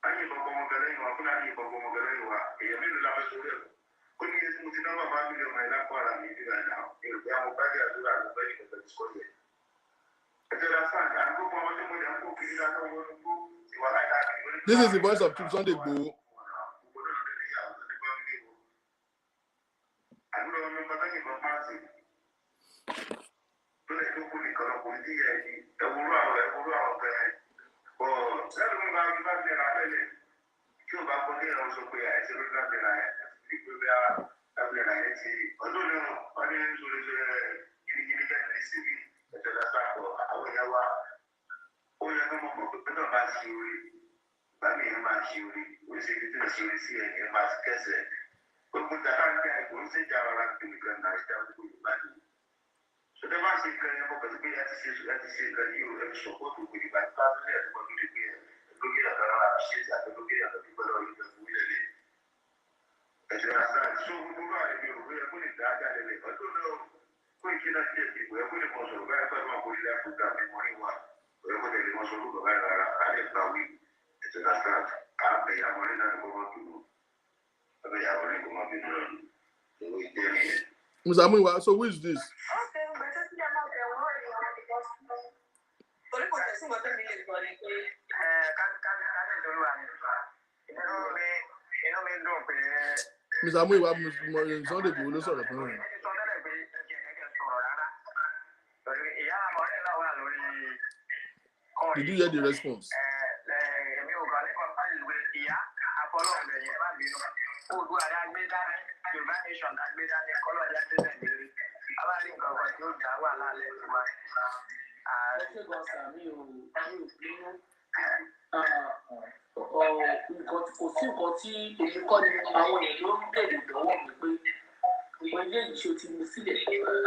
Ayé ìbọ̀bọ̀ ọmọbìnrin yìí wà fún láyé ìbọ̀bọ̀ ọmọbìnrin yìí wà. Èèyàn mélòó la fẹ́ sórí ẹ̀? Ó ní mo ti náwó àbá mílíọ̀nù ẹ̀ lápò ara mi nígbà náà. Èrò pé àwọn bá dé àdúrà ló bẹ́ẹ̀ ní kẹ̀kẹ́ discourse yẹn. This is the voice of Chief Sunday Igboho. Muzamuiwa, so who is this? Muzamuiwa, Sunday Igboho ló sọ̀rọ̀ fún mi. Did you hear the response? Kò sí nǹkan tí èmi kọ́ ni àwọn èèyàn ló ń bèrè lọ́wọ́ mi pé ìwé ilé ìṣó ti mú sílẹ̀.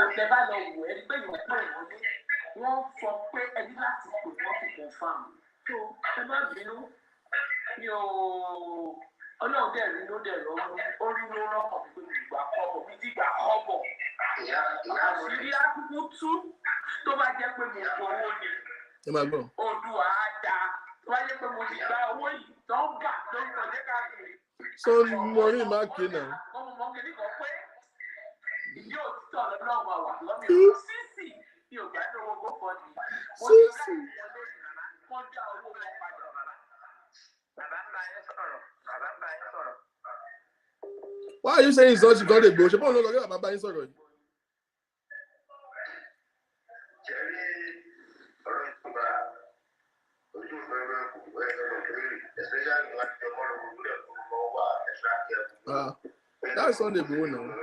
Àtẹ bá lọ wò ẹ́ pé ìwọ̀n pé ìwọlé wọ́n sọ pé ẹni láti pè wọ́n ti confam. So ẹ má bínú mi ò ọlọ́run dẹ̀ rí ló dẹ̀ lọ́wọ́ ó rí ló rọ́pọ̀ pé mi gbà kọ́bọ̀ mi ti gbà kọ́bọ̀. Àṣírí àkúkú tú tó bá jẹ́ pé mo gbowó ni. Ẹ máa gbọ́. Odùwà á dáa. Wáyé pé mo ti gba owó yìí tó ń gbà tó ń tọ́jú káàkiri. So Maureen máa ké náà. Mo mọ̀ kí ni kan pé ìdí òtítọ́ lọ́wọ́ wà lọ́mọ sísì ní ògbà ní owó gbọ́fọ́ ni. Sísì. Wọ́n dá owó wọn padà. Bàbá ń bá yín sọ̀rọ̀. Bàbá ń bá yín sọ̀rọ̀. Why are you saying it's not Sunday Igboho? Ṣé bọ́ọ̀ ló lọ kí bàbá bá yín sọ̀rọ̀ yìí? That's Sunday Igboho now.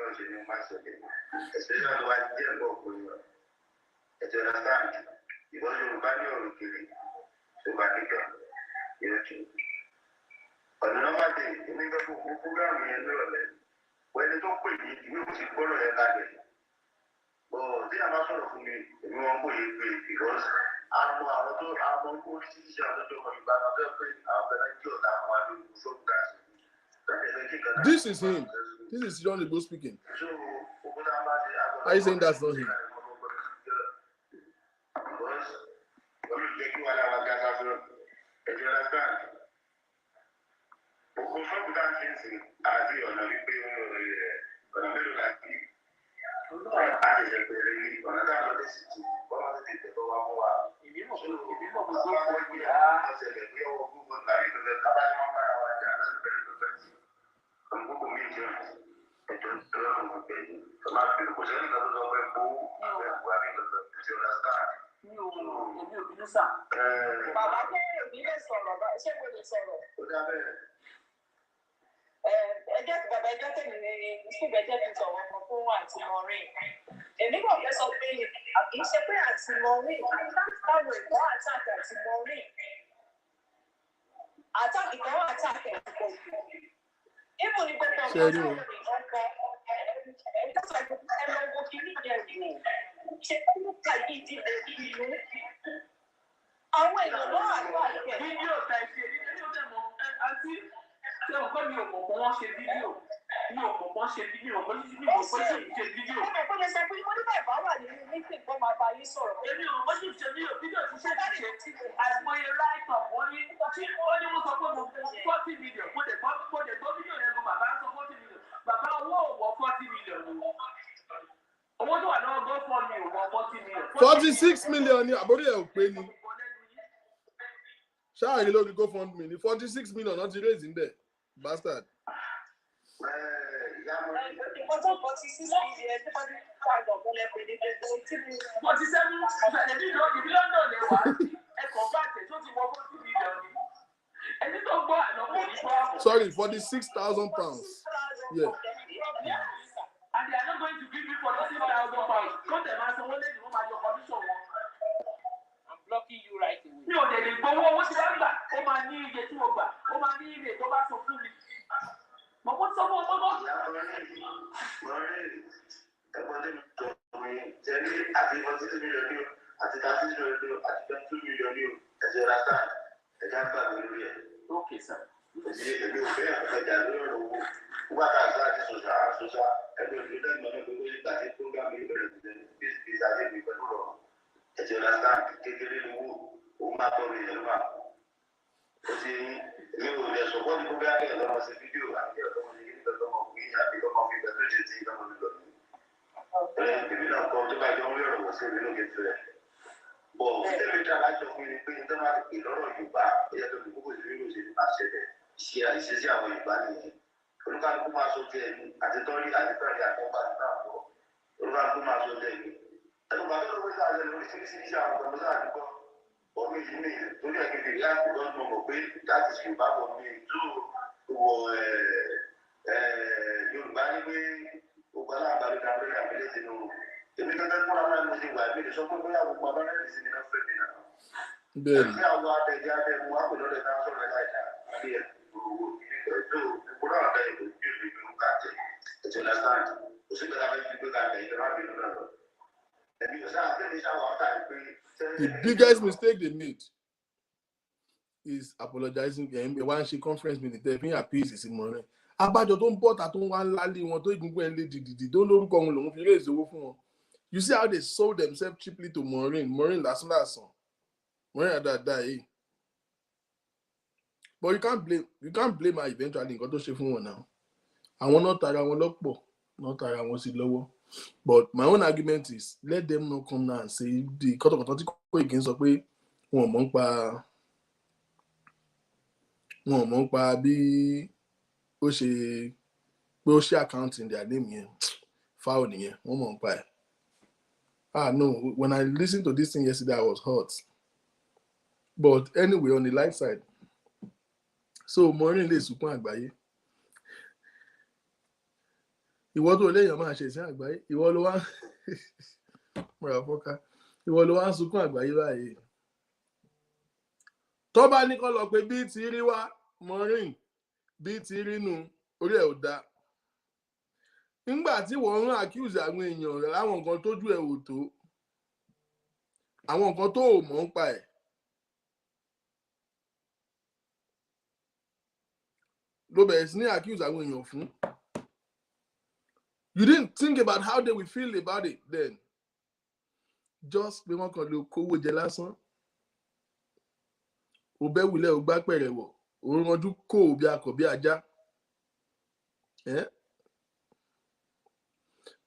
This is him. This is John Igboho speaking. Are you saying that's not him? Bàbá bẹ́ẹ̀ mi lè sọ̀rọ̀ bá ṣé mo lè sọ̀rọ̀. Ẹjẹ́ tèmi ní ṣùgbọ́n ẹjẹ́ ti sọ̀rọ̀ ọmọ fún àǹtí Maureen. Èmi kò fẹ́ sọ pé kì í ṣe pé àǹtí Maureen báwo ìwọ àtàkì àǹtí Maureen. Àtàkì kan wà àtàkì ẹ̀sìn kò jù. Ibù ní gbogbo ọ̀gá ọkọ̀ ẹ̀jọ́ sọ pé ẹ̀rọ owó kìíní yẹn wò. Ṣé ó ń kà yìí dìbò ìlú? Àwọn èèyàn ló wà ní àìpẹ́. Fídíò ta ìṣe fídíò tẹ̀ mọ́ àti ṣé o gbọ́ mi ò mọ̀ pé wọ́n ṣe fídíò. Mi ò mọ̀ pé ṣe fídíò. Mo ní bí mo pé ṣe fídíò. Ẹ mọ̀ pé mo sọ pé mo nígbà ìbá wà nínú meeting tó máa bá yín sọ̀rọ̀. Èmi ò mọ̀ ṣe fídíò ti ṣe àìmọye write-up wọ́n ní mo sọ pé mo 40 million. Mo dẹ̀ gbọ́ fídíò yẹn gan bàbá sọ 40 million. Bàbá owó ò wọ 40 million ni. Owó tó wà lọ́wọ́ GoFundMe ò wọ 40 million. 46 million ni àbórí ẹ̀ ò pé ni. Ṣáà rí lórí GoFundMe ni 46 million náà ti raise ń bẹ̀ bastard. Sorry, 46,000 pounds. Yeah. And they are not going to give you 46,000 pounds. Come the man, someone let you know your commission. I'm blocking you right away. No, they didn't go. What's the number? Oh, my knee, get to over. Oh, my knee, they go back to food. But what's up? Okay, sir. The biggest mistake they made is apologizing. One she conference meeting, they been appease is in money. Abájọ tó ń bọ̀ ta tó ń wá ńlá lé wọn tó ìgbìngbò ẹ̀ lé dìdìdì tó lórúkọ wọn lòun fi raise owó fún wọn. You see how they sold themselves cheaply to Maureen. Maureen last. Maureen had that day. But you can't blame her eventually. Nǹkan tó ṣe fún wọn now. Àwọn náà tara wọn lọ́pọ̀, náà tara wọn sí lọ́wọ́. But my own argument is let them not come now and say the court of authority again sọ pé wọn mọ̀ ń pa bí ó ṣe account in their name yẹn foul nìyẹn wọ́n mọ̀ ń pa ẹ̀. No, when I listened to this thing yesterday I was hurt. But anyway, on the light side, so Maureen lè sunkún àgbáyé. Ìwọ tó léèyàn máa ṣe ìsìn àgbáyé, ìwọ ló wá ń sunkún àgbáyé báyìí. Tó bá ní kó lọ pé bí ti rí wá Maureen bí ti rí nu orí ẹ̀ ò dá. Nígbà tí wọ́n ń accuse àwọn èèyàn rẹ̀ láwọn nǹkan tójú ẹ̀ ò tó, àwọn nǹkan tó ò mọ̀ ń pa ẹ̀. Ló bẹ̀rẹ̀ sí ní accuse àwọn èèyàn fún. You didn't think about how they will feel about it then. Just pé wọ́n kàn lè kówó jẹ lásán. Ó bẹ́ wulẹ̀ ó gbá pẹ̀rẹ̀ wọ̀. Ó ranjú kó bí akọ̀ bí ajá.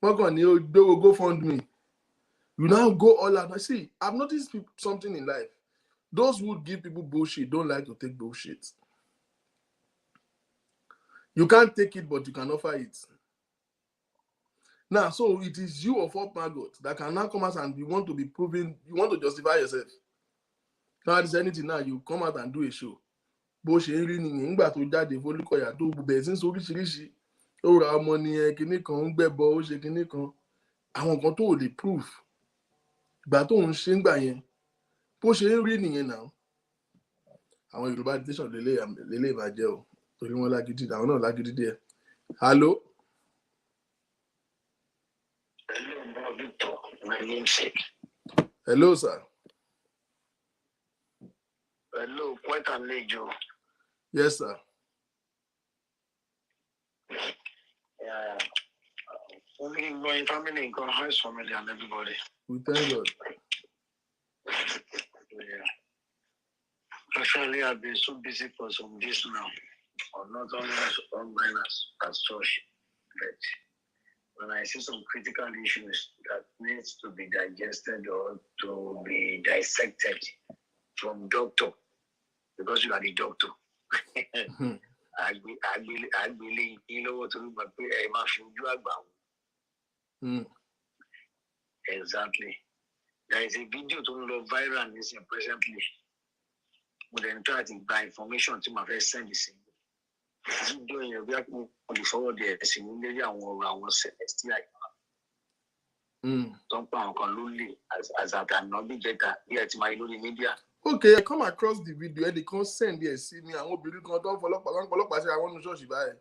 Wọ́n kàn ní ó gbówó GoFundMe. You now go all out. See, I've noticed something in life. Those who give people bullshit don't like to take bullshit. You can't take it, but you can offer it. Now, so it is you of all maggots that can now come out and you want to be proven, you want to justify yourself. Now, there's anything now, you come out and do a show. Bó ṣe ń rí nìyẹn nígbà tó jáde fólúkọ̀yà tó bẹ̀rẹ̀ sí oríṣiríṣi. Ó ra ọmọ nìyẹn kinní kan ń gbẹ́bọ ó ṣe kinní kan. Àwọn nǹkan tó ò lè prove. Ìgbà tó ń ṣe ń gbà yẹn. Bó ṣe ń rí nìyẹn náà. Àwọn Yoruba Agitation lélẹ̀ ìbàjẹ́ o. Torí wọn lágídí, àwọn náà lágídí díẹ̀. Hello? Hello, Victor. My namesake. Hello, sir. Hello, quite a late, Joe. Yes, sir. Yeah. Only my family, his family, and everybody. We thank God. Yeah. Actually, I've been so busy for some days now. Or not only online as church, but when I see some critical issues that needs to be digested or to be dissected from doctor, because you are the doctor. I believe you know what to do, but exactly. There is a video to go viral and is presently. But then try to buy information to my first send this. Video in your forward there, similarly, I was STI. Don't lonely as I cannot be better. Yet my lonely media. Okay, I come across the video and they can't send there. See me, I won't be looking don't follow. I want to show you buy.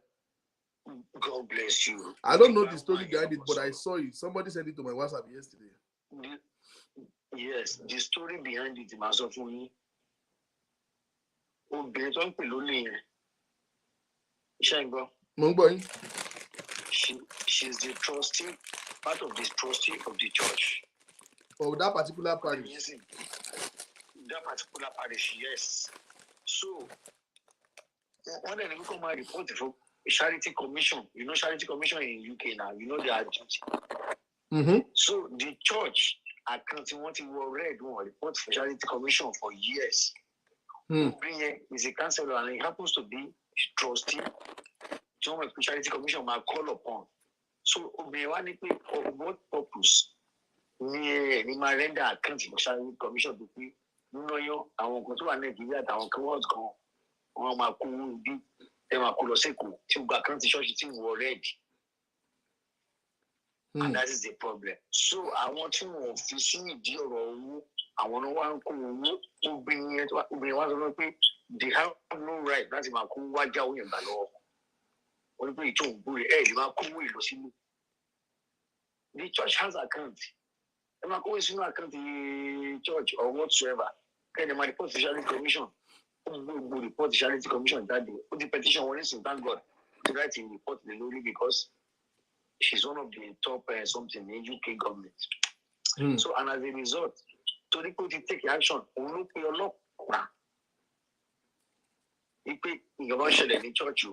God bless you. I don't know the story behind it, but I saw it. Somebody sent it to my WhatsApp yesterday. Yes, the story behind it, Masofuni. Oh, Beton Peloni. Shango. She's the trustee, part of this trustee of the church. Oh, that particular parish. Yes, that particular parish, yes. So, when they come and report for Charity Commission, you know Charity Commission in UK now, you know they are duty. So the church accounting what you already report for Charity Commission for years. Is a councillor and he happens to be trustee. So when Charity Commission might call upon. So what purpose? Ni my render account for Charity Commission to be you I won't go to a Nigeria that I won't go on my cool be Emakuloseku to back on the church already. And that is the problem. So I want to see the I want to bring it to they have no right. That's my cool white jaw in Balo. The church has account. I'm not always account the church or whatsoever. Can the report to Charity Commission? Who report the Charity Commission that day? Put the petition on it, thank God. To write in report the lady because she's one of the top something in UK government. So and as a result, to take action, look your law. If you go share the church,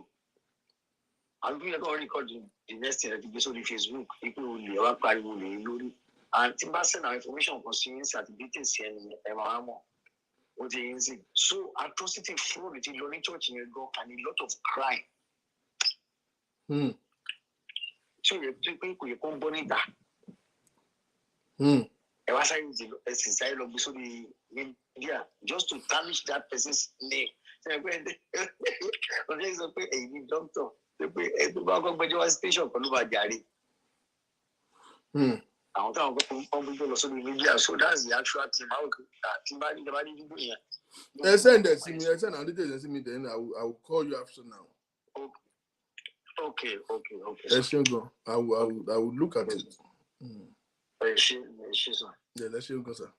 I'll be already called the next thing that you on the Facebook. People will have carry and Timbasen information concerning certificates and so atrocity fraud in the church in go and a lot of crime. So you people you come bonita. I was saying inside of the media just to tarnish that person's name. So when they say a doctor, they go station for Lubajari. So that's the actual team. Send that to me. Send and details to me. Then I will call you after now. Okay. Let's go. I will look at it. Yeah, let's go, sir.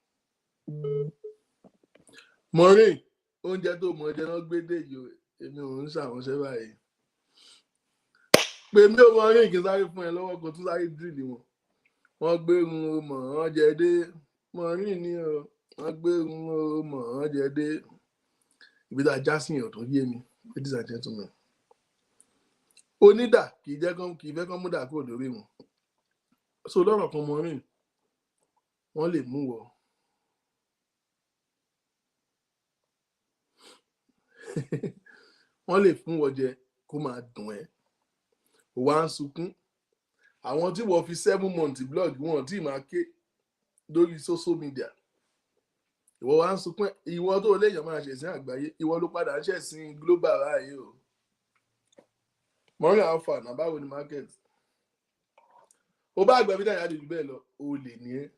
Maureen, oúnjẹ tó mọ ẹjẹ náà gbé dé yìí èmi ò ń ṣàwọnṣẹ báyìí. Pè mí ò Maureen kí n sáré fún ẹ lọ́wọ́ kan tún sáré dìrì wọn. Wọ́n gbé irun mọ̀ wọ́n jẹ dé. Maureen ni o. Wọ́n gbé irun mọ̀ wọ́n jẹ dé. Ibi tá a já sí yẹn ò tó yé mi. Ladies and gentlemen. Onídà kì í fẹ́ kán mú dà kúrò lórí wọn. So lọ́rọ̀ kan Maureen, wọ́n lè mú wọ. Wọ́n lè fún wọ jẹ kó máa dùn ẹ́. Ó wá ń sunkún. Àwọn tí wọ́n fi 7 months blog wọn tí máa ké lórí social media. Ìwọ wá ń sunkún. Ìwọ tó léèyàn máa ṣẹ̀sìn àgbáyé. Ìwọ ló padà ń ṣẹ̀sìn global ráàyè o. Maureen alpha na báwo ni market. Ó bá àgbẹ̀ bí dáyà lè jù bẹ́ẹ̀ lọ. O lè ní ẹ́.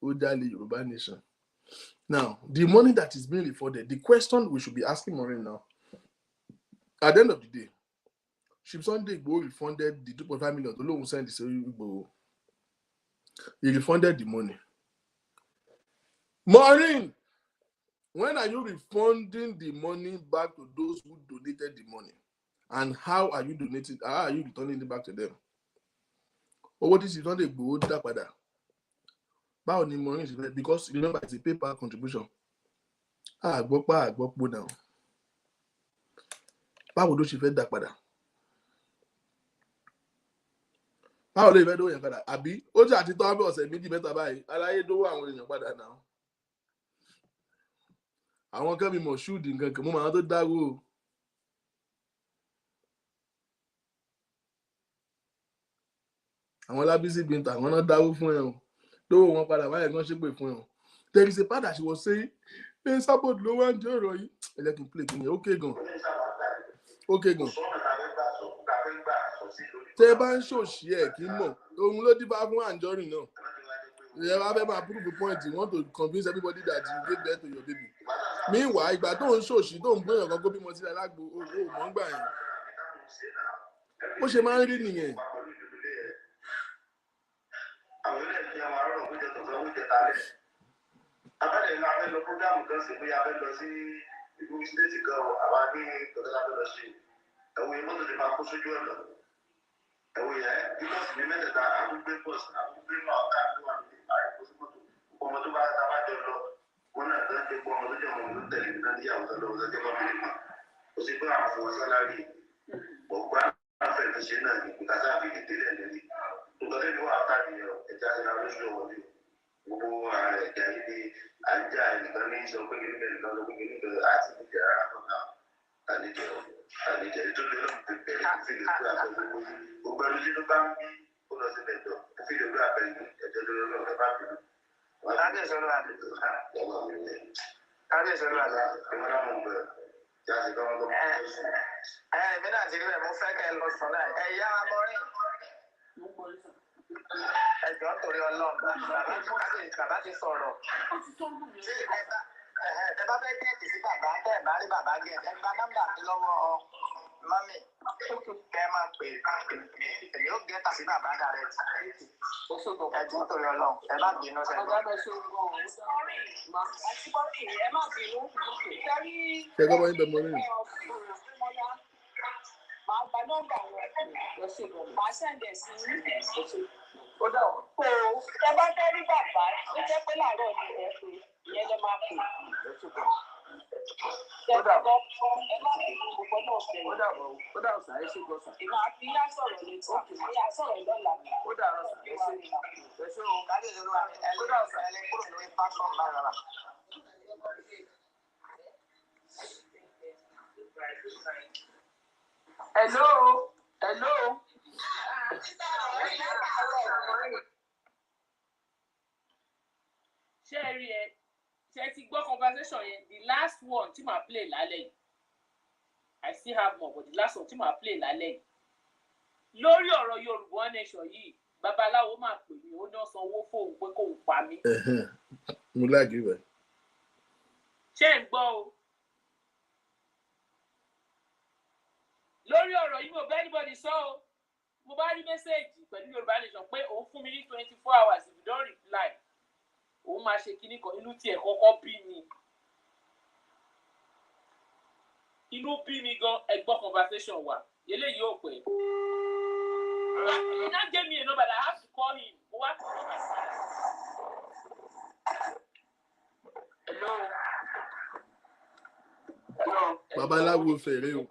Ó dálé Yoruba Nation. Now, the money that is being refunded, the question we should be asking Maureen now, at the end of the day, Chief Sunday Igboho refunded the 2.5 million to Lohun send the Igboho. He refunded the money. Maureen, When are you refunding the money back to those who donated the money? And how are you donating? How are you returning it back to them? What is it not a good pada? Because remember it's a PayPal contribution. Gbọ́ now. Báwo ló ṣe fẹ́ dá padà? Báwo lè fẹ́ dówó yẹn padà? Àbí ó jẹ́ àti tọ́ ọ̀sẹ̀ méjì mẹ́ta báyìí aláyé dówó àwọn èèyàn padà náà. Àwọn kan bí mọ̀ ṣúùdì nǹkan kan mú màá tó dáwó. Àwọn Lábísí Binta àwọn náà dáwó fún ẹ o. Dówó wọn padà báyìí kan ṣépè fún ẹ o. There is a part that she was saying, ẹ sábòdì ló wá ń jẹ́ ọ̀rọ̀ yìí. Ẹ jẹ́ kí n play kí ni okay gan. Tẹ́ bá ń ṣòṣì ẹ̀ kí n mọ̀, òun ló dífá fún Anjorin náà. Ìyẹn wá fẹ́ máa prove the point, you want to convince everybody that you gave birth to your baby. Meanwhile, ìgbà tó ń ṣòṣì tó ń gbóyàn kan kó bímọ sílẹ̀ lágbo owó mọ̀ ń gbà yẹn. Bó ṣe máa ń rí nìyẹn. Abẹ́lẹ̀ ní abẹ́ lọ prógámù kan sí pé abẹ́ lọ sí ìlú stéètì kan àwọn ní tọ́tọ́ lábẹ́ lọ sí ẹ̀wọ̀n yẹn mọ́tò ti máa kó sójú ọ̀nà ẹ̀wọ̀n yẹn bíkọ́sì ní mẹ́tẹ̀ẹ̀ta àdúgbò bọ́ọ̀sì àdúgbò náà káàdùn wà ní àìkú sí mọ́tò ọmọ tó bá dábàjọ lọ wọn náà tó ń ṣe pọ̀ ọmọ tó jẹ́ ọmọ tó tẹ̀lé nígbà níyàwó tó lọ́wọ́ tó jẹ́ bá mi mọ̀ ó sì pé àwọn fún wọn sálárì ọ̀gbá àfẹ́ ti ṣe náà ní kásá àfi ìdílé lẹ́ni nítorí ní wàá káàdì ẹ̀já sí ara lóṣù ọ̀wọ́dé gbogbo ẹ̀já yìí ni ajá ẹnìkan ní sọ pé kìnìkan nìkan ló pé kìnìkan àti ìjà ara kan náà àlejò tó lé lọ́pọ̀ bẹ̀rẹ̀ fílẹ̀ tó àpẹẹrẹ gbogbo ẹni tí ló bá ń bí ó lọ sí ẹjọ́ fílẹ̀ tó àpẹẹrẹ ẹjọ́ tó lọ́wọ́ ẹ bá bínú. Kábíyèsọ́lá ìmọ̀lá mọ̀ bẹ̀rẹ̀ jáde kọ́mọ́ tó mọ̀ tó sùn. Èmi náà ti rí ẹ̀ mo fẹ́ kẹ́ ẹ lọ sọ náà ẹ̀yà Maureen. Ẹjọ́ torí Ọlọ́run bàbá ti sọ̀rọ̀. Ẹ bá fẹ́ gẹ̀ẹ́tì sí bàbá tẹ́ ẹ̀ bá rí bàbá gẹ̀ẹ́tì ẹ gba nọ́mbà mi lọ́wọ́ mọ́mì kẹ́ ẹ máa pè mí èmi ó gẹ̀ẹ́tà sí bàbá direct. Ẹjọ́ torí Ọlọ́run ẹ má bínú sẹ́yìn. Ẹ má bínú. Ṣé gbọ́ yín bẹ̀ mọ́ nínú? Màá gba nọ́mbà wọn. Màá sẹ́ndẹ̀ sí i. Ó dà wọ́n. Ẹ bá fẹ́ rí bàbá ó jẹ́ pé láàárọ̀ ni ẹ pé ìyẹn lè máa pè. Ó dà wọ́n. Ẹ má bínú gbogbo náà fẹ́. Ó dà wọ́n. Ó dà wọ́n sàáyé ṣe gbọ́ sà. Ìmọ̀ àti yá sọ̀rọ̀ létí. Ìyá sọ̀rọ̀ lọ́la. Ó dà wọ́n sà. Ẹ ṣe o. Kábíyèsọ́lá ó dà ọ̀sán ẹni kúrò lórí platform náà rárá. Hello. Hello. Ṣé ẹ rí ẹ? Ṣé ti gbọ́ conversation yẹn? The last one tí màá play lálẹ́ yìí. I still have more, but the last one tí màá play lálẹ́ yìí. Lórí ọ̀rọ̀ Yorùbá nation yìí, babaláwo máa pè mí, ó náà sanwó fóun pé kóun pa mí. Mo láàgì rẹ̀. Ṣé ń gbọ́ o? Lórí ọ̀rọ̀ yìí mo bá anybody sọ o. Mo bá rí mẹ́sẹ̀gì pẹ̀lú Yorùbá nation pé òun fún mi ní 24 hours if you don't reply. Òun máa ṣe kinní kan inú tiẹ̀ kọ́kọ́ bí mi. Inú bí mi gan ẹgbọ́n conversation wa. Eléyìí ò pẹ́. He now gave me a number that I have to call him. Mo wá kọ́ ọ́. Hello. Hello. Babaláwo fèrè o.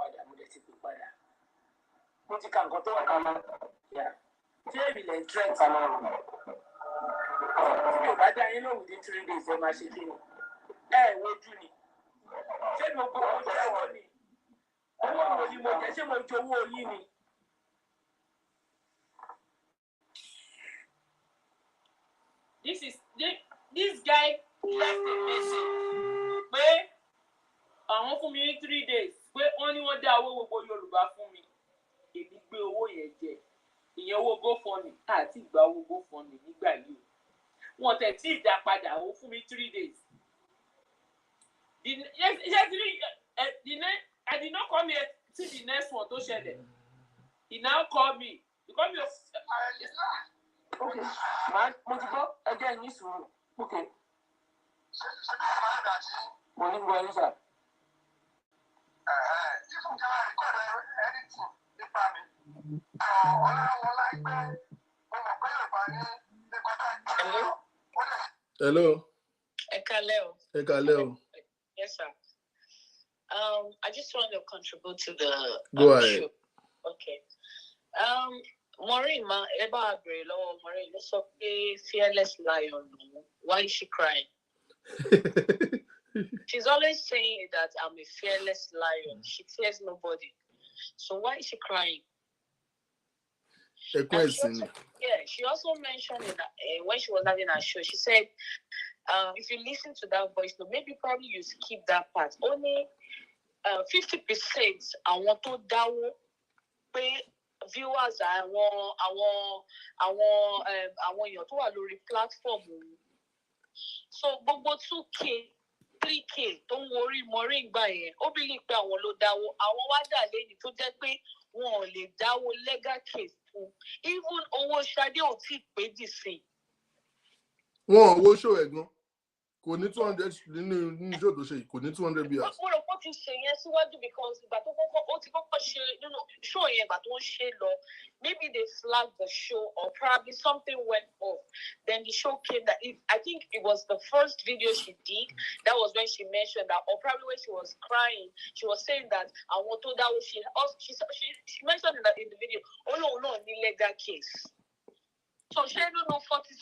Mo ti ka nǹkan tó wà kan máa. Ṣé èmi lè trend sáná rò? Tí o bá dá yín lóhùn ní 3 days ẹ máa ṣe kí ni? Ẹ wojú ni. Ṣé mo gbọ́ owó jẹ́wọ́ ni? Owó wo ni mo jẹ́? Ṣé mo ju owó yín ni? This guy left a message pé àwọn fún mi ní 3 days pé wọ́n ní wọ́n dá owó gbogbo Yorùbá fún mi. Èmi gbé owó yẹn jẹ. Ìyẹn owó GoFundMe àti ìgbà owó GoFundMe nígbà yìí. Wọ́n tẹ̀ tí ìdá padà ó fún mi 3 days. I did not come here to the next one tó ṣẹlẹ̀. He now called me. He called me. Okay. Mo ti gbọ́ ẹjẹ́ yín sùúrù. Okay. Morning, Guarisa. Hello. Ekaleo. Yes, sir. I just want to contribute to the Go ahead. show. Okay. Maureen, Maureen, let's say fearless lion. Why is she crying? She's always saying that I'm a fearless lion. She fears nobody. So why is she crying? She also mentioned when she was having her show, she said, if you listen to that voice note, probably you skip that part. Only 50% àwọn tó dáwó pé viewers àwọn èèyàn tó wà lórí platform. So gbogbo 2K 3K tó ń worí Maureen gbà yẹn ó believe pé àwọn ló dáwó àwọn wá dà lẹ́yìn tó jẹ́ pé wọn ò lè dáwó legal case fún even owó Ṣadé ò tí ì pé dì sí. Wọn owó show ẹ̀gbọ́n kò ní 200 nínú show tó ṣe kò ní 200 viewers. Mo rò pé ó ti ṣe yẹn síwájú because ìgbà tó kọ́kọ́ ó ti kọ́kọ́ ṣe nínú show yẹn ìgbà tó ń ṣe lọ maybe they flagged the show or probably something went off. Then the show came that I think it was the first video she did. That was when she mentioned that, or probably when she was crying, she was saying that I want to that she mentioned in the video, oh no, legal case. So she don't know 46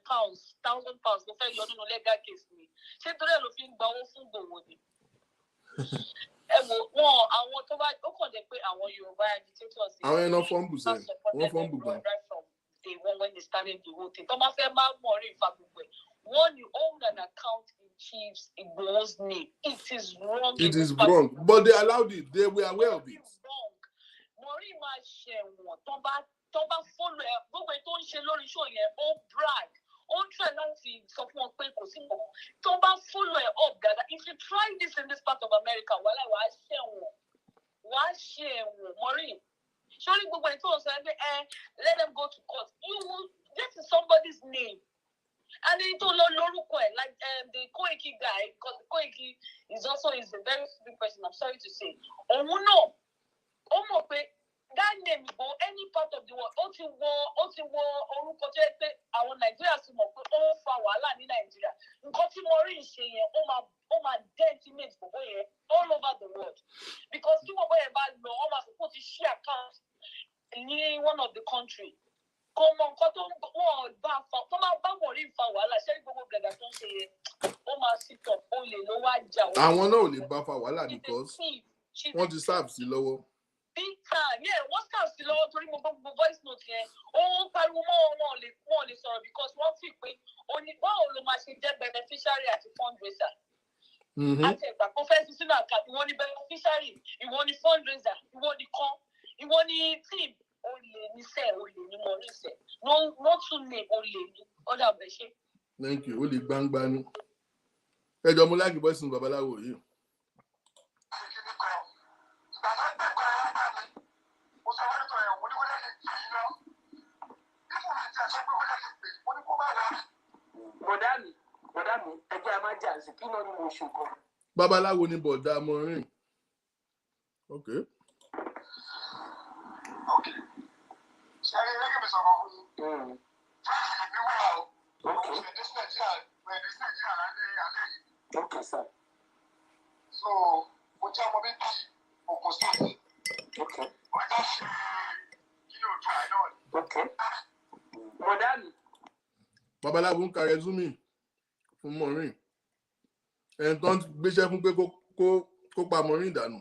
pounds, £1,000. No fair, you don't know legal case me. She don't know if you buy fún gbowó ni. Àwọn tó bá ó kàn jẹ́ pé àwọn Yoruba agitators. Àwọn ẹna fọ́nbù sẹ́, wọ́n fọ́nbù gan. Right from day one when they started the whole thing. Tó máa fẹ́ máa Maureen fa gbogbo ẹ̀. One, you own an account in Chief's Igbo's name. It is wrong. It is wrong, but they allowed it. They were aware of it. Wrong. Maureen máa ṣẹ̀wọ̀n tó bá follow ẹ̀ gbogbo tó ń ṣe lórí show yẹn ó brag. Ó ń try láti sọ fún wọn pé kò sí nǹkan tó bá follow ẹ̀ up dada. If you try this in this part of America, wàá ṣẹ̀wọ̀n Maureen. Surely gbogbo ẹ̀ tó ń sọ ẹ let them go to court. You will get to somebody's name. And then to lórúkọ ẹ̀ like the Koiki guy, because Koiki is a very stupid person, I'm sorry to say. Òun náà ó mọ̀ pé that name go any part of the world ó ti wọ orúkọ tó yẹ pé àwọn Nàìjíríà sì mọ̀ pé ó ń fa wàhálà ní Nàìjíríà. Nǹkan tí Maureen ṣe yẹn ó máa dent image gbogbo yẹn all over the world because tí gbogbo yẹn bá lọ ó máa sọ pé ó ti share account ní one of the country. Kò mọ nǹkan tó wọ́n bá fa tó máa bá Maureen fa wàhálà ṣé gbogbo gàgà tó ń ṣe yẹn ó máa sit up ó lè ló wá jà. Àwọn náà ò lè bá fa wàhálà because wọ́n ti sáàbù sí lọ́wọ́. Big time, yeah, wọ́n sáàbù sí lọ́wọ́ torí mo gbọ́ voice note yẹn ó ń pariwo mọ́ wọn ò lè sọ̀rọ̀ because wọ́n fi pé báwo ló máa ṣe jẹ́ beneficiary àti fundraiser. Àti ẹ̀gbà kan fẹ́ sí sínú àkàtì ìwọ ni beneficiary ìwọ ni fundraiser ìwọ ni team. Olè ní Maureen sẹ́. No tún name olè ní ọ̀dà bẹ̀ṣẹ̀. Thank you. Olè gbangba ni. Ẹjọ́ mo láàgì bọ́sùn babaláwo yìí. Bọ̀dá mi, ẹgbẹ́ amájà sí kí náà ni mo ṣùgbọ́n. Babaláwo ni bọ̀dá Maureen. Okay. Ṣẹ́rí lẹ́gbẹ̀ẹ́ mi sọ̀rọ̀ fún yín. Fáìlì mi wà o. We're in this Nigeria alẹ́ yìí. Okay, sir. So, mo jẹ́ ọmọ bíbí Ogun State. Okay. Ọjọ́ ṣe kílò ojú àìná ni. Okay. Bọ̀dá mi. Babaláwo ń ka resume fún Maureen. Ẹni tó ń gbéṣẹ́ fún pé kó pa Maureen dànù.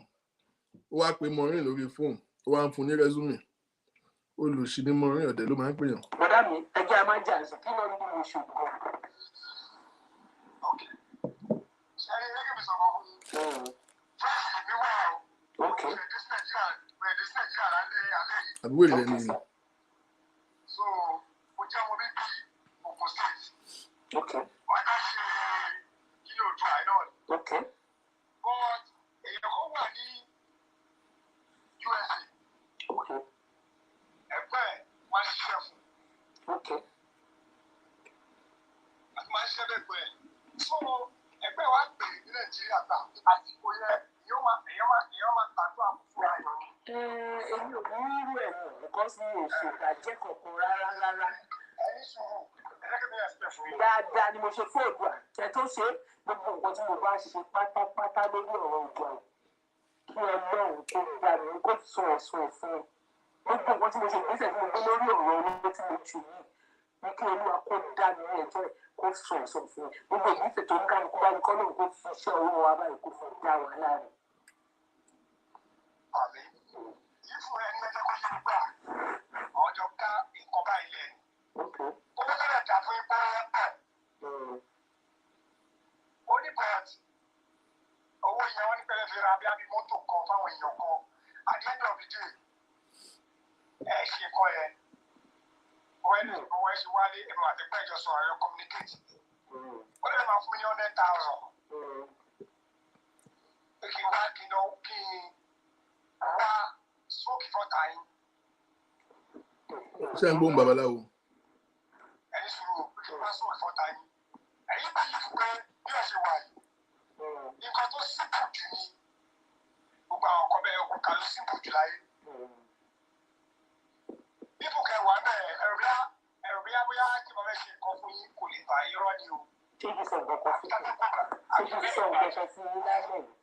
Ó wá pe Maureen lórí fóònù. Ó wá ń fún ní resume. Olùsí ni Maureen ọ̀dẹ̀ ló máa ń pèèyàn. Bọ̀dá mi, ẹgbẹ́ amájà sí kí náà ni mo ṣùgbọ́n. Okay. Ṣẹ́rí lẹ́gbẹ̀ẹ́ mi sọ̀rọ̀ fún yín. Fáìlì mi wà o. Okay. We're in this Nigeria alẹ́ yìí. Àbúrò ilẹ̀ ni. So, mo jẹ́ ọmọ bíbí Ogun State. Okay. Ọjọ́ ṣe kílò ojú àìná ni. Okay. But èèyàn kan wà ní USA. Okay. Ẹgbẹ́ wọn ṣiṣẹ́ fún. Okay. Àti máa ń ṣiṣẹ́ lẹ́gbẹ̀ẹ́. So, ẹgbẹ́ wa pè ní Nàìjíríà gbà àsìkò yẹn èèyàn máa tàdúrà fún ayọ̀ ni. Èmi ò ní irú ẹ̀ mọ̀ nǹkan sí òṣèlú kọ̀ọ̀kan rárá. Ẹni sùúrù ẹlẹ́gbẹ̀ẹ́ ẹ̀sìn fún yín. Dáadáa ni mo ṣe fún Oòduà ẹ tó ṣe gbogbo nǹkan tí mo bá ṣe pátápátá lórí ọ̀rọ̀ Oòduà kí Ọlọ́run kó gbà mí kó sọ ẹ̀sùn ẹ̀fún gbogbo nǹkan tí mo ṣe ìgbésẹ̀ tí mo gbé lórí ọ̀rọ̀ owó tí mo jù yìí ní kí Olúwa kó dá mi ní ẹ̀jọ́ kó sọ ẹ̀sùn fún gbogbo ìgbésẹ̀ tó ń ká ní kó bá ní kọ́ lóun kó fi iṣẹ́ owó wa báyìí kó fi dá wa láàrin. Àmín. Yìí fún ẹni ẹjẹ́ kó yẹ gbà ọjọ́ ká nǹkan bá ilé ẹni. Ó bẹ́ẹ̀ dà fún ipá ó ní bẹ́ẹ̀tì owó yẹn wọ́n ní pẹ̀lẹ́ fi ra bí mọ́tò kan fáwọn èèyàn kan at the end of the day ẹ ṣe kọ́ yẹn wọ́n ní owó ẹ ṣe wálé ẹ̀rọ àtẹ̀pẹ́ ìjọsọ ẹ̀rọ communicate ó lè máa fún mi ní 100,000 kí n wá kí n wá sókè fọ́tà yín. Ṣé ń gbóhùn babaláwo? Ẹni sùúrù kí n wá sókè fọ́tà yín. Ẹ̀yin bá yí fún pé bí ẹ ṣe wà yìí nǹkan tó sípò jù ní gbogbo àwọn ọkọ bẹ́ẹ̀ ọkọ kan ló sípò jù láyé. Bíbù kẹwàá bẹ́ẹ̀ ẹ̀rí abóyá tí mo fẹ́ ṣe nǹkan fún yín kò lè bá irọ́ ni o. Ṣé kí sọ nǹkan kan fún yín lálẹ́ yìí?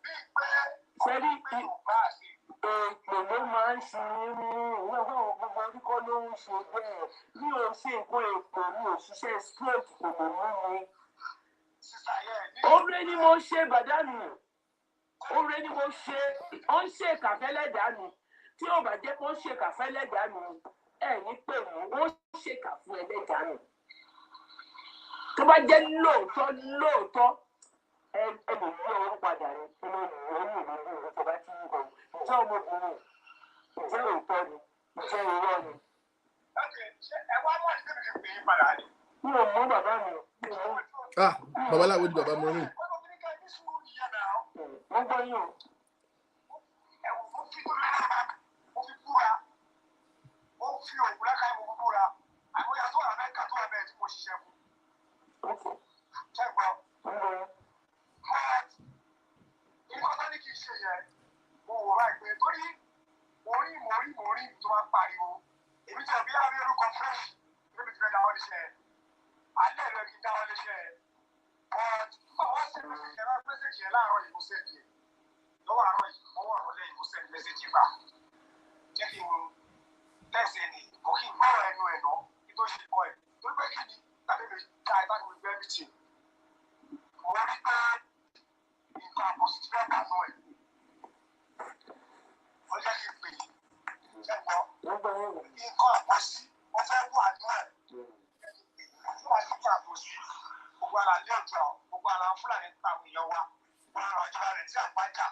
Sẹ́rí èpè ló máa ń ṣe gbogbo oríkọ́ ló ń ṣe bẹ́ẹ̀ bí o ṣe nǹkan èpè mi ò ṣiṣẹ́ straight kò lè mú mi. Oore ni mo ṣe bàdánù oore ni mo ṣe ó ń ṣe kàfẹ́lẹ́ dànù tí ò bá jẹ́ kó ń ṣe kàfẹ́lẹ́ dànù ẹ̀yìn pè mí wọ́n ṣe kà fún ẹlẹ́dàánù tó bá jẹ́ lóòótọ́ ẹ lè yí ọwọ́ padà rẹ ẹ lè yí ọwọ́ mi ní ìlú tó bá ti ń bọ̀ ìjẹ́ ọmọbìnrin ìjẹ́ òótọ́ ni ìjẹ́ irọ́ ni. Ẹ wá mọ̀ ní bíbí fi pè é padà ni. Mi ò mọ bàbá mi. Babaláwo ni bàbá Maureen. Wọ́n gbọ́ yín o. Mo fi búra mo fi òògùn lákàá mo búra àwọn ìyá tó wà mẹ́ka tó wà bẹ́ẹ̀ tí mo ṣiṣẹ́ fún. Ṣẹ́gbọ́n. Nǹkan tó ní kí n ṣe yẹn mo wò wá ìpè torí Maureen tó máa ń pariwo èmi tẹ̀ bí àwọn orúkọ fresh níbi tí fẹ́ dáwọ́ léṣẹ́ alẹ́ rẹ̀ kí n dáwọ́ léṣẹ́ ọwọ́ sí mẹ́sẹ̀jì yẹn láàárọ̀ yìí mo sẹ́ẹ̀dì ẹ̀ lọ́wọ́ àárọ̀ yìí ọwọ́ àrọ̀lẹ́ yìí mo sẹ́ẹ̀dì mẹ́sẹ̀jì gbà jẹ́ kí n tẹ̀sí ẹni kò kí n gbọ́rọ̀ ẹnu ẹ̀ lọ kí tó ṣe kọ́ ẹ̀ torí pé kí ni tàbí mi ká ẹ bá mi gbẹ́ mi tì mo rí pé nǹkan àbòsí ti fẹ́ kà nù ẹ̀ ọjọ́ kí n pè é ṣẹ́gbọ́ nǹkan àbòsí wọ́n fẹ́ wà nù ẹ̀ fún wa nǹkan àbòsí gbogbo ara lé ọjọ́ gbogbo ara Fúlàní ta àwọn èèyàn wa gbogbo ara ọjọ́ rẹ̀ tí àgbájá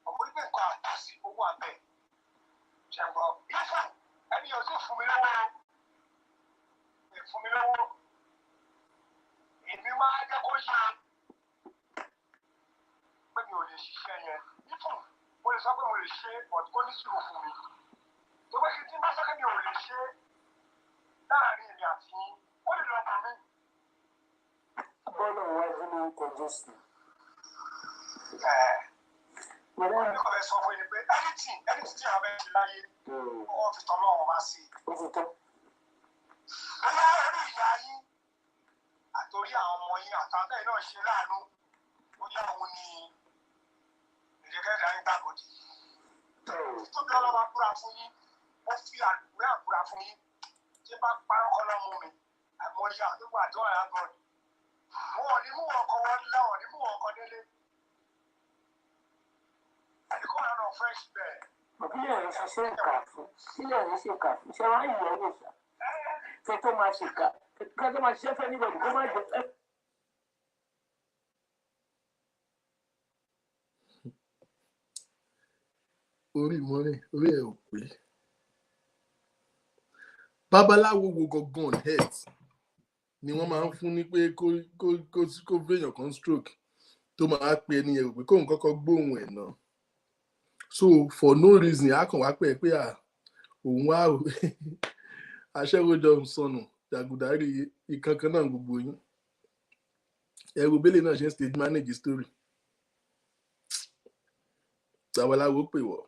ọmọ orí pé nǹkan àbòsí owó àbẹ̀ ṣẹ́gbọ́ yẹ́fọ́ ẹni yóò sì fún mi lọ́wọ́ èmi máa jẹ́ kó yá pé mi ò lè ṣiṣẹ́ yẹn nífún mo lè sọ pé mo lè ṣe ọ̀dùn kó ní sùúrù fún mi tó pé kí tí bá sọ́kẹ́ mi ò lè ṣe láàrin èmi àti yín ó lè lọ bọ̀ mí. Bọ́lá iwájú ló ń kọjú sí. Mo ní kò lè sọ fún yín pé anything tí àwọn ẹbí láyé wọ́n fi tọ́ lọ́wọ́ wá sí. Bóyá orí ìyá yín àtòrí àwọn ọmọ yín àtàwọn tẹ́lẹ̀ náà ṣe láàánú bóyá òun ni ìrẹ́kẹ́dà yín gbàgbọ́dì. Tóbi ọlọ́wà búra fún yín ó fi àgbẹ̀ àbúra fún yín tí bá parọ́ kọ́ lọ́mú mi àìmọye àdúgbò àjọ àyàgbọ́dì. Wọn ò ní mú ọkọ̀ wọn lọ́wọ́ ní mú ọkọ̀ délé. Ẹ̀kọ́ náà fresh bẹ́ẹ̀. Kílẹ̀ rẹ̀ ṣiṣẹ́ ìkà fún ṣé wọ́n á yẹ̀ ẹ́ lè ṣá. Kẹ́ tó máa ṣèkà kẹ́ tó máa ṣiṣẹ́ fẹ́ níbọ̀dì kó má jẹ́ ẹ́. Orí Maureen orí ẹ̀ ò pé. Babaláwo wo gangan health ni wọ́n máa ń fún ní pé kó véèyàn kan stroke tó máa pe ẹni ẹ̀ ò pé kóun kọ́kọ́ gbóhùn ẹ̀ náà. So for no reason a kàn wá pé òun wá aṣẹ́wó jọ ń sọnù jàgùdárì ìkankan náà gbogbo yín Ẹ̀rù Bélé náà ṣe ń stage manage story. Babaláwo pè wọ́.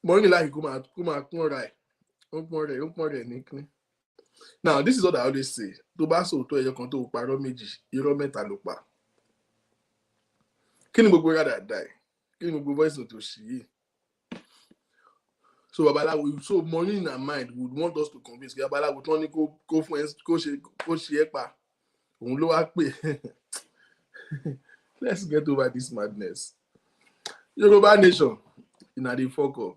Morning like kó máa kún ọ̀rá ẹ̀. Ó pọ́n rẹ̀ ní kíní. Now, this is what I always say. Tó bá sòótọ́ ẹyọ kan tó parọ́ méjì, irọ́ mẹ́ta ló pa. Kí ni gbogbo rádà dá ẹ̀? Kí ni gbogbo voice note òṣì yìí? So Babaláwo, so money in her mind would want us to convince pé Babaláwo tó ní kó fún ẹ kó ṣe ẹ́ pa. Òun ló wá pè. Let's get over this madness. Yoruba nation, una dey fuck up.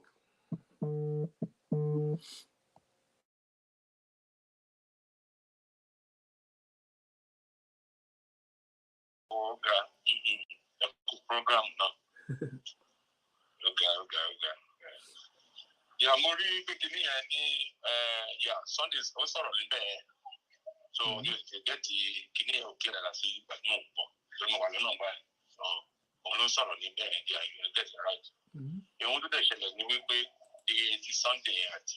Program now. Okay. Yeah, Maureen Badejo Sundays also on there. So you get the kidney okay that I see, but no, don't know what I know why. So almost on there, yeah, you get it right. You want to do the Sunday at the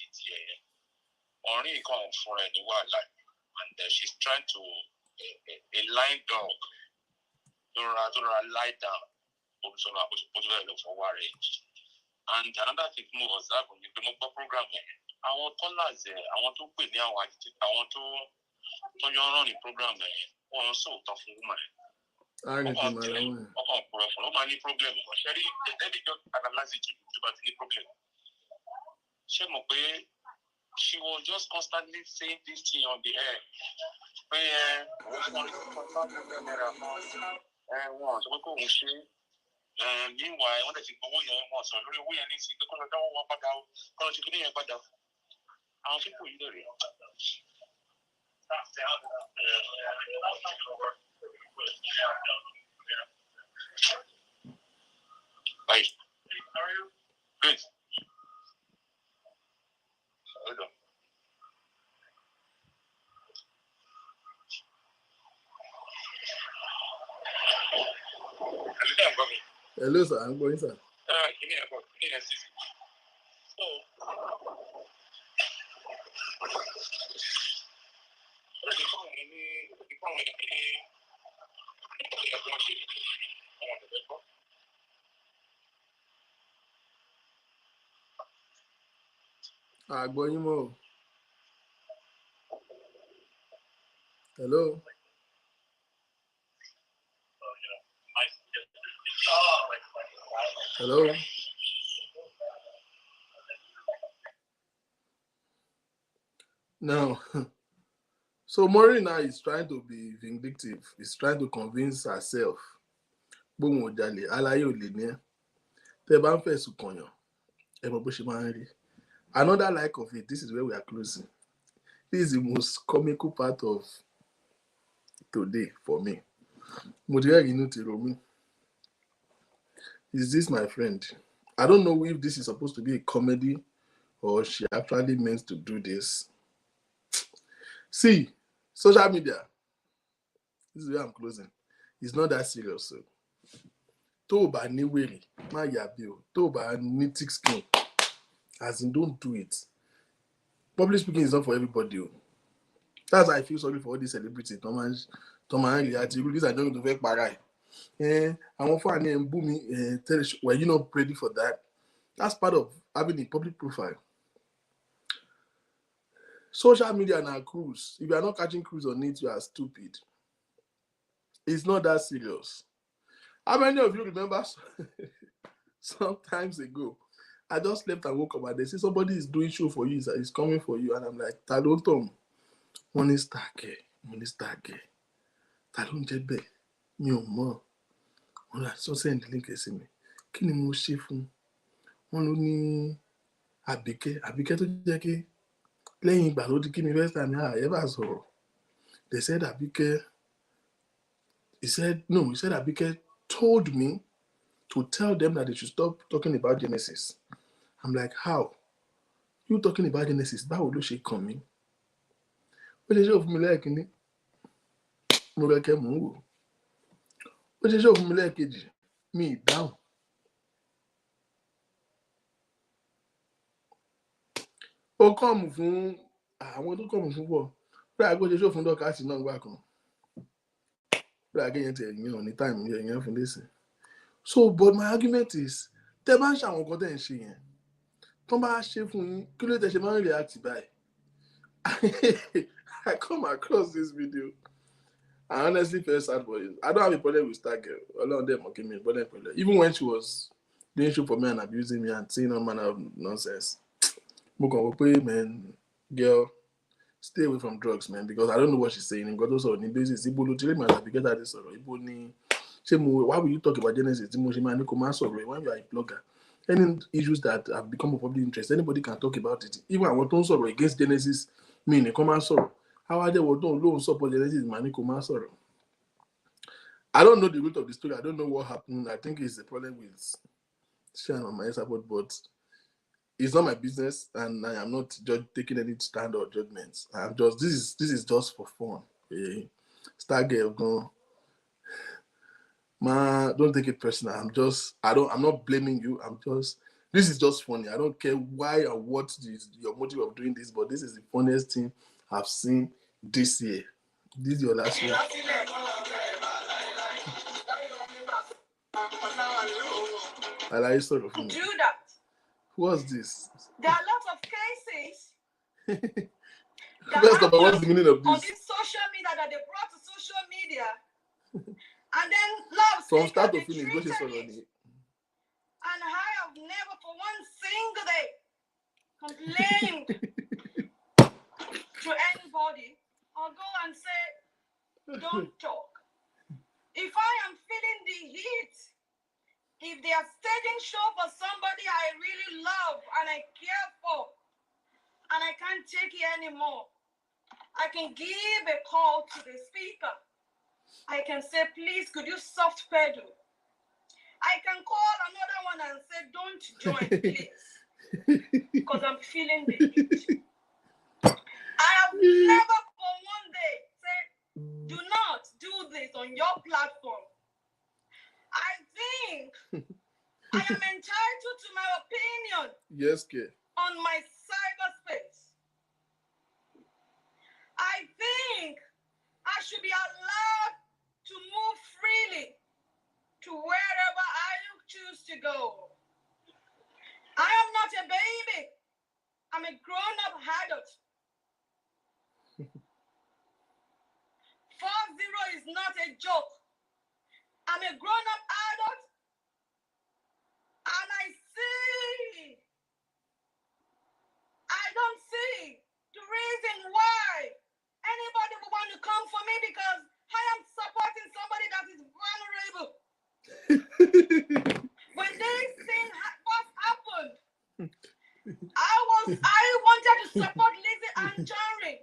only come for any wildlife, and she's trying to a line dog. Don't lie down. Also, I was supposed to look for warrant. And another thing more was that when you come up program, I want callers there. I want to put near what I want to run the program there. Also, tough woman. I can't any problem. Sherry, let me just analyze it about any problem. She was just constantly saying this thing on the air. Meanwhile, when they go on, so we are listening to the one about college. I'll keep you there. Bye. How are you? Good. Hold on. Hello, sir. I'm going, sir. Give me a season. So, Going more. Hello. Hello. Now, so Maureen now is trying to be vindictive. He's trying to convince herself. Another like of it, this is where we are closing. This is the most comical part of today for me. Is this my friend? I don't know if this is supposed to be a comedy or she actually meant to do this. See, social media, this is where I'm closing. It's not that serious. So, Toba ni weri, ma yabio, Toba ni thick skin. As in, don't do it. Public speaking is not for everybody. That's why I feel sorry for all these celebrities. Thomas, these are not going to fake parai. I'm for an booming. Were you not ready for that? That's part of having a public profile. Social media and our cruise. If you are not catching cruise on it, you are stupid. It's not that serious. How many of you remember sometimes ago? I just slept and woke up and they say somebody is doing show for you, is coming for you, and I'm like, Talotom, money stack, Talon jebe, no more. So send the link to me. Kí ni mo ṣe fún? Wọ́n ló ní Àbíkẹ́ tó jẹ́ kí lẹ́yìn ìgbà ló di kí mi first time ever sọ̀rọ̀. They said Àbíkẹ́, he said Àbíkẹ́ told me to tell them that they should stop talking about Genesis. I'm like, how? You talking about Genesis? Báwo ló ṣe kàn mí? Ó ṣe ṣe òfin mi lẹ́ẹ̀kínní. Mo rẹ̀ kẹ́ mò ń wò. Ó ṣe ṣe òfin mi lẹ́ẹ̀kejì. Mi ìdáhùn. Ó kọ́ọ̀mù fún àwọn tó kọ́ọ̀mù fún pọ̀. I go to show from the cast no back on. I get any time here for this. So, but my argument is, the man shall go there and see him. Tomba chef fún kí ló tẹ ṣe máa ń react by. I come across this video. I honestly felt sad for you. I don't have a problem with that girl. A lot of them okay me, but even when she was doing show for me and abusing me and saying all manner of nonsense. Man, girl, stay away from drugs, man, because I don't know what she's saying. In God also, in basis, Ibo literally might have get at this or Ibo ni. Why will you talk about Genesis? Why you are a blogger? Any issues that have become of public interest, anybody can talk about it. Even I want to sorrow against Genesis, meaning come and sorrow. How are they will don't support Genesis, man, come and sorrow. I don't know the root of the story. I don't know what happened. I think it's the problem with Shan on my support, but it's not my business, and I am not taking any stand or judgments. I'm just this is just for fun. Star girl go. Man, don't take it personal. I'm not blaming you. This is just funny. I don't care why or what is your motive of doing this, but this is the funniest thing I've seen this year. This is your last one. I like sort of do that. What's this? There are lots of cases. First of all, what's the meaning of this? On this social media that they brought to social media. And then love from start to finish, what is on it? And I have never for one single day complained to anybody or go and say, don't talk. If I am feeling the heat, if they are staging show for somebody I really love and I care for, and I can't take it anymore, I can give a call to the speaker. I can say, please, could you soft pedal? I can call another one and say, don't join, please. Because I'm feeling the heat. I have never for one day said, do not do this on your platform. I think I am entitled to my opinion. Yes, kid. On my cyberspace. I think I should be allowed to move freely to wherever I choose to go. I am not a baby. I'm a grown-up adult. 40 is not a joke. I'm a grown-up adult, and I don't see the reason why anybody would want to come for me because I am supporting somebody that is vulnerable. When this thing first happened, I wanted to support Lizzie Anjorin.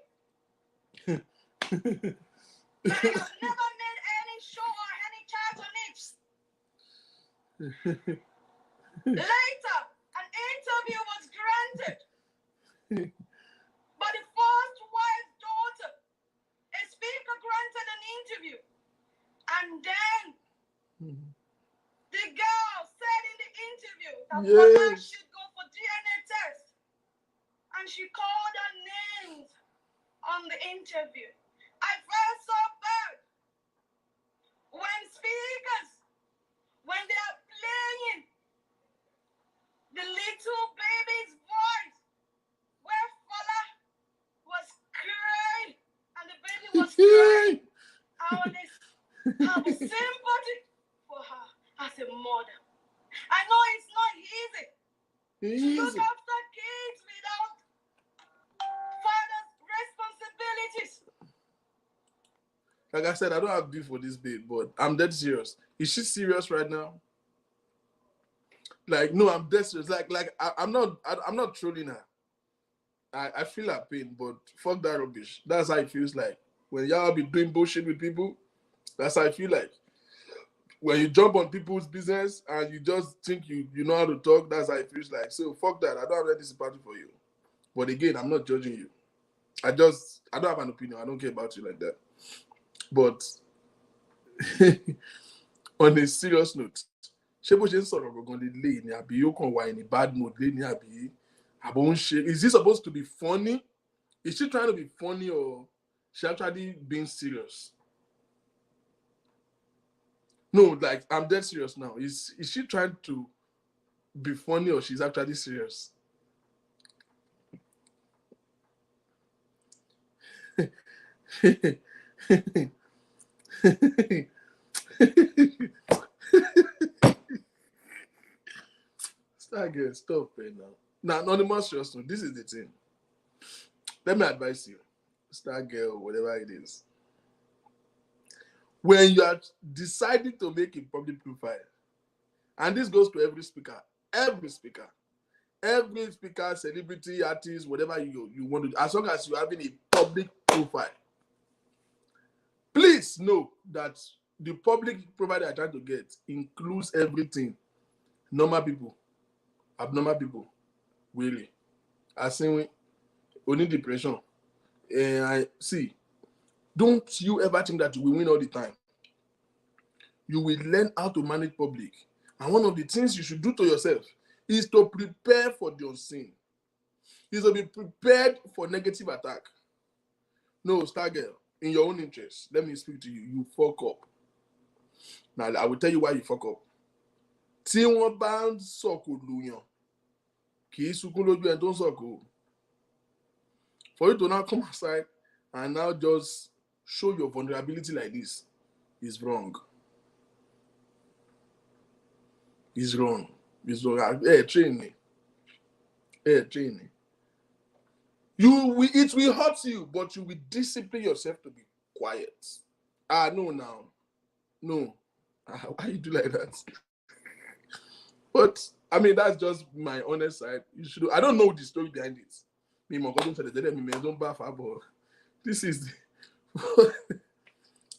But I have never made any show or any charge on it. Later, an interview was granted. But the first wife's daughter, a speaker granted an interview. And then the girl said in the interview that Mama should go for DNA test. And she called her names on the interview. I felt so bad when speakers, when they are playing the little baby's voice, where Fala was crying and the baby was crying, I always have sympathy for her as a mother. I know it's not easy to look after kids without father's responsibilities. Like I said, I don't have beef for this babe, but I'm dead serious. Is she serious right now? Like, no, I'm dead serious. I'm not trolling her. I feel her pain, but fuck that rubbish. That's how it feels like. When y'all be doing bullshit with people, that's how I feel like. When you jump on people's business and you just think you know how to talk, that's how it feels like. So fuck that. I don't have any sympathy for you. But again, I'm not judging you. I don't have an opinion. I don't care about you like that. But on a serious note, in a bad mood. Is this supposed to be funny? Is she trying to be funny or she actually being serious. No, like I'm dead serious now. Is she trying to be funny or she's actually serious? Start girl, stop it now. Now, anonymous just know. This is the thing. Let me advise you, star girl, whatever it is. When you are deciding to make a public profile, and this goes to every speaker, celebrity, artist, whatever you want to do, as long as you're having a public profile, please know that the public profile that you're trying to get includes everything. Normal people, abnormal people, really. As in, only depression. And I see, don't you ever think that you will win all the time. You will learn how to manage public. And one of the things you should do to yourself is to prepare for the unseen. Is to be prepared for negative attack. No, star girl, in your own interest, let me speak to you. You fuck up. Now, I will tell you why you fuck up. Tí wọ́n bá ń sọ̀kò lùyàn, kì í sunkún lójú ẹni tó ń sọ̀kò. For you to now come aside and now just show your vulnerability like this is wrong. It's wrong. It's wrong. Hey, train me. Hey, train me. It will hurt you, but you will discipline yourself to be quiet. No, now. No. Why you do like that? But, I mean, that's just my honest side. You should. I don't know the story behind it. This is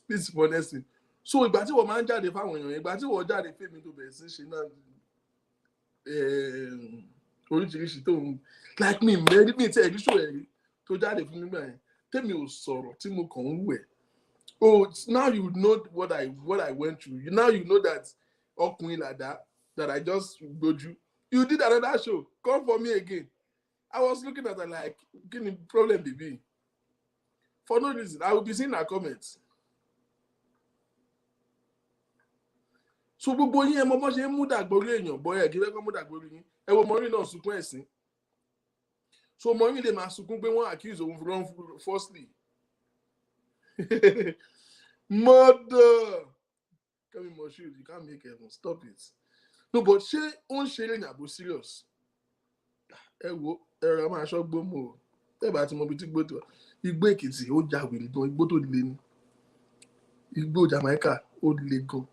this is honest thing. So ìgbà tí wọ́n máa ń jáde fáwọn èèyàn, ìgbà tí wọ́n jáde fèmí tó bẹ̀rẹ̀ sí ṣe náà oríṣiríṣi tó ń like me tí ẹ̀rí ṣò ẹ̀rí tó jáde fún mi gbà yẹn tèmi ò sọ̀rọ̀ tí mo kàn ń wẹ̀. Oh, now you know what I went through. Now you know that ọkùnrin làdá that I just go through. You did another show. Come for me again. I was looking at her like, give me problem, baby. For no reason, I will be seeing her comments. So gbogbo yín ẹ mọ bó ṣe ń mú dàgbórí èèyàn bọ́yá kí lẹ́kọ̀ọ́ mú dàgbórí yín. Ẹ wo Maureen náà sunkún ẹ̀sìn. So Maureen lè máa sunkún pé wọ́n accuse òun wrong falsely. Mother! Come in, Moshood, you can't make heaven. Stop it. No, but ṣé ó ń ṣeré ní àbò serious? Ẹ wo ẹ̀rọ máa ṣọ́ gbómò o. Tẹ́bà tí mo bí tí gbó tó Igbó Èkìtì ó já wèrè gan, igbó tó le ní. Igbó Jamaica ó le gan.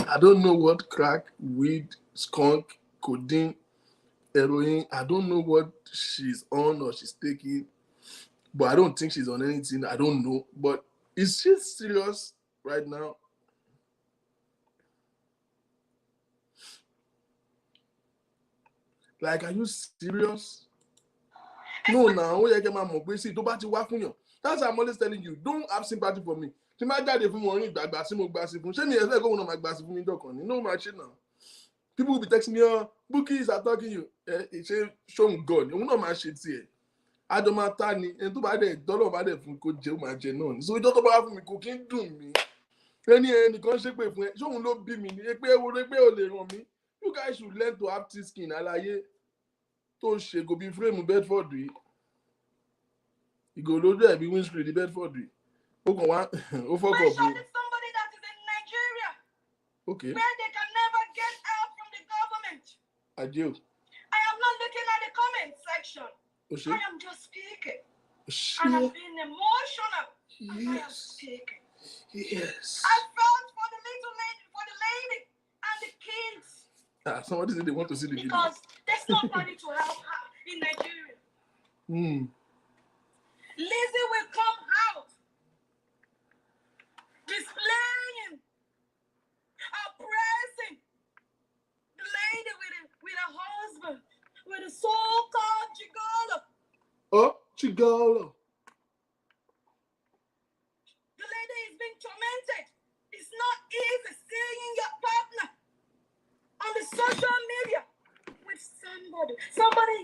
I don't know what crack, weed, skunk, codeine, heroin. I don't know what she's on or she's taking, but I don't think she's on anything. I don't know. But is she serious right now? Like, are you serious? No, now you get my mobile. See, don't bati wa fún yàn. That's why I'm always telling you, don't have sympathy for me. Tí má jáde fún Maureen gbàgbà sí mo gbà sí fún. Ṣé mi ẹ̀fẹ́ kó wọn máa gbà sí fún mi dọ̀kan ni? No, my shit now. People will be texting me, oh, Bookies are talking you. Ṣé ṣóhun God? Òun náà máa ṣe tiẹ̀. Adomata ni. Ẹni tó bá dẹ̀ dọ́lọ̀ bá dẹ̀ fún kó jẹ́ ó máa jẹ náà ni. So ìjọ́ tó bá wá fún mi kò kí ń dùn mí. Ẹnìkan ṣépè fún ẹ. Ṣóhun ló bí mi ni. Pé ò lè ràn mí. You guys should learn to have thick skin. Àlàyé tó ṣe go be frame Bedford yìí. Ìgò lójú ẹ̀ bí windscreen ní Bedford yìí. Ó kàn wá ó fọ́kọ̀ bù. Somebody that is in Nigeria. Okay. Where they can never get out from the government. Adeo. I am not looking at the comment section. Oshé. I am just speaking. Oshé. And I'm being emotional. Yes. I am speaking. Yes. I felt for the little lady, for the lady and the kids. Somebody said they want to see the video. Because there's nobody to help her in Nigeria. Lizzie will come out displaying, oppressing the lady with a husband, with a so-called gigolo. Oh, gigolo. The lady is being tormented. It's not easy seeing your partner on the social media with somebody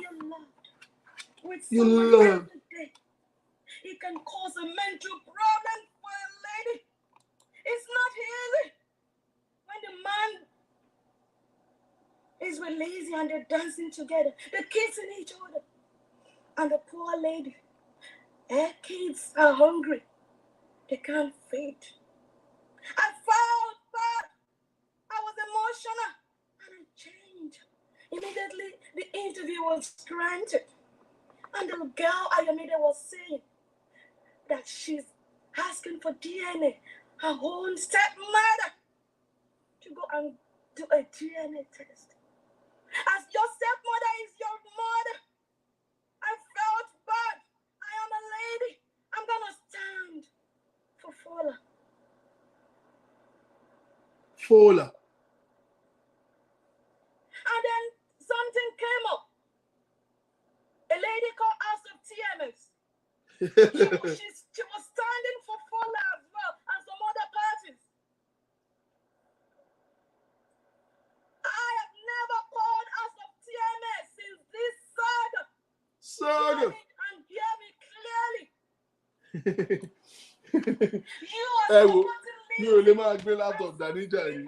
you loved, with someone every day. it can cause a mental problem for a lady. It's not easy when the man is with lazy and they're dancing together, they're kissing each other, and the poor lady, her kids are hungry, they can't feed. I felt bad. I was emotional, and I changed. Immediately, the interview was granted, and the girl Ayomide was saying that she's asking for DNA, her own stepmother, to go and do a DNA test. As your stepmother is your mother, I felt bad. I am a lady. I'm gonna stand for Fola. Fola. And then something came up. A lady called House of TMS. She was standing for Fola as well and some other parties. I have never called House of TMS since this saga. Saga. And hear me clearly. You are Hey, supporting you Lizzie. only man bring laptop that ninja. When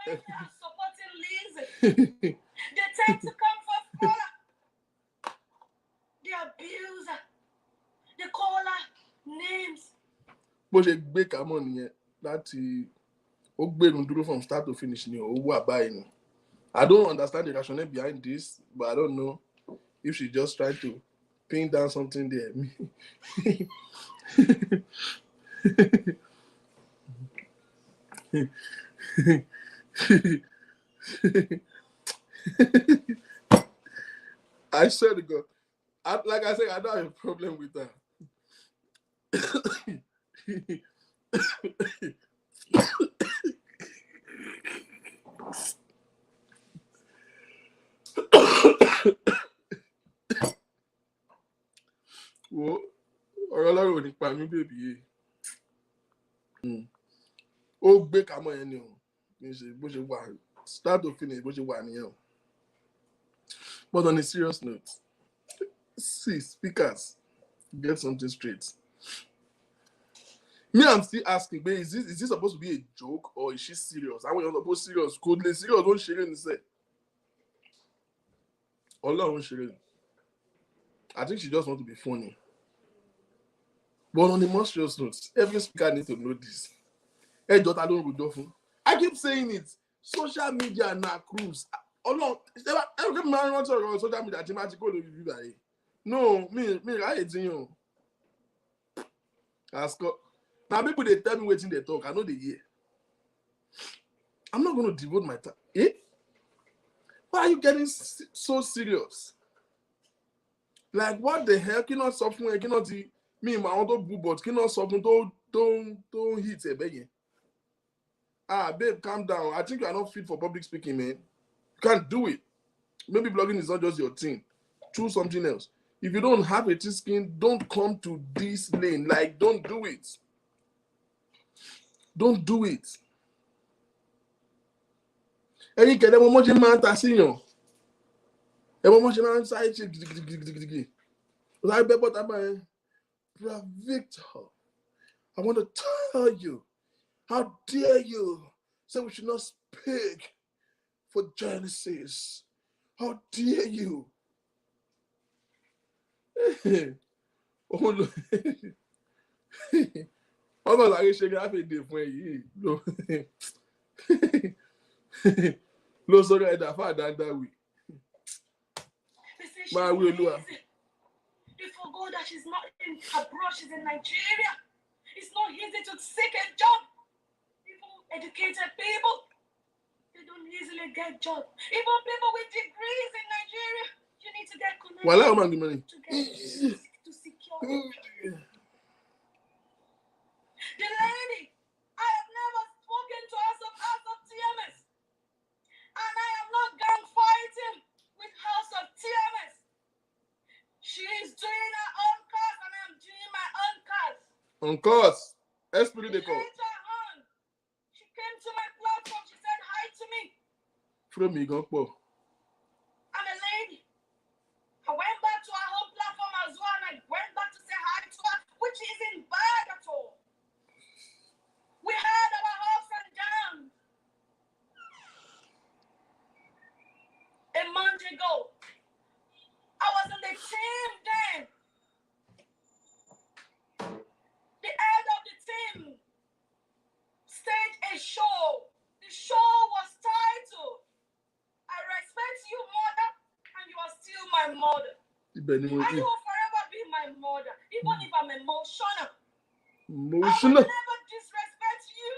they are supporting Lizzie, they tend to come for Fola. They abuse her. They call her names. Bó ṣe gbé Kamon nìyẹn láti ó gbèrú dúró from start to finish ni ó wà báyìí ni. I don't understand the rationale behind this, but I don't know if she just tried to pin down something there. I swear to God, like I said, I don't have a problem with that. Wo ọ̀rọ̀ Ọlọ́run ò ní pa mí bèbí yìí. Ó gbé Kamon yẹn ni o. Bó ṣe wà start to finish bó ṣe wà nìyẹn o. But on a serious note, see, speakers, get something straight. Me, I'm still asking, but is this supposed to be a joke or is she serious? I want to know serious. Could they serious? Don't share it. Say, Allah won't share it. I think she just wants to be funny. But on the more serious note, every speaker needs to know this. Hey, daughter, don't go fun. I keep saying it. Social media na cruise. Allah, every man wants to run social media. No, me, I hate you. Ask her. Now people they tell me waiting they talk. I know they hear. I'm not going to devote my time. Eh? Why are you getting so serious? Like what the hell? Cannot suffer. Cannot me my own boo, but cannot suffer. Don't hit a begging. Ah, babe, calm down. I think you are not fit for public speaking, man. You can't do it. Maybe blogging is not just your thing. Choose something else. If you don't have a thick skin, don't come to this lane. Like, don't do it. Don't do it. Ẹ̀yin kẹ̀dẹ̀ mo ṣe máa ń ta síyàn. Ẹ mo ṣe máa ń sáré ṣe gidigidi. Láì bẹ́ bọ́ta báyẹn. Bra Victor, I want to tell you, how dare you say we should not speak for Genesis? How dare you? Ọmọ làrí ṣe gráfìdì fún ẹ yìí ló sọ̀rọ̀ ẹ̀dá fún àdáńdáwì. Máa wí olúwa. They forgot that she's not in abroad, she's in Nigeria. It's not easy to seek a job. Even educated people, they don't easily get jobs. Even people with degrees in Nigeria, you need to get connected Wàhálà ọmọ àgbẹ̀ mọ́ni. to secure. The lady, I have never spoken to House of TMS. And I am not gang fighting with House of TMS. She is doing her own cause and I'm doing my own cause. On course. Esprit de corps. Later on, she came to my platform, she said hi to me. From me, go po. I'm a lady. I went back to her home platform as well and I went back to say hi to her, which Benny, will forever be my mother, even if I'm emotional. Emotional. I will never disrespect you.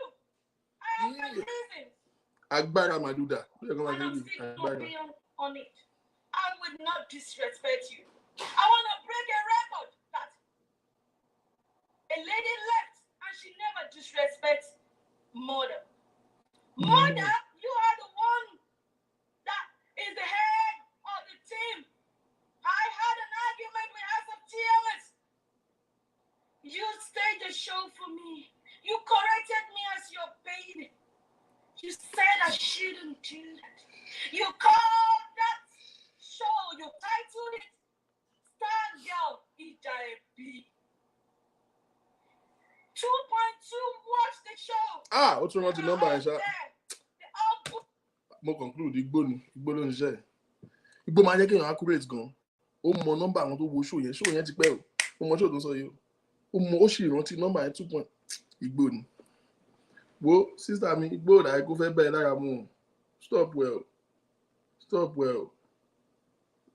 I have my reasons. Agbára Maduda. And I'm still going on it. I would not disrespect you. I want to break a record that a lady left and she never disrespects mother. Mother, you are the one that is the head of the team. I had an argument with us of TLS. You stayed the show for me. You corrected me as your baby. You said I shouldn't do that. You called that show, you titled it Star Girl EJB. 2.2, watch the show. What's wrong with the number? Mo conclude Igbo ló ń ṣe. Igbo máa jẹ́ kí èèyàn accurate gan. Ó mọ nọ́mbà àwọn tó wo show yẹn ti pẹ́ o. Ó mọ show tó sọ yìí o. Ó sì rántí nọ́mbà yẹn 2 point. Igbo ni. Wo sister mi Igbo rà kó fẹ́ bẹ́ẹ̀ lára mu. Stop well.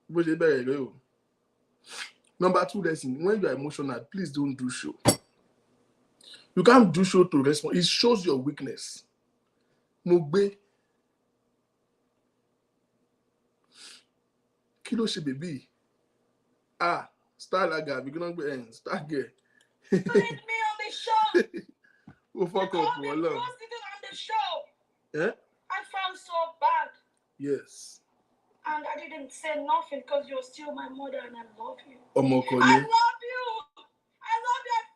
Bó ṣe bẹ̀rẹ̀ rẹ o. Number 2 lesson, when you are emotional, please don't do show. You can't do show to respond. It shows your weakness. Mo gbé. Kí ló ṣe bèbí? Star lager, we gonna end. Star girl. Put me on the show. Go fuck up, Wallah. On the show. Yeah? I felt so bad. Yes. And I didn't say nothing because you're still my mother and I love you. I love you. I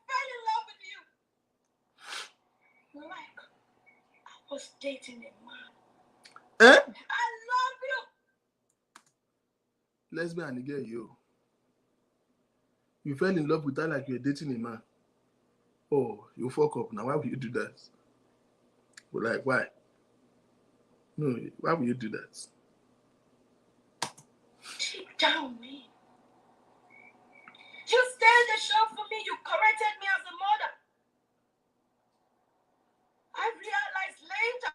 fell in love with you. Like, I was dating a man. I love you. Lesbian again, you. You fell in love with her like you're dating a man. Oh, you fuck up now. Why would you do that? But like, why? No, why would you do that? Deep down, me. You stayed the show for me. You corrected me as a mother. I realized later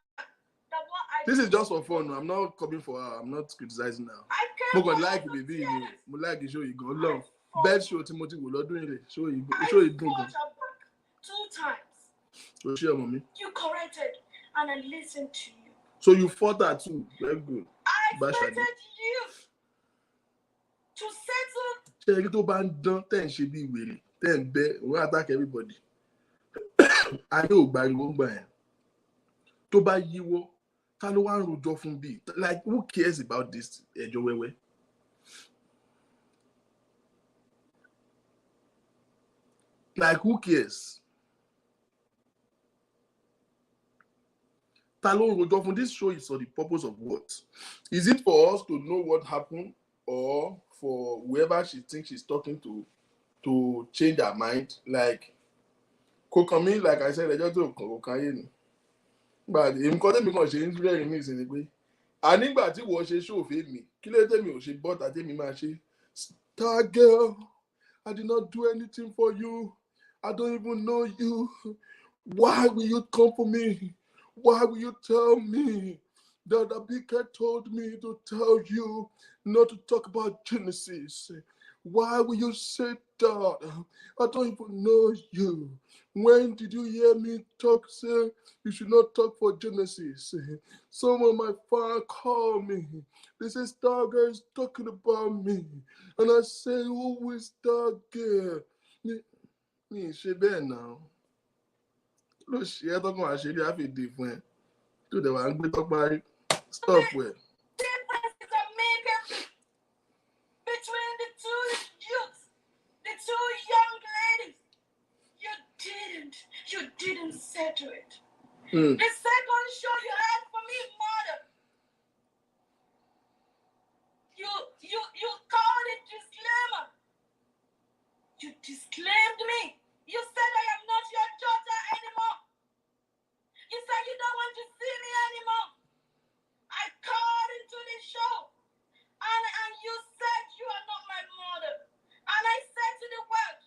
that what I This is just for fun. I'm not coming for her. I'm not criticizing now. I Mo can't kàn like baby you. Mo like the show you go love. Best show Timothy will not do it. Show you dùn gan. 2 times. So share mommy. You corrected and I listened to you. So you fought that too. Very good. I expected you to settle. Ṣé tó bá ń dán tẹ́ ń ṣe bí wèrè tẹ́ ń bẹ́ wọ́n attack everybody. Ayé ò gbariwo ń gbà yẹn. Tó bá yíwọ́, ta ló wá ń rojọ́ fún bí? Like, who cares about this ẹjọ́ wẹ́wẹ́? Like, who cares? Ta ló ń rojọ́ fún? This show is for the purpose of what? Is it for us to know what happened or for whoever she thinks she's talking to change her mind? Like, Kokami, like I said, ẹjọ́ tó kàn yé ni. But nǹkan tẹ́mi kàn ṣe ń rẹ́rìn mí ìsìn ni pé nígbà tí wọ́n ṣe ṣòfin mi kí ló tẹ́mi ò ṣe bọ́ta tẹ́mi máa ṣe. Star girl, I did not do anything for you. I don't even know you. Why will you come for me? Why will you tell me that Abike told me to tell you not to talk about Genesis? Why will you say that? I don't even know you. When did you hear me talk, say you should not talk for Genesis? Some of my fans call me. They say Star Girl is talking about me. And I say, who is Star Girl? Me, she better now. Look, she had talking about she have a different. To the one, we talk about it. Stop with. Differences are made between the 2 youths, the 2 young ladies. You didn't settle it. The second show you had for me, mother, you called it disclaimer. You disclaimed me. You said I am not your daughter anymore. You said you don't want to see me anymore. I called into the show and you said you are not my mother. And I said to the world,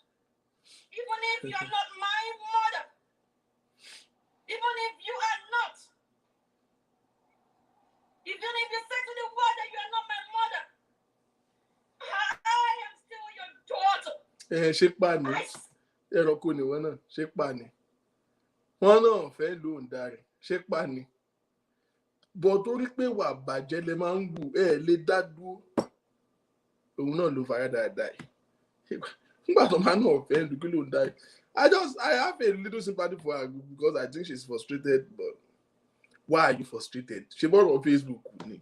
even if you are not my mother, even if you are not, even if you say to the world that you are not my mother, I am still ṣé pa ni ẹranko ni wọ́n náà ṣé pa ni wọ́n náà fẹ́ lò ń darí ṣé pa ni bọ̀ torí pé wà bàjẹ́ lẹ máa ń wù lè dá dúró òun náà ló fara dáadáa nígbà tó máa náà fẹ́ lù kí ló ń darí I have a little sympathy for her because I think she's frustrated but why are you frustrated ṣe bọ́ọ̀rọ̀ Facebook ni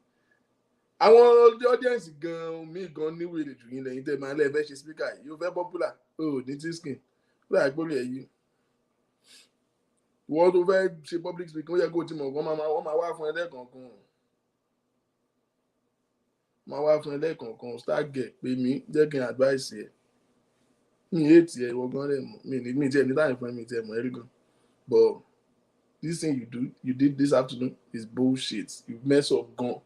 àwọn audience gan mi gan níwèé jù yín lẹ́yìn tẹ́ máa lẹ́ẹ̀fẹ́ ṣe speaker yìí yóò fẹ́ popular ní tiskin láì gbórí ẹ̀ yìí wọ́n tó fẹ́ ṣe public speaking ó yẹ kó o ti mọ̀ wọ́n máa wá fún ẹlẹ́ẹ̀kọ̀ọ̀kan start get pé mi jẹ́ kí n advice ẹ̀ mi hate ẹ̀ ìwọ gan rẹ̀ mọ̀ mi tiẹ̀ ní láì fún mi tiẹ̀ mọ̀ ẹ́rí gan but this thing you did this afternoon is bullshit you mess up gan.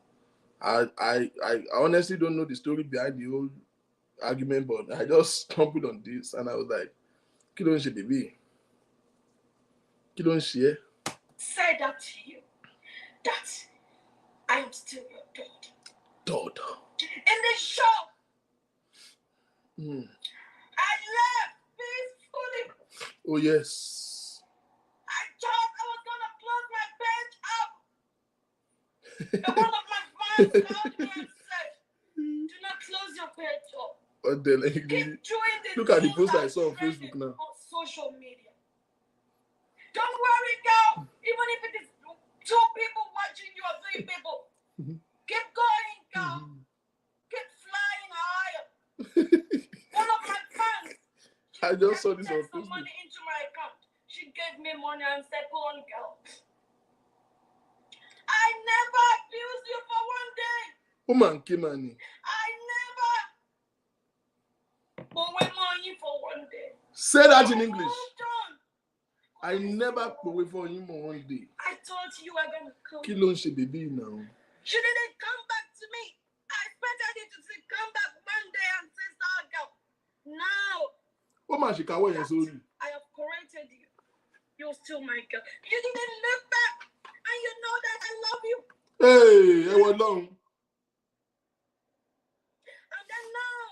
I honestly don't know the story behind the whole argument, but I just stumbled on this and I was like, kí ló ń ṣe baby? Kí ló ń ṣe? Say that to you, that I am still your daughter. In the show, I left peacefully. Oh yes. I thought I was gonna close my page up. And one of my friends called me and said, do not close your page up. Keep doing the look at the post I saw on Facebook now. On social media. Don't worry, girl. Even if it is 2 people watching you or 3 people, keep going, girl. Keep flying higher. One of my friends, I just saw this on some Facebook. money into my account. She gave me money and said, go on, girl. I never abused you for one day. Woman, Kimani. I never went money for one day. Say that in English. I never away for him on one day. I thought you were gonna come. Kí ló ń ṣe baby now? She didn't come back to me. I expected you to say come back one day and say star girl. Now. Woman, she can't wait sorry. I have corrected you. You're still my girl. You didn't look back, and you know that I love you. Hey, I was long. And then now.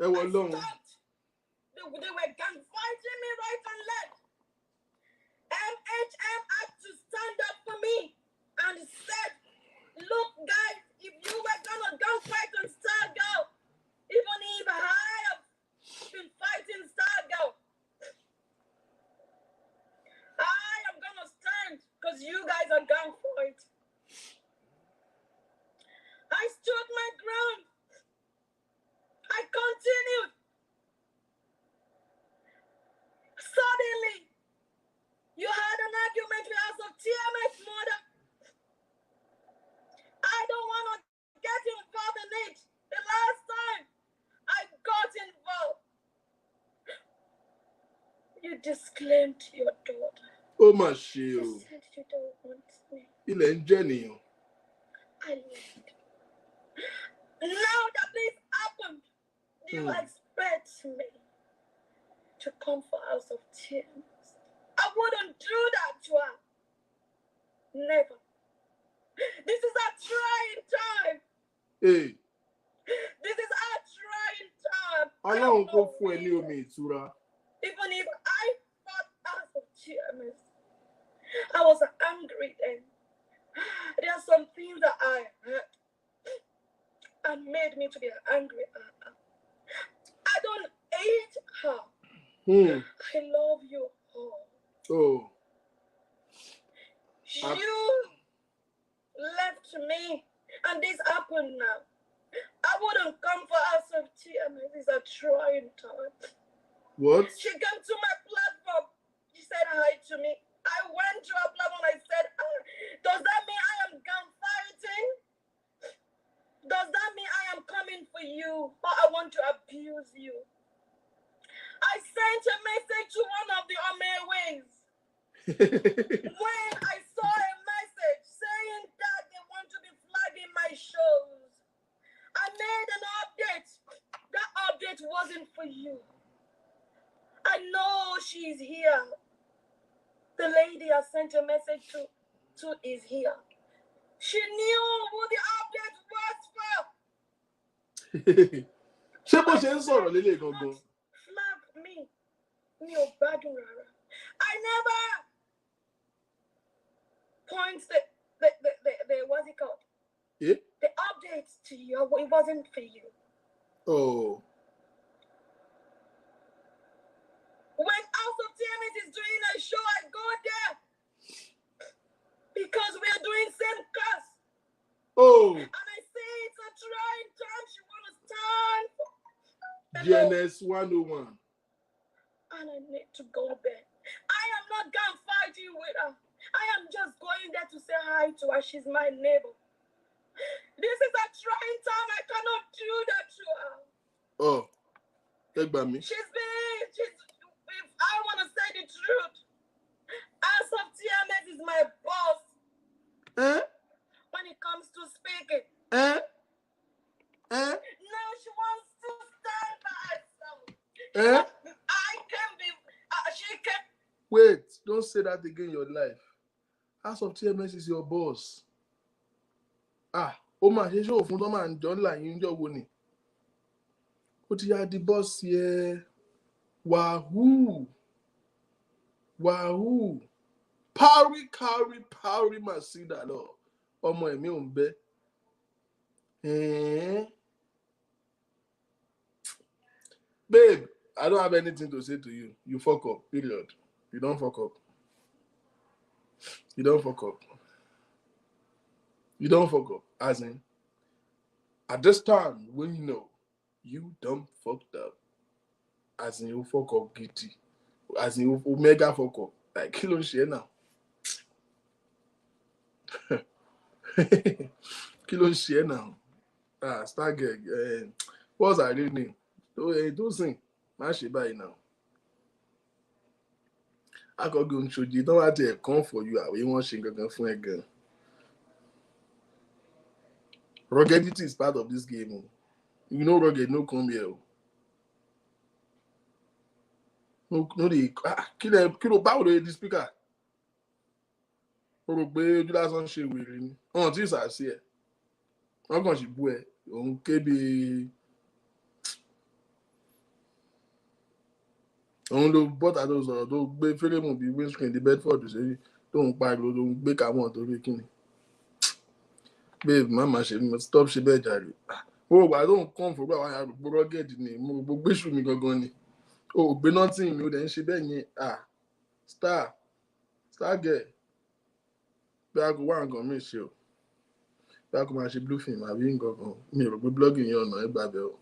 I was long. They were gang fighting me right and left. MHM had to stand up for me and said, look guys, if you were gonna gunfight on Star Girl, even if I have been fighting Star Girl, I am gonna stand because you guys are gun for it. I stood my ground. I continued. Suddenly, you had an argument with us of TMS mother. I don't want to get involved in it. The last time I got involved, you disclaimed your daughter. Oh my shit. You said you don't want me. Ilẹ̀ ń jẹ́ nìyàn. I left. Now that this happened, do you expect me to come for House of Tears? I wouldn't do that to her. Never. This is a trying time. Hey. This is a trying time. Ọlọ́run kò fún ẹ ní omi ìtura. Even if I fought House of Tears, I was angry then. There are some things that I heard and made me to be angry at her. I don't hate her. I love you all. Oh. You left me and this happened now. I wouldn't come for House of TMS. It's a trying time. What? She came to my platform. She said hi to me. I went to her platform and I said, does that mean I am gun fighting? Does that mean I am coming for you or I want to abuse you? I sent a message to one of the Wings. When I saw a message saying that they want to be flagging my shows, I made an update. That update wasn't for you. I know she's here. The lady I sent a message to is here. She knew who the update was for. Ṣé bó ṣe ń sọ̀rọ̀ lélẹ̀ gangan? mi ò gbádùn rárá. I never point the what's it called? Yeah? The updates to you. It wasn't for you. Oh. When House of TMS is doing a show, I go there because we are doing same class. Oh. And I say it's a trying time. She want to stand. GNS 101. And I need to go there. I am not going fighting with her. I am just going there to say hi to her. She's my neighbor. This is a trying time. I cannot do that to her. Oh. Take by me. She's if I want to say the truth, House of TMS is my boss. When it comes to speaking. Now she wants to stand by herself. I can be, she can. Wait, don't say that again in your life. House of TMS is your boss. Oma, she show fun Toma and John line in your winning. What you are the boss here? Wahoo! Parry, my cedar law. Ọmọ ẹ̀mí ò ń bẹ. Babe, I don't have anything to say to you. You fuck up, period. You don't fuck up. You don't fuck up. You don't fuck up. As in, at this time, when you know you don't fucked up, as in you fuck up guilty, as in you mega fuck up, like kí ló ń ṣe now? Kí ló ń ṣe now? Stargate. What's her real name? Don't sing. Má ṣe báyìí now. Akọ̀gbẹ́ Oṣòdì don't want to come for you. Àwẹ̀ wọ́n ṣe gangan fún ẹ gan. Ruggedity is part of this game. You know rugged, no come here. No, the kilo báwo ló di speaker. O rò pé ojú lásán ṣe wèrè ni. Wọ́n ti ṣàṣì ẹ̀. Wọ́n kàn ṣì bú ẹ. Òun kébi. Òun ló bọ́tà tó sọ̀rọ̀ tó gbé fílẹ̀mù bíi windscreen di Bedford ṣe tó ń pariwo tó ń gbé kàmọ́ torí kíni. Babe, mama ṣe stop ṣe bẹ́ẹ̀ jàre. O wà tó ń kàn fún àwọn arúgbó rugged ni mo gbogbo gbéṣù mi gangan ni. O gbé nothing mi ò dẹ̀ ń ṣe bẹ́ẹ̀ yẹn. Star girl. Bí a kò wá nǹkan mi ṣe o. Bí a kò máa ṣe blue film àbí nǹkan kan. Mi ò rò pé blogging yẹn ọ̀nà ẹ̀ gbàgbẹ́ o.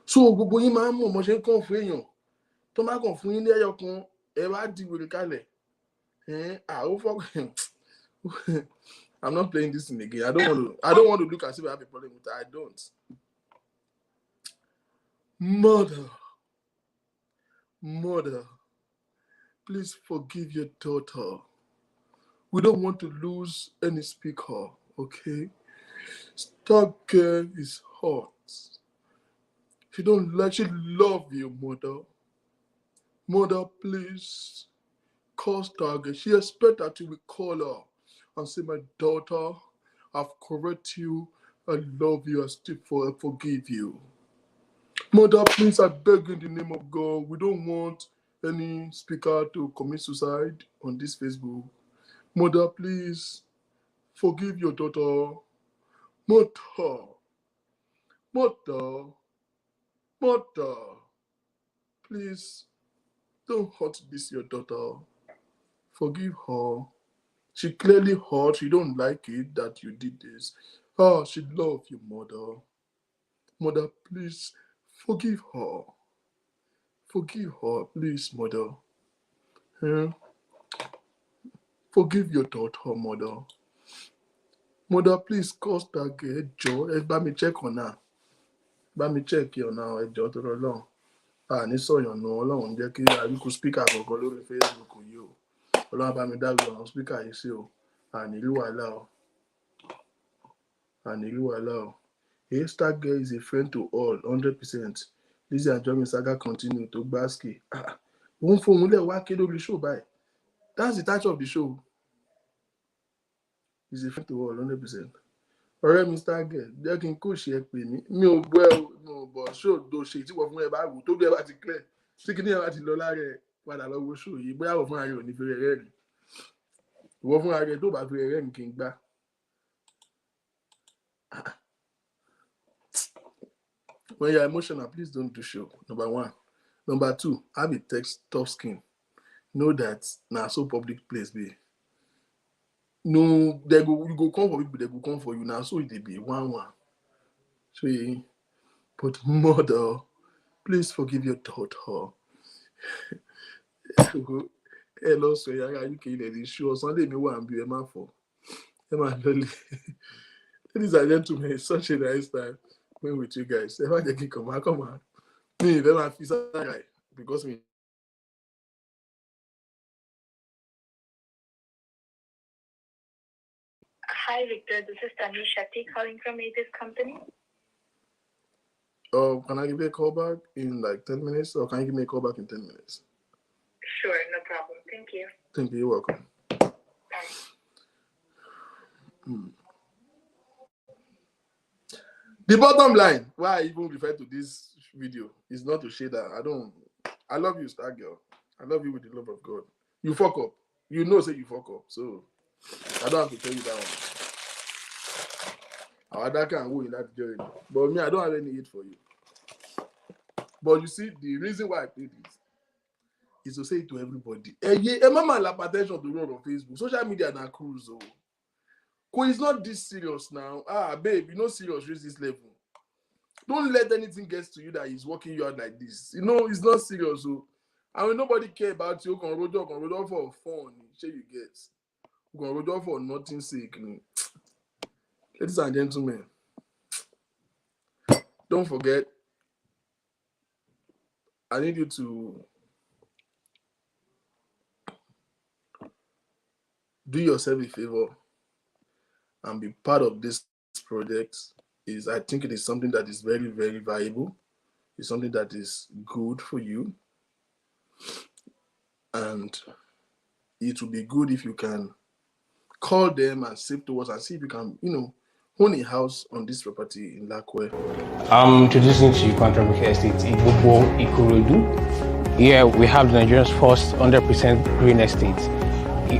So gbogbo yín máa ń mọ̀ mo ṣe ń kàn fún èèyàn. Tó máa kàn fún yín ní ẹyọ kan, ẹ wá di wèrè kalẹ̀. Ó fọ́kàn. I'm not playing this thing again. I don't want to look as if I have a problem with it. I don't. Mother, please forgive your daughter. We don't want to lose any speaker, okay? Star girl is hot. She love you, mother. Mother, please call Star girl. She expects that you will call her and say, my daughter, I've corrected you. I love you. I still forgive you. Mother, please, I beg in the name of God. We don't want any speaker to commit suicide on this Facebook. Mother, please, forgive your daughter. Mother, please, don't hurt this your daughter. Forgive her. She clearly hurt. She don't like it that you did this. She loves you, mother. Mother, please, forgive her. Forgive her, please, mother. Forgive your daughter, mother. Mother, please, cause that girl, Joe. Let me check on her. Let me check you now, Joe, to the long. Ní sọ̀yàn nù Ọlọ́run jẹ́ kí àríkù spíkà kọ̀ọ̀kan lórí Facebook yìí o. Ọlọ́run bá mi dágbé àwọn spíkà yìí sí o. Ànílú wàhálà o. A Star girl is a friend to all, 100%. Lizzie and Johnny Saga continue to basket. Òun fòun lẹ̀ wá ké lórí show báyìí. That's the title of the show. He's a friend to all, 100%. Ọ̀rẹ́ mi Star girl, jẹ́ kí n kó ṣe ẹ pè mí. Mi ò gbọ́ ẹ o, mi ò bọ̀ ṣó do ṣe tí wọ́n fún ẹ bá wù tó bí ẹ bá ti clear. tí kìíní ẹ̀ láti lọ lára ẹ̀ padà lọ́wọ́ ṣó yìí bóyá wọ́n fún ara rẹ̀ ò ní fi rẹ̀ rẹ́rìn ìwọ fún ara rẹ̀ tó bá fi rẹ̀ rẹ́rìn kí n gbá. When you're emotional, please don't do show. Number one. Number two, have a tough skin. Know that now so public place be. No, you go come for people, they go come for you. Now so it be one. So but mother, please forgive your daughter. Hello, so you can let it show Sunday me one be a man for. Ladies and gentlemen, it's such a nice time when with you guys. If I can come on. Me, then I feel guy because me. Hi, Victor. This is Tani Shetty calling from Aegis Company. Oh, can I give you a call back in like 10 minutes? Or can you give me a call back in 10 minutes? Sure, no problem. Thank you. Thank you. You're welcome. Bye. The bottom line, why I even refer to this video, is not to say that I love you, star girl. I love you with the love of God. You fuck up. You know, say you fuck up. So, I don't have to tell you that one. Our dad can go in that journey. But me, I don't have any hate for you. But you see, the reason why I play this is to say it to everybody. A mama la attention to run on Facebook. Social media na cruise. It's not this serious now. Babe, you're not serious reach this level. Don't let anything get to you that is working you out like this. You know, it's not serious. And when nobody care about you, can roll off for fun. Sure you get. You can roll off for nothing sake. Ladies and gentlemen, don't forget, I need you to do yourself a favor and be part of this project. I think it is something that is very, very valuable. It's something that is good for you. And it will be good if you can call them and save towards and see if you can, own a house on this property in Lakwe. I'm introducing to you Quantum Brick Estate in Bobo Ikorodu. Here we have the Nigeria's first 100% green estate.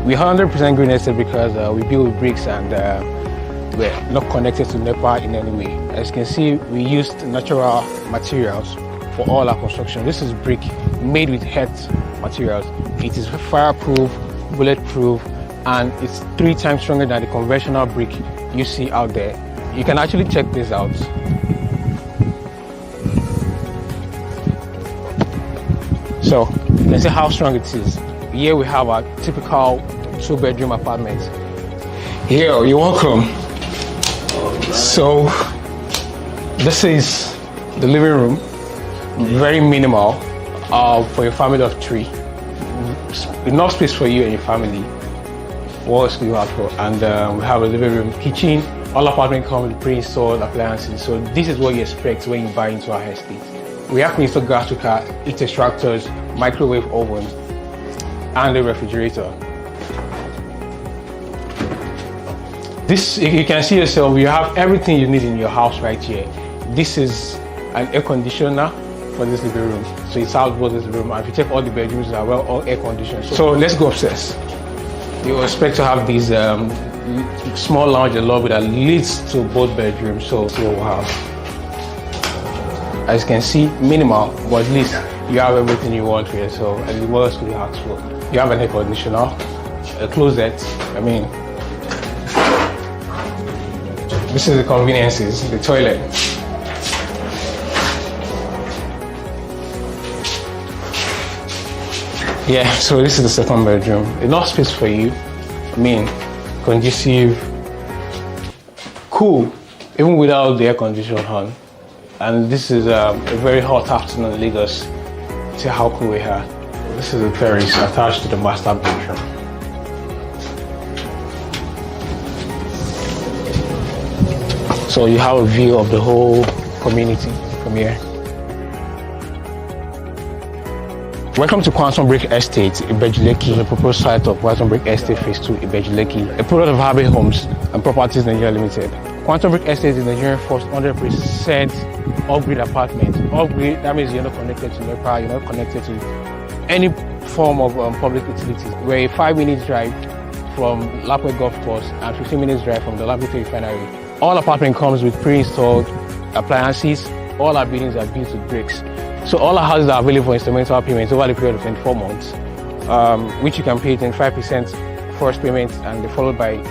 We have 100% green estate because we build with bricks and we're not connected to NEPA in any way. As you can see, we used natural materials for all our construction. This is brick made with earth materials. It is fireproof, bulletproof, and it's 3 times stronger than the conventional brick you see out there. You can actually check this out. So you can see how strong it is. Here we have a typical 2-bedroom apartment. Here, you're welcome. So this is the living room, very minimal for a family of 3. Enough space for you and your family. What else do you have for? And we have a living room, kitchen. All apartments come with pre-installed appliances. So this is what you expect when you buy into our estate. We have installed gas cooker, heat extractors, microwave oven, and a refrigerator. This, you can see yourself, you have everything you need in your house right here. This is an air conditioner for this living room. So it's outdoors this living room. And if you check all the bedrooms are well all air conditioned. So let's go upstairs. You expect to have these small lounge and lobby that leads to both bedrooms. So wow. As you can see, minimal, but at least you have everything you want here. So what else could you ask for? You have an air conditioner, a closet. This is the conveniences, the toilet. Yeah, so this is the second bedroom. Enough space for you. Conducive, cool, even without the air conditioner on. And this is a very hot afternoon in Lagos. See how cool we are. This is the terrace attached to the master bedroom. So you have a view of the whole community from here. Welcome to Quantum Brick Estate, Ibejuleki, the proposed site of Quantum Brick Estate Phase 2, Ibejuleki, a product of Harvey Homes and Properties Nigeria Limited. Quantum Brick Estate is Nigeria's first 100% off-grid apartment. Off-grid, that means you're not connected to NEPA, you're not connected to any form of public utilities. We're a 5 minutes drive from Lapway Golf Course and 15 minutes drive from the Lapway Refinery. All apartment comes with pre-installed appliances. All our buildings are built with bricks. So all our houses are available for instrumental payments over the period of 24 months, which you can pay 25% first payment and followed by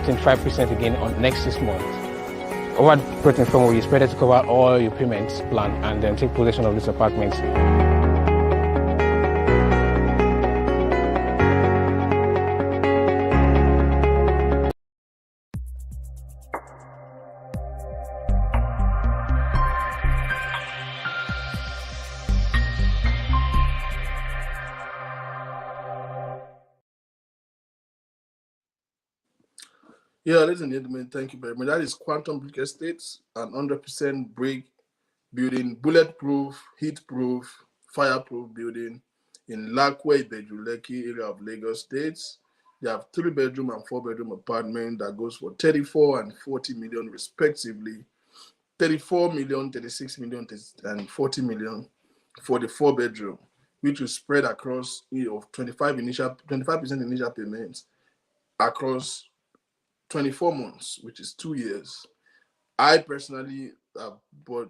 25% again on next 6 months. Over the period of 24 months, you're expected to cover all your payments plan and then take possession of these apartments. Yeah, ladies and gentlemen, thank you very much. That is Quantum Brick Estates, an 100% brick building, bulletproof, heat-proof, fireproof building in Lakwe, Bejuleki area of Lagos State. They have 3-bedroom and 4-bedroom apartment that goes for 34 and 40 million respectively. 34 million, 36 million, and 40 million for the 4-bedroom, which will spread across 25% initial payments across 24 months, which is 2 years. I personally, but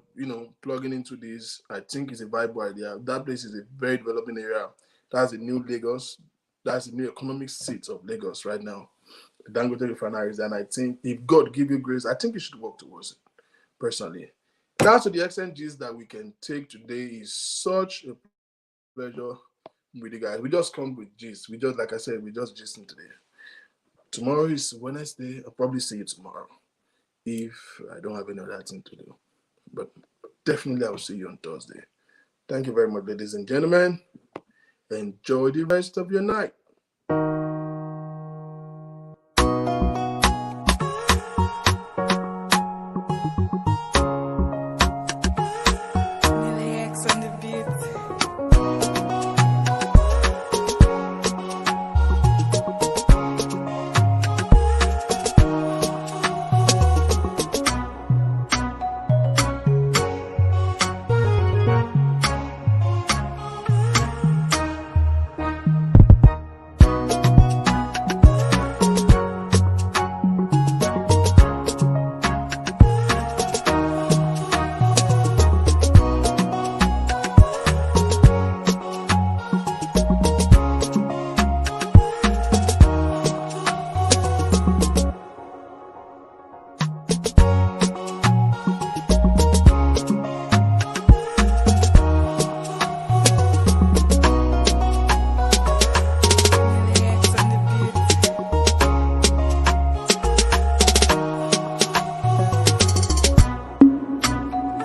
plugging into this, I think it's a viable idea. That place is a very developing area. That's the new Lagos. That's the new economic seat of Lagos right now. The Dangote refineries, and I think if God give you grace, I think you should work towards it. Personally, that's to the extent gist that we can take today. Is such a pleasure with you guys. We just come with gist. We just, like I said, we just gisting today. Tomorrow is Wednesday. I'll probably see you tomorrow if I don't have any other thing to do. But definitely I will see you on Thursday. Thank you very much, ladies and gentlemen. Enjoy the rest of your night.